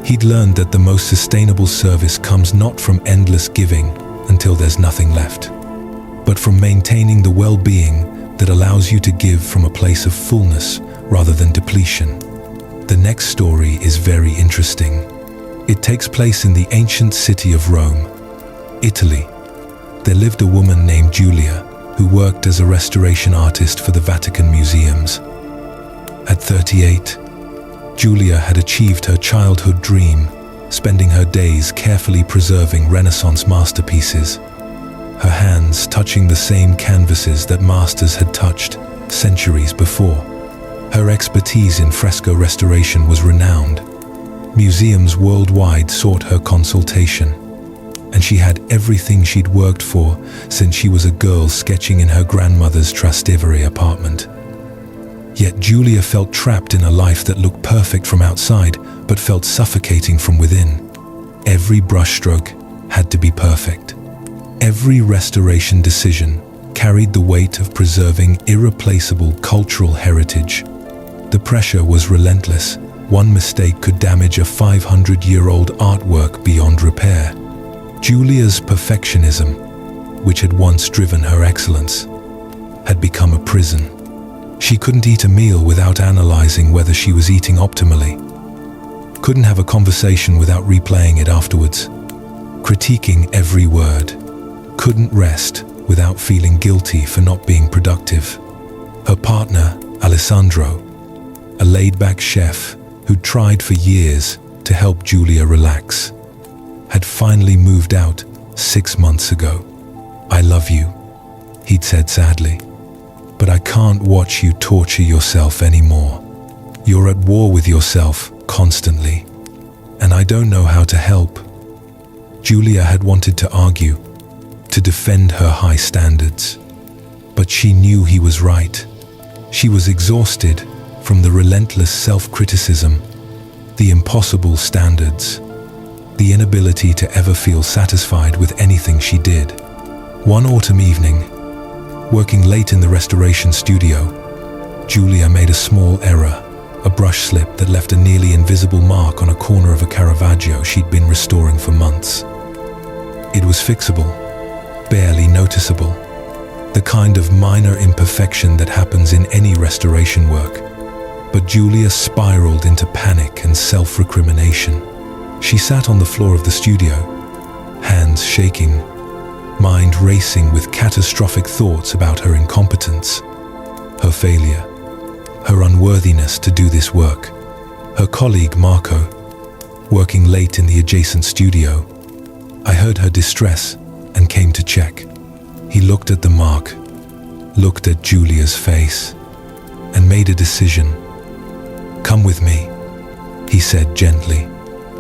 Speaker 1: He'd learned that the most sustainable service comes not from endless giving until there's nothing left, but from maintaining the well-being that allows you to give from a place of fullness rather than depletion. The next story is very interesting. It takes place in the ancient city of Rome, Italy. There lived a woman named Julia who worked as a restoration artist for the Vatican museums. At 38, Julia had achieved her childhood dream, spending her days carefully preserving Renaissance masterpieces, her hands touching the same canvases that masters had touched centuries before. Her expertise in fresco restoration was renowned. Museums worldwide sought her consultation, and she had everything she'd worked for since she was a girl sketching in her grandmother's Trastevere apartment. Yet Julia felt trapped in a life that looked perfect from outside, but felt suffocating from within. Every brushstroke had to be perfect. Every restoration decision carried the weight of preserving irreplaceable cultural heritage. The pressure was relentless. One mistake could damage a 500-year-old artwork beyond repair. Julia's perfectionism, which had once driven her excellence, had become a prison. She couldn't eat a meal without analyzing whether she was eating optimally. Couldn't have a conversation without replaying it afterwards, critiquing every word. Couldn't rest without feeling guilty for not being productive. Her partner, Alessandro, a laid-back chef who'd tried for years to help Julia relax, had finally moved out 6 months ago. "I love you," he'd said sadly, "but I can't watch you torture yourself anymore. You're at war with yourself constantly, and I don't know how to help." Julia had wanted to argue, to defend her high standards, but she knew he was right. She was exhausted from the relentless self-criticism, the impossible standards. the inability to ever feel satisfied with anything she did. One autumn evening, working late in the restoration studio, Julia made a small error, a brush slip that left a nearly invisible mark on a corner of a Caravaggio she'd been restoring for months. It was fixable, barely noticeable, the kind of minor imperfection that happens in any restoration work. But Julia spiraled into panic and self-recrimination. She sat on the floor of the studio, hands shaking, mind racing with catastrophic thoughts about her incompetence, her failure, her unworthiness to do this work. Her colleague Marco, working late in the adjacent studio, I heard her distress and came to check. He looked at the mark, looked at Julia's face, and made a decision. "Come with me," he said gently.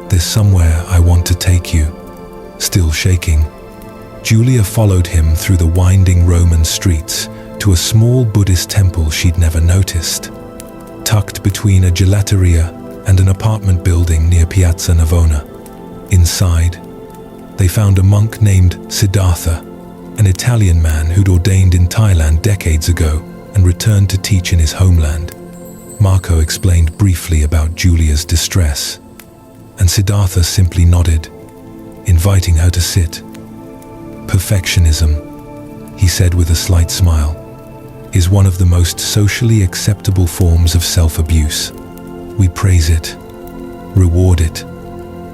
Speaker 1: "There's somewhere I want to take you." Still shaking, Julia followed him through the winding Roman streets to a small Buddhist temple she'd never noticed, tucked between a gelateria and an apartment building near Piazza Navona. Inside, they found a monk named Siddhartha, an Italian man who'd ordained in Thailand decades ago and returned to teach in his homeland. Marco explained briefly about Julia's distress, and Siddhartha simply nodded, inviting her to sit. "Perfectionism," he said with a slight smile, "is one of the most socially acceptable forms of self-abuse. We praise it, reward it,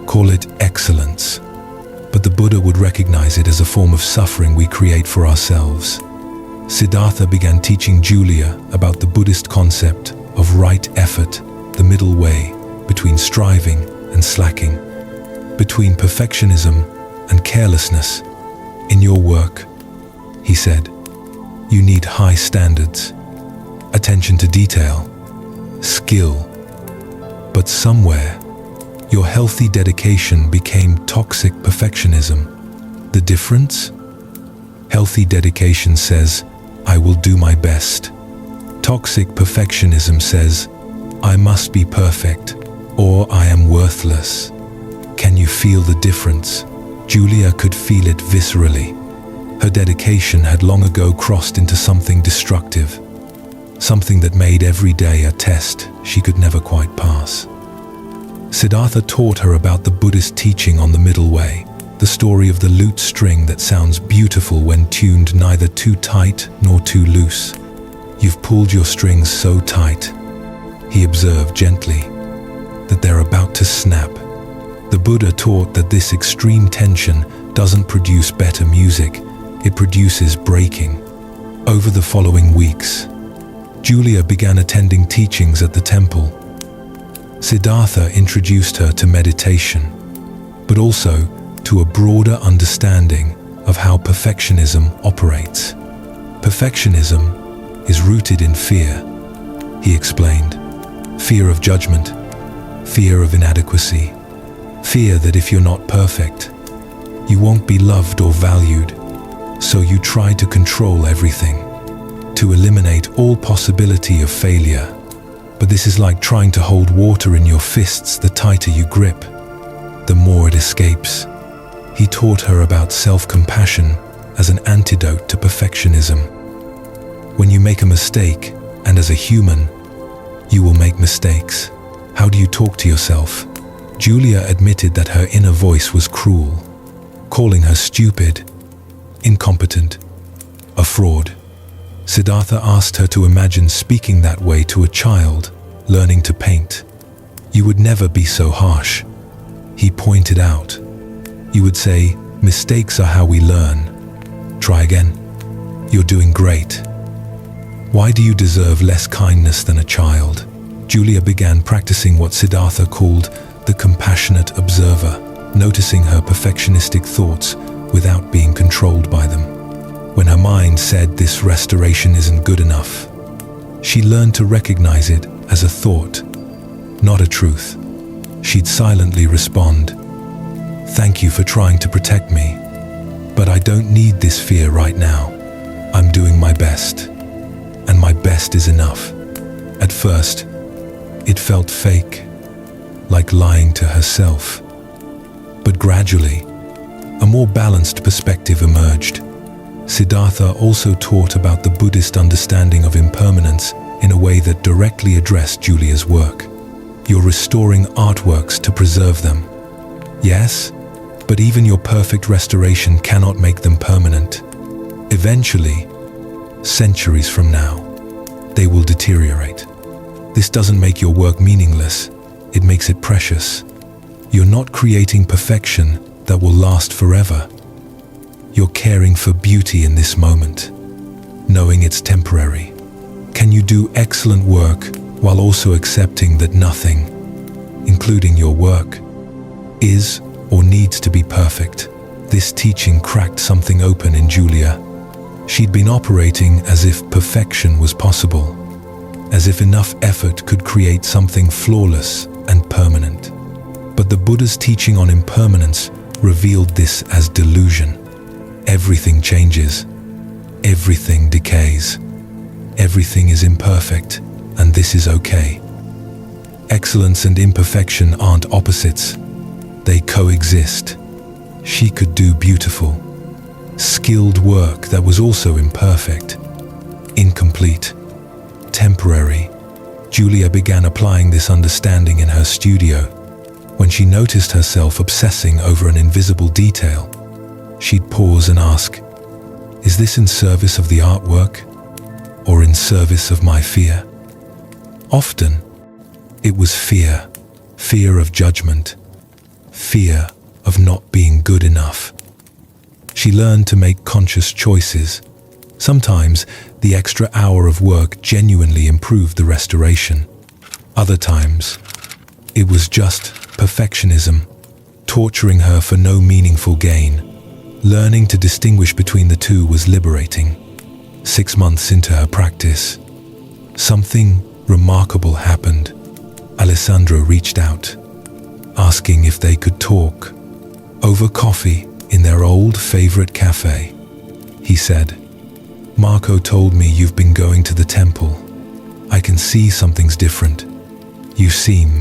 Speaker 1: call it excellence. But the Buddha would recognize it as a form of suffering we create for ourselves." Siddhartha began teaching Julia about the Buddhist concept of right effort, the middle way between striving and slacking, between perfectionism and carelessness. "In your work," he said, "you need high standards, attention to detail, skill. But somewhere, your healthy dedication became toxic perfectionism. The difference? Healthy dedication says, 'I will do my best.' Toxic perfectionism says, 'I must be perfect, or I am worthless.' Can you feel the difference?" Julia could feel it viscerally. Her dedication had long ago crossed into something destructive, something that made every day a test she could never quite pass. Siddhartha taught her about the Buddhist teaching on the middle way, the story of the lute string that sounds beautiful when tuned neither too tight nor too loose. "You've pulled your strings so tight," he observed gently, "that they're about to snap." The Buddha taught that this extreme tension doesn't produce better music, it produces breaking. Over the following weeks, Julia began attending teachings at the temple. Siddhartha introduced her to meditation, but also to a broader understanding of how perfectionism operates. Perfectionism is rooted in fear, he explained. Fear of judgment, fear of inadequacy, fear that if you're not perfect, you won't be loved or valued. So you try to control everything, to eliminate all possibility of failure. But this is like trying to hold water in your fists. The tighter you grip, the more it escapes. He taught her about self-compassion as an antidote to perfectionism. When you make a mistake, and as a human, you will make mistakes. How do you talk to yourself? Julia admitted that her inner voice was cruel, calling her stupid, incompetent, a fraud. Siddhartha asked her to imagine speaking that way to a child learning to paint. "You would never be so harsh," he pointed out. "You would say, 'Mistakes are how we learn. Try again. You're doing great. Why do you deserve less kindness than a child?'" Julia began practicing what Siddhartha called the compassionate observer, noticing her perfectionistic thoughts without being controlled by them. When her mind said this restoration isn't good enough, she learned to recognize it as a thought, not a truth. She'd silently respond, "Thank you for trying to protect me, but I don't need this fear right now. I'm doing my best, and my best is enough." At first, it felt fake, like lying to herself. But gradually, a more balanced perspective emerged. Siddhartha also taught about the Buddhist understanding of impermanence in a way that directly addressed Julia's work. You're restoring artworks to preserve them. Yes, but even your perfect restoration cannot make them permanent. Eventually, centuries from now, they will deteriorate. This doesn't make your work meaningless, it makes it precious. You're not creating perfection that will last forever. You're caring for beauty in this moment, knowing it's temporary. Can you do excellent work while also accepting that nothing, including your work, is or needs to be perfect? This teaching cracked something open in Julia. She'd been operating as if perfection was possible, as if enough effort could create something flawless and permanent. But the Buddha's teaching on impermanence revealed this as delusion. Everything changes, everything decays, everything is imperfect, and this is okay. Excellence and imperfection aren't opposites, they coexist. She could do beautiful, skilled work that was also imperfect, incomplete, temporary. Julia began applying this understanding in her studio. When she noticed herself obsessing over an invisible detail, she'd pause and ask, "Is this in service of the artwork or in service of my fear?" Often, it was fear, fear of judgment, fear of not being good enough. She learned to make conscious choices. Sometimes, the extra hour of work genuinely improved the restoration. Other times, it was just perfectionism, torturing her for no meaningful gain. Learning to distinguish between the two was liberating. 6 months into her practice, something remarkable happened. Alessandro reached out, asking if they could talk. Over coffee in their old favorite cafe, he said, "Marco told me you've been going to the temple. I can see something's different. You seem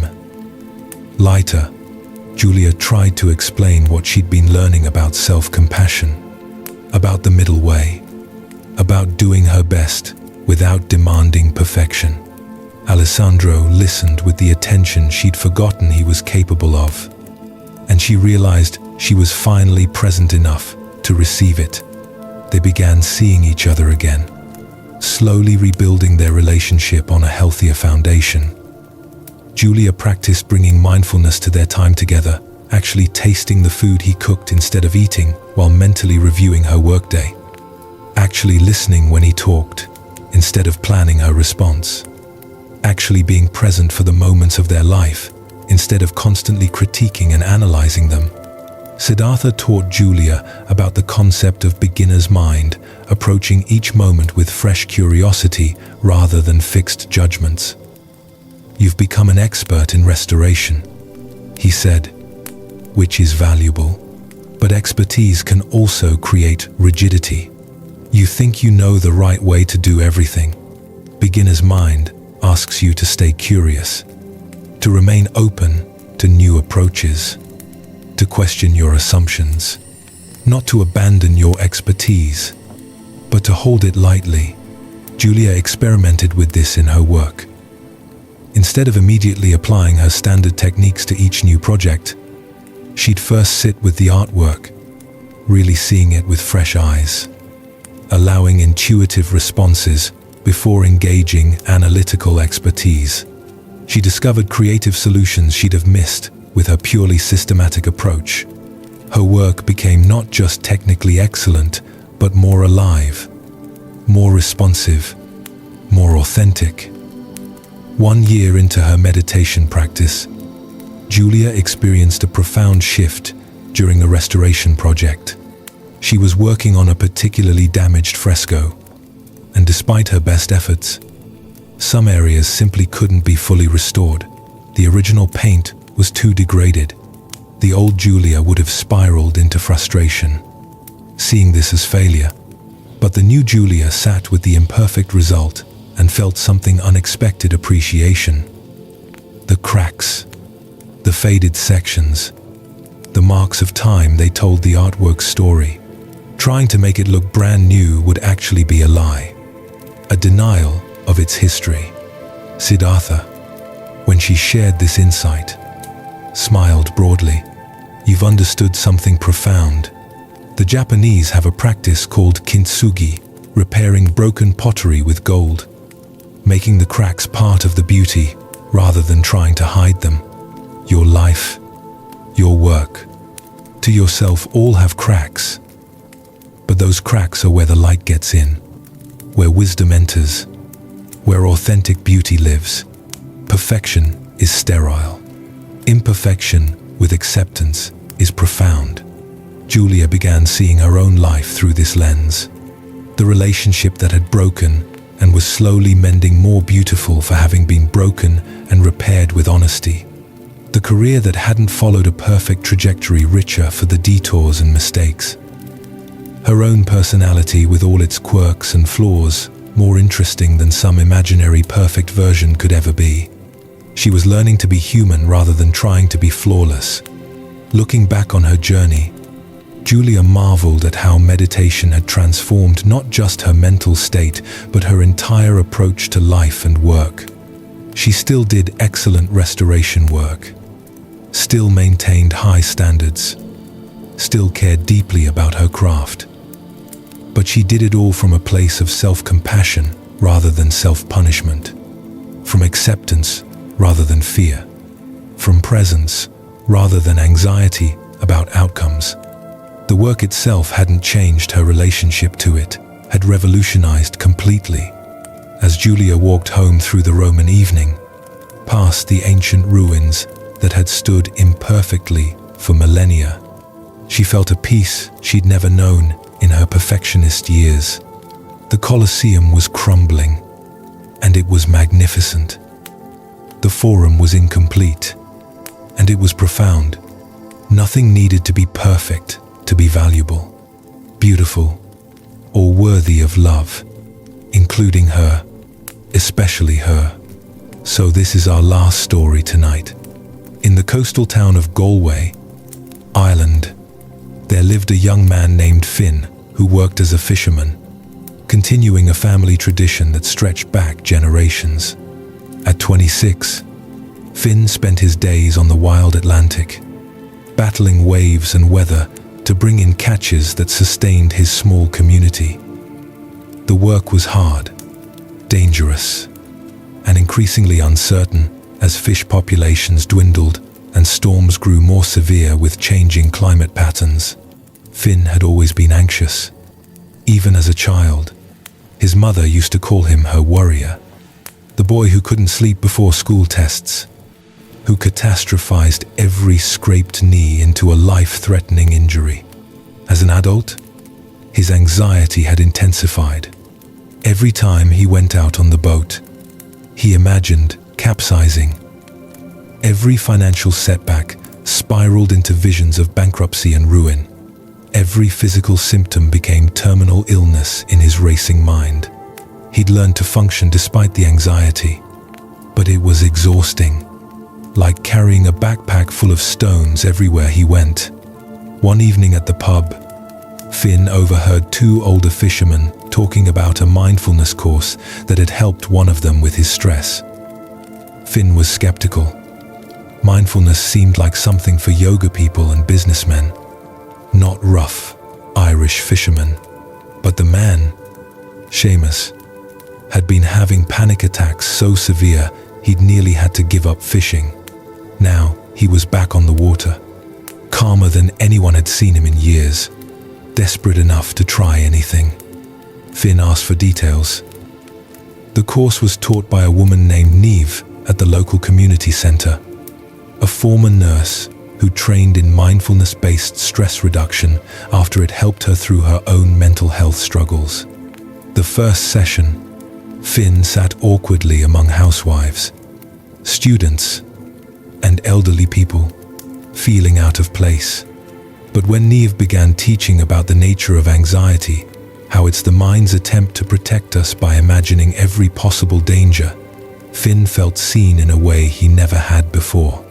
Speaker 1: lighter." Julia tried to explain what she'd been learning about self-compassion, about the middle way, about doing her best without demanding perfection. Alessandro listened with the attention she'd forgotten he was capable of, and she realized she was finally present enough to receive it. They began seeing each other again, slowly rebuilding their relationship on a healthier foundation. Julia practiced bringing mindfulness to their time together, actually tasting the food he cooked instead of eating while mentally reviewing her workday, actually listening when he talked instead of planning her response, actually being present for the moments of their life instead of constantly critiquing and analyzing them. Siddhartha taught Julia about the concept of beginner's mind, approaching each moment with fresh curiosity rather than fixed judgments. "You've become an expert in restoration," he said, "which is valuable. But expertise can also create rigidity. You think you know the right way to do everything. Beginner's mind asks you to stay curious, to remain open to new approaches, to question your assumptions, not to abandon your expertise, but to hold it lightly." Julia experimented with this in her work. Instead of immediately applying her standard techniques to each new project, she'd first sit with the artwork, really seeing it with fresh eyes, allowing intuitive responses before engaging analytical expertise. She discovered creative solutions she'd have missed with her purely systematic approach. Her work became not just technically excellent, but more alive, more responsive, more authentic. 1 year into her meditation practice, Julia experienced a profound shift during a restoration project. She was working on a particularly damaged fresco, and despite her best efforts, some areas simply couldn't be fully restored. The original paint was too degraded. The old Julia would have spiraled into frustration, seeing this as failure. But the new Julia sat with the imperfect result and felt something unexpected: appreciation. The cracks, the faded sections, the marks of time, they told the artwork's story. Trying to make it look brand new would actually be a lie, a denial of its history. Siddhartha, when she shared this insight, smiled broadly. You've understood something profound. The Japanese have a practice called kintsugi, repairing broken pottery with gold, making the cracks part of the beauty rather than trying to hide them. Your life, your work, to yourself all have cracks. But those cracks are where the light gets in, where wisdom enters, where authentic beauty lives. Perfection is sterile. Imperfection with acceptance is profound. Julia began seeing her own life through this lens. The relationship that had broken and was slowly mending, more beautiful for having been broken and repaired with honesty. The career that hadn't followed a perfect trajectory, richer for the detours and mistakes. Her own personality with all its quirks and flaws, more interesting than some imaginary perfect version could ever be. She was learning to be human rather than trying to be flawless. Looking back on her journey, Julia marveled at how meditation had transformed not just her mental state, but her entire approach to life and work. She still did excellent restoration work, still maintained high standards, still cared deeply about her craft. But she did it all from a place of self-compassion rather than self-punishment, from acceptance rather than fear, from presence rather than anxiety about outcomes. The work itself hadn't changed her relationship to it, had revolutionized completely. As Julia walked home through the Roman evening, past the ancient ruins that had stood imperfectly for millennia, she felt a peace she'd never known in her perfectionist years. The Colosseum was crumbling, and it was magnificent. The Forum was incomplete, and it was profound. Nothing needed to be perfect to be valuable, beautiful, or worthy of love, including her, especially her. So this is our last story tonight. In the coastal town of Galway, Ireland, there lived a young man named Finn who worked as a fisherman, continuing a family tradition that stretched back generations. At 26, Finn spent his days on the wild Atlantic, battling waves and weather to bring in catches that sustained his small community. The work was hard, dangerous, and increasingly uncertain as fish populations dwindled and storms grew more severe with changing climate patterns. Finn had always been anxious. Even as a child, his mother used to call him her warrior, the boy who couldn't sleep before school tests, who catastrophized every scraped knee into a life-threatening injury. As an adult, his anxiety had intensified. Every time he went out on the boat, he imagined capsizing. Every financial setback spiraled into visions of bankruptcy and ruin. Every physical symptom became terminal illness in his racing mind. He'd learned to function despite the anxiety, but it was exhausting, like carrying a backpack full of stones everywhere he went. One evening at the pub, Finn overheard two older fishermen talking about a mindfulness course that had helped one of them with his stress. Finn was skeptical. Mindfulness seemed like something for yoga people and businessmen, not rough Irish fishermen. But the man, Seamus, had been having panic attacks so severe he'd nearly had to give up fishing. Now he was back on the water, calmer than anyone had seen him in years, desperate enough to try anything. Finn asked for details. The course was taught by a woman named Niamh at the local community center, a former nurse who trained in mindfulness-based stress reduction after it helped her through her own mental health struggles. The first session, Finn sat awkwardly among housewives, students, and elderly people, feeling out of place. But when Niamh began teaching about the nature of anxiety, how it's the mind's attempt to protect us by imagining every possible danger, Finn felt seen in a way he never had before.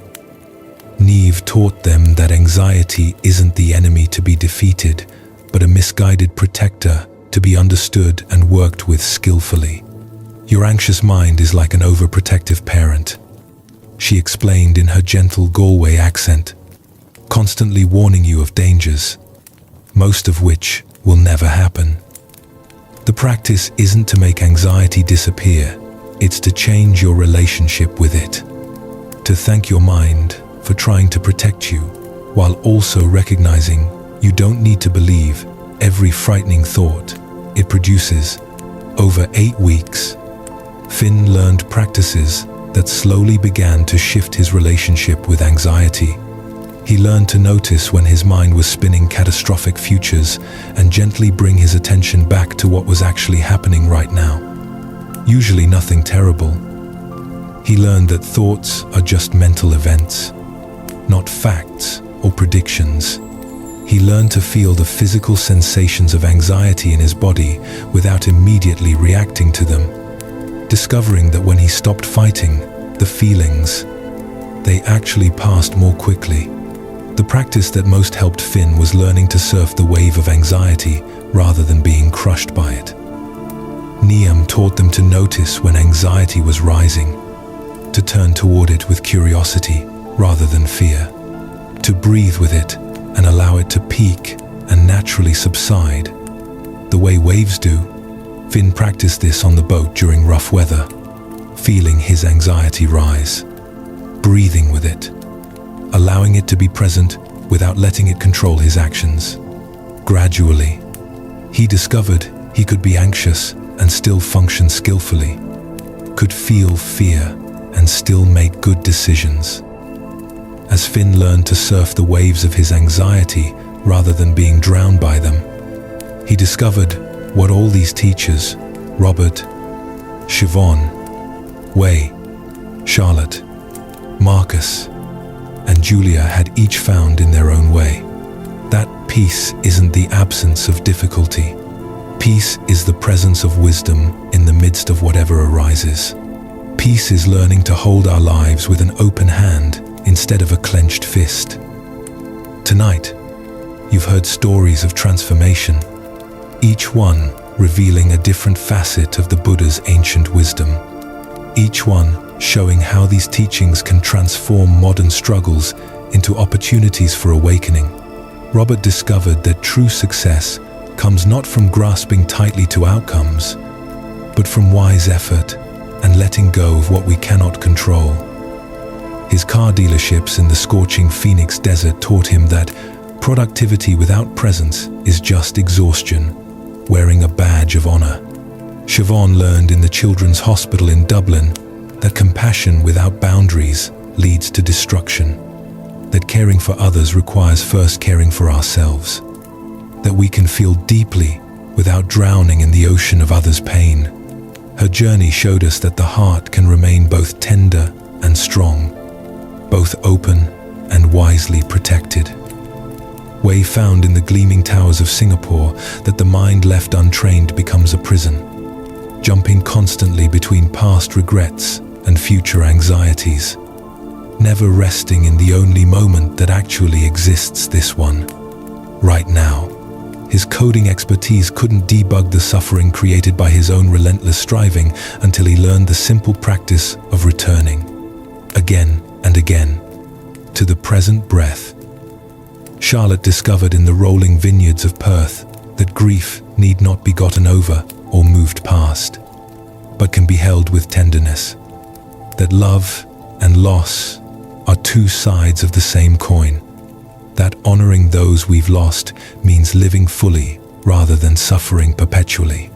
Speaker 1: Neve taught them that anxiety isn't the enemy to be defeated, but a misguided protector to be understood and worked with skillfully. Your anxious mind is like an overprotective parent, she explained in her gentle Galway accent, constantly warning you of dangers, most of which will never happen. The practice isn't to make anxiety disappear, it's to change your relationship with it. To thank your mind for trying to protect you, while also recognizing you don't need to believe every frightening thought it produces. Over 8 weeks, Finn learned practices that slowly began to shift his relationship with anxiety. He learned to notice when his mind was spinning catastrophic futures and gently bring his attention back to what was actually happening right now. Usually nothing terrible. He learned that thoughts are just mental events, not facts or predictions. He learned to feel the physical sensations of anxiety in his body without immediately reacting to them, discovering that when he stopped fighting the feelings, they actually passed more quickly. The practice that most helped Finn was learning to surf the wave of anxiety rather than being crushed by it. Niam taught them to notice when anxiety was rising, to turn toward it with curiosity rather than fear, to breathe with it and allow it to peak and naturally subside, the way waves do. Finn practiced this on the boat during rough weather, feeling his anxiety rise, breathing with it, allowing it to be present without letting it control his actions. Gradually, he discovered he could be anxious and still function skillfully, could feel fear and still make good decisions. As Finn learned to surf the waves of his anxiety rather than being drowned by them, he discovered what all these teachers, Robert, Siobhan, Wei, Charlotte, Marcus, and Julia had each found in their own way. That peace isn't the absence of difficulty. Peace is the presence of wisdom in the midst of whatever arises. Peace is learning to hold our lives with an open hand instead of a clenched fist. Tonight, you've heard stories of transformation, each one revealing a different facet of the Buddha's ancient wisdom, each one showing how these teachings can transform modern struggles into opportunities for awakening. Robert discovered that true success comes not from grasping tightly to outcomes, but from wise effort and letting go of what we cannot control. His car dealerships in the scorching Phoenix desert taught him that productivity without presence is just exhaustion, wearing a badge of honor. Siobhan learned in the Children's Hospital in Dublin that compassion without boundaries leads to destruction, that caring for others requires first caring for ourselves, that we can feel deeply without drowning in the ocean of others' pain. Her journey showed us that the heart can remain both tender and strong, both open and wisely protected. Wei found in the gleaming towers of Singapore that the mind left untrained becomes a prison, jumping constantly between past regrets and future anxieties, never resting in the only moment that actually exists, this one, right now. His coding expertise couldn't debug the suffering created by his own relentless striving until he learned the simple practice of returning, again and again, to the present breath. Charlotte discovered in the rolling vineyards of Perth that grief need not be gotten over or moved past, but can be held with tenderness, that love and loss are two sides of the same coin, that honoring those we've lost means living fully rather than suffering perpetually.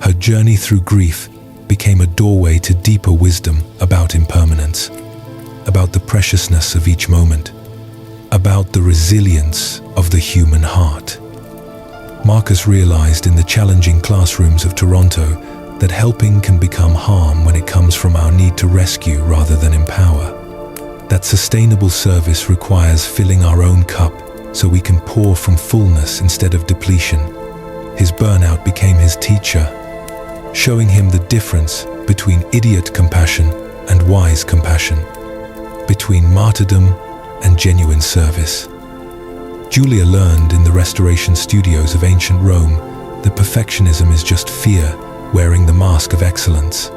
Speaker 1: Her journey through grief became a doorway to deeper wisdom about impermanence, about the preciousness of each moment, about the resilience of the human heart. Marcus realized in the challenging classrooms of Toronto that helping can become harm when it comes from our need to rescue rather than empower. That sustainable service requires filling our own cup so we can pour from fullness instead of depletion. His burnout became his teacher, showing him the difference between idiot compassion and wise compassion, between martyrdom and genuine service. Julia learned in the restoration studios of ancient Rome that perfectionism is just fear wearing the mask of excellence,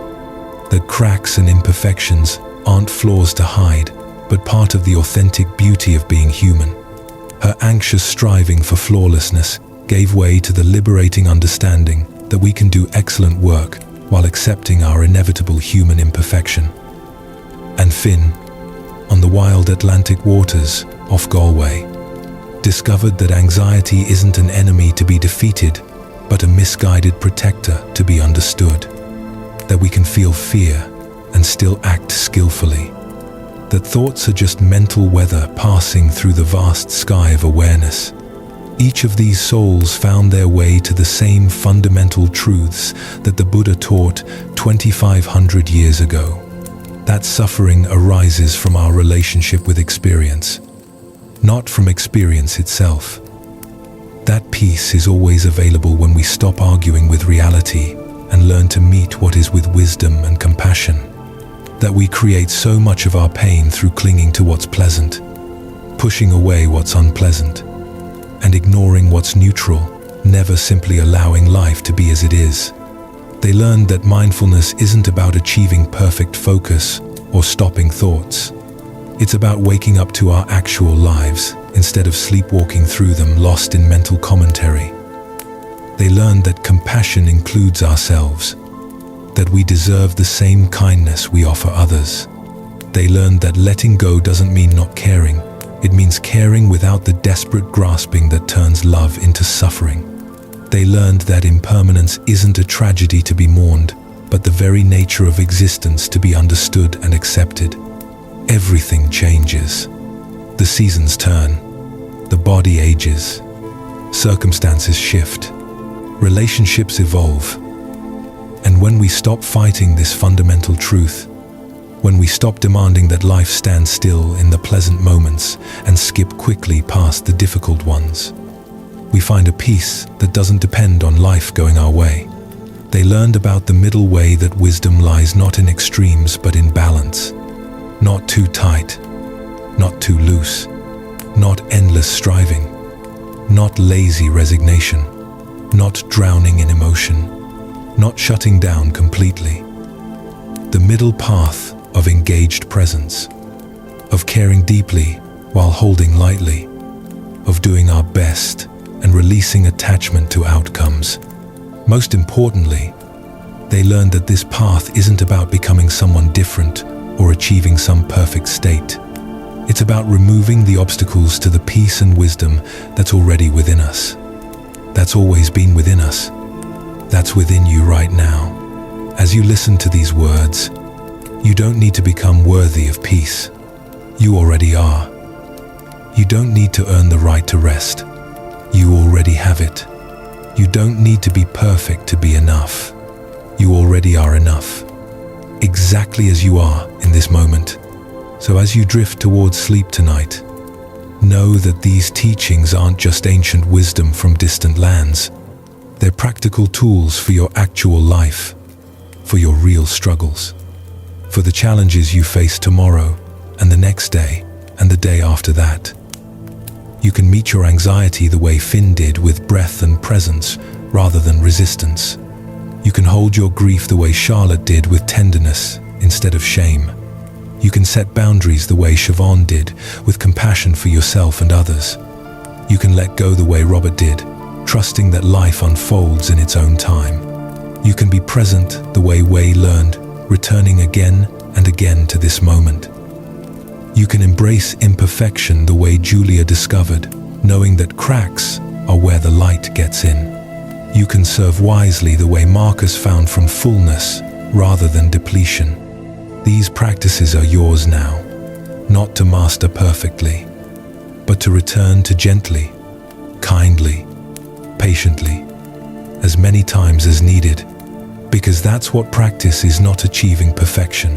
Speaker 1: that cracks and imperfections aren't flaws to hide, but part of the authentic beauty of being human. Her anxious striving for flawlessness gave way to the liberating understanding that we can do excellent work while accepting our inevitable human imperfection. And Finn, on the wild Atlantic waters off Galway, discovered that anxiety isn't an enemy to be defeated, but a misguided protector to be understood. That we can feel fear and still act skillfully. That thoughts are just mental weather passing through the vast sky of awareness. Each of these souls found their way to the same fundamental truths that the Buddha taught 2,500 years ago. That suffering arises from our relationship with experience, not from experience itself. That peace is always available when we stop arguing with reality and learn to meet what is with wisdom and compassion. That we create so much of our pain through clinging to what's pleasant, pushing away what's unpleasant, and ignoring what's neutral, never simply allowing life to be as it is. They learned that mindfulness isn't about achieving perfect focus or stopping thoughts. It's about waking up to our actual lives instead of sleepwalking through them lost in mental commentary. They learned that compassion includes ourselves, that we deserve the same kindness we offer others. They learned that letting go doesn't mean not caring. It means caring without the desperate grasping that turns love into suffering. They learned that impermanence isn't a tragedy to be mourned, but the very nature of existence to be understood and accepted. Everything changes. The seasons turn. The body ages. Circumstances shift. Relationships evolve. And when we stop fighting this fundamental truth, when we stop demanding that life stand still in the pleasant moments and skip quickly past the difficult ones, we find a peace that doesn't depend on life going our way. They learned about the middle way, that wisdom lies not in extremes but in balance. Not too tight, not too loose, not endless striving, not lazy resignation, not drowning in emotion, not shutting down completely. The middle path of engaged presence, of caring deeply while holding lightly, of doing our best and releasing attachment to outcomes. Most importantly, they learned that this path isn't about becoming someone different or achieving some perfect state. It's about removing the obstacles to the peace and wisdom that's already within us. That's always been within us. That's within you right now. As you listen to these words, you don't need to become worthy of peace. You already are. You don't need to earn the right to rest. You already have it. You don't need to be perfect to be enough. You already are enough, exactly as you are in this moment. So as you drift towards sleep tonight, know that these teachings aren't just ancient wisdom from distant lands. They're practical tools for your actual life, for your real struggles, for the challenges you face tomorrow and the next day and the day after that. You can meet your anxiety the way Finn did, with breath and presence rather than resistance. You can hold your grief the way Charlotte did, with tenderness instead of shame. You can set boundaries the way Siobhan did, with compassion for yourself and others. You can let go the way Robert did, trusting that life unfolds in its own time. You can be present the way Wei learned, returning again and again to this moment. You can embrace imperfection the way Julia discovered, knowing that cracks are where the light gets in. You can serve wisely the way Marcus found, from fullness rather than depletion. These practices are yours now, not to master perfectly, but to return to gently, kindly, patiently, as many times as needed, because that's what practice is: not achieving perfection,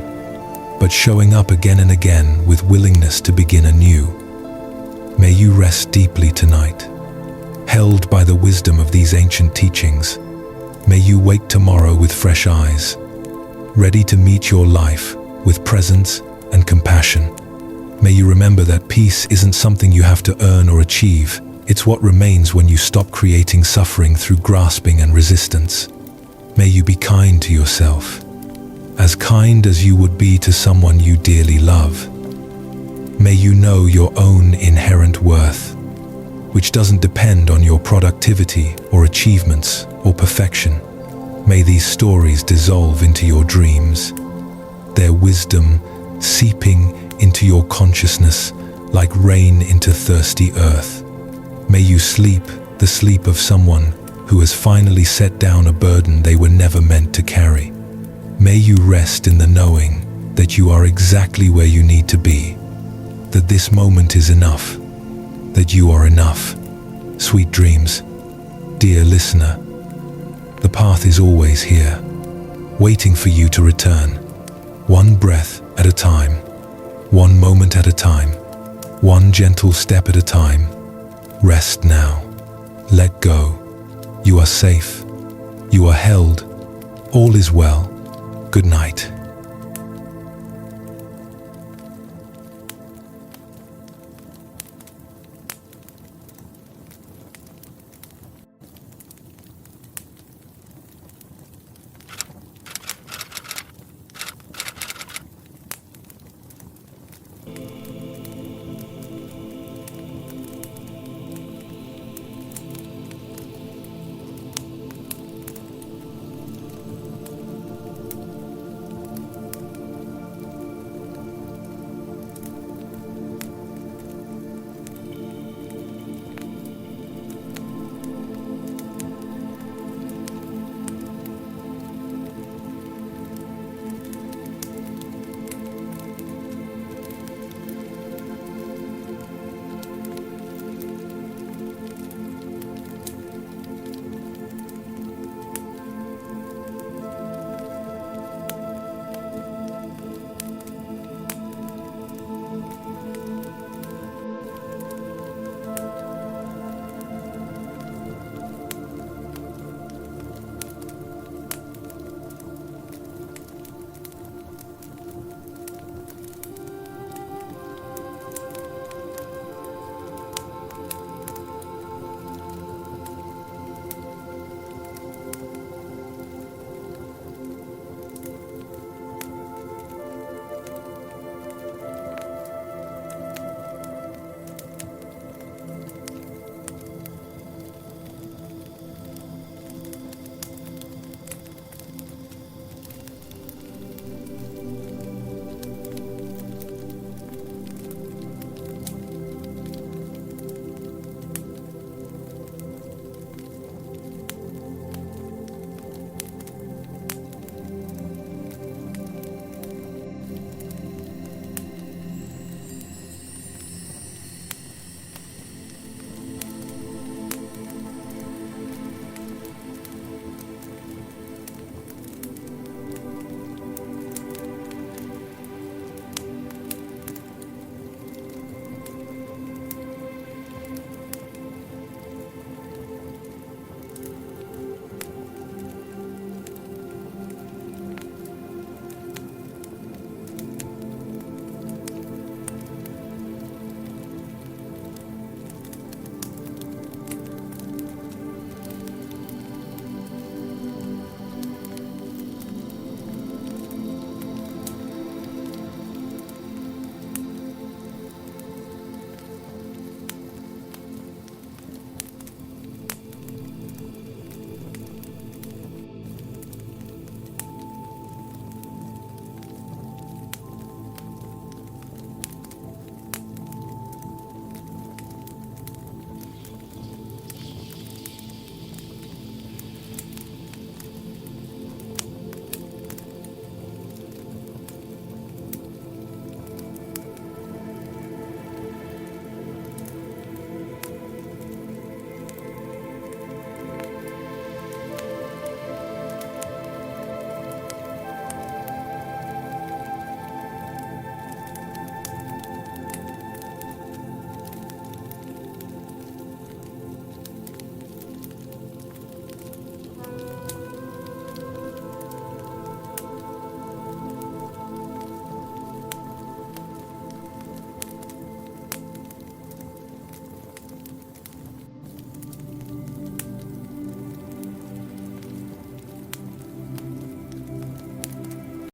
Speaker 1: but showing up again and again with willingness to begin anew. May you rest deeply tonight, held by the wisdom of these ancient teachings. May you wake tomorrow with fresh eyes, ready to meet your life with presence and compassion. May you remember that peace isn't something you have to earn or achieve. It's what remains when you stop creating suffering through grasping and resistance. May you be kind to yourself, as kind as you would be to someone you dearly love. May you know your own inherent worth, which doesn't depend on your productivity or achievements or perfection. May these stories dissolve into your dreams, their wisdom seeping into your consciousness like rain into thirsty earth. May you sleep the sleep of someone who has finally set down a burden they were never meant to carry. May you rest in the knowing that you are exactly where you need to be, that this moment is enough, that you are enough. Sweet dreams. Dear listener, the path is always here, waiting for you to return. One breath at a time, one moment at a time, one gentle step at a time. Rest now. Let go. You are safe. You are held. All is well. Good night.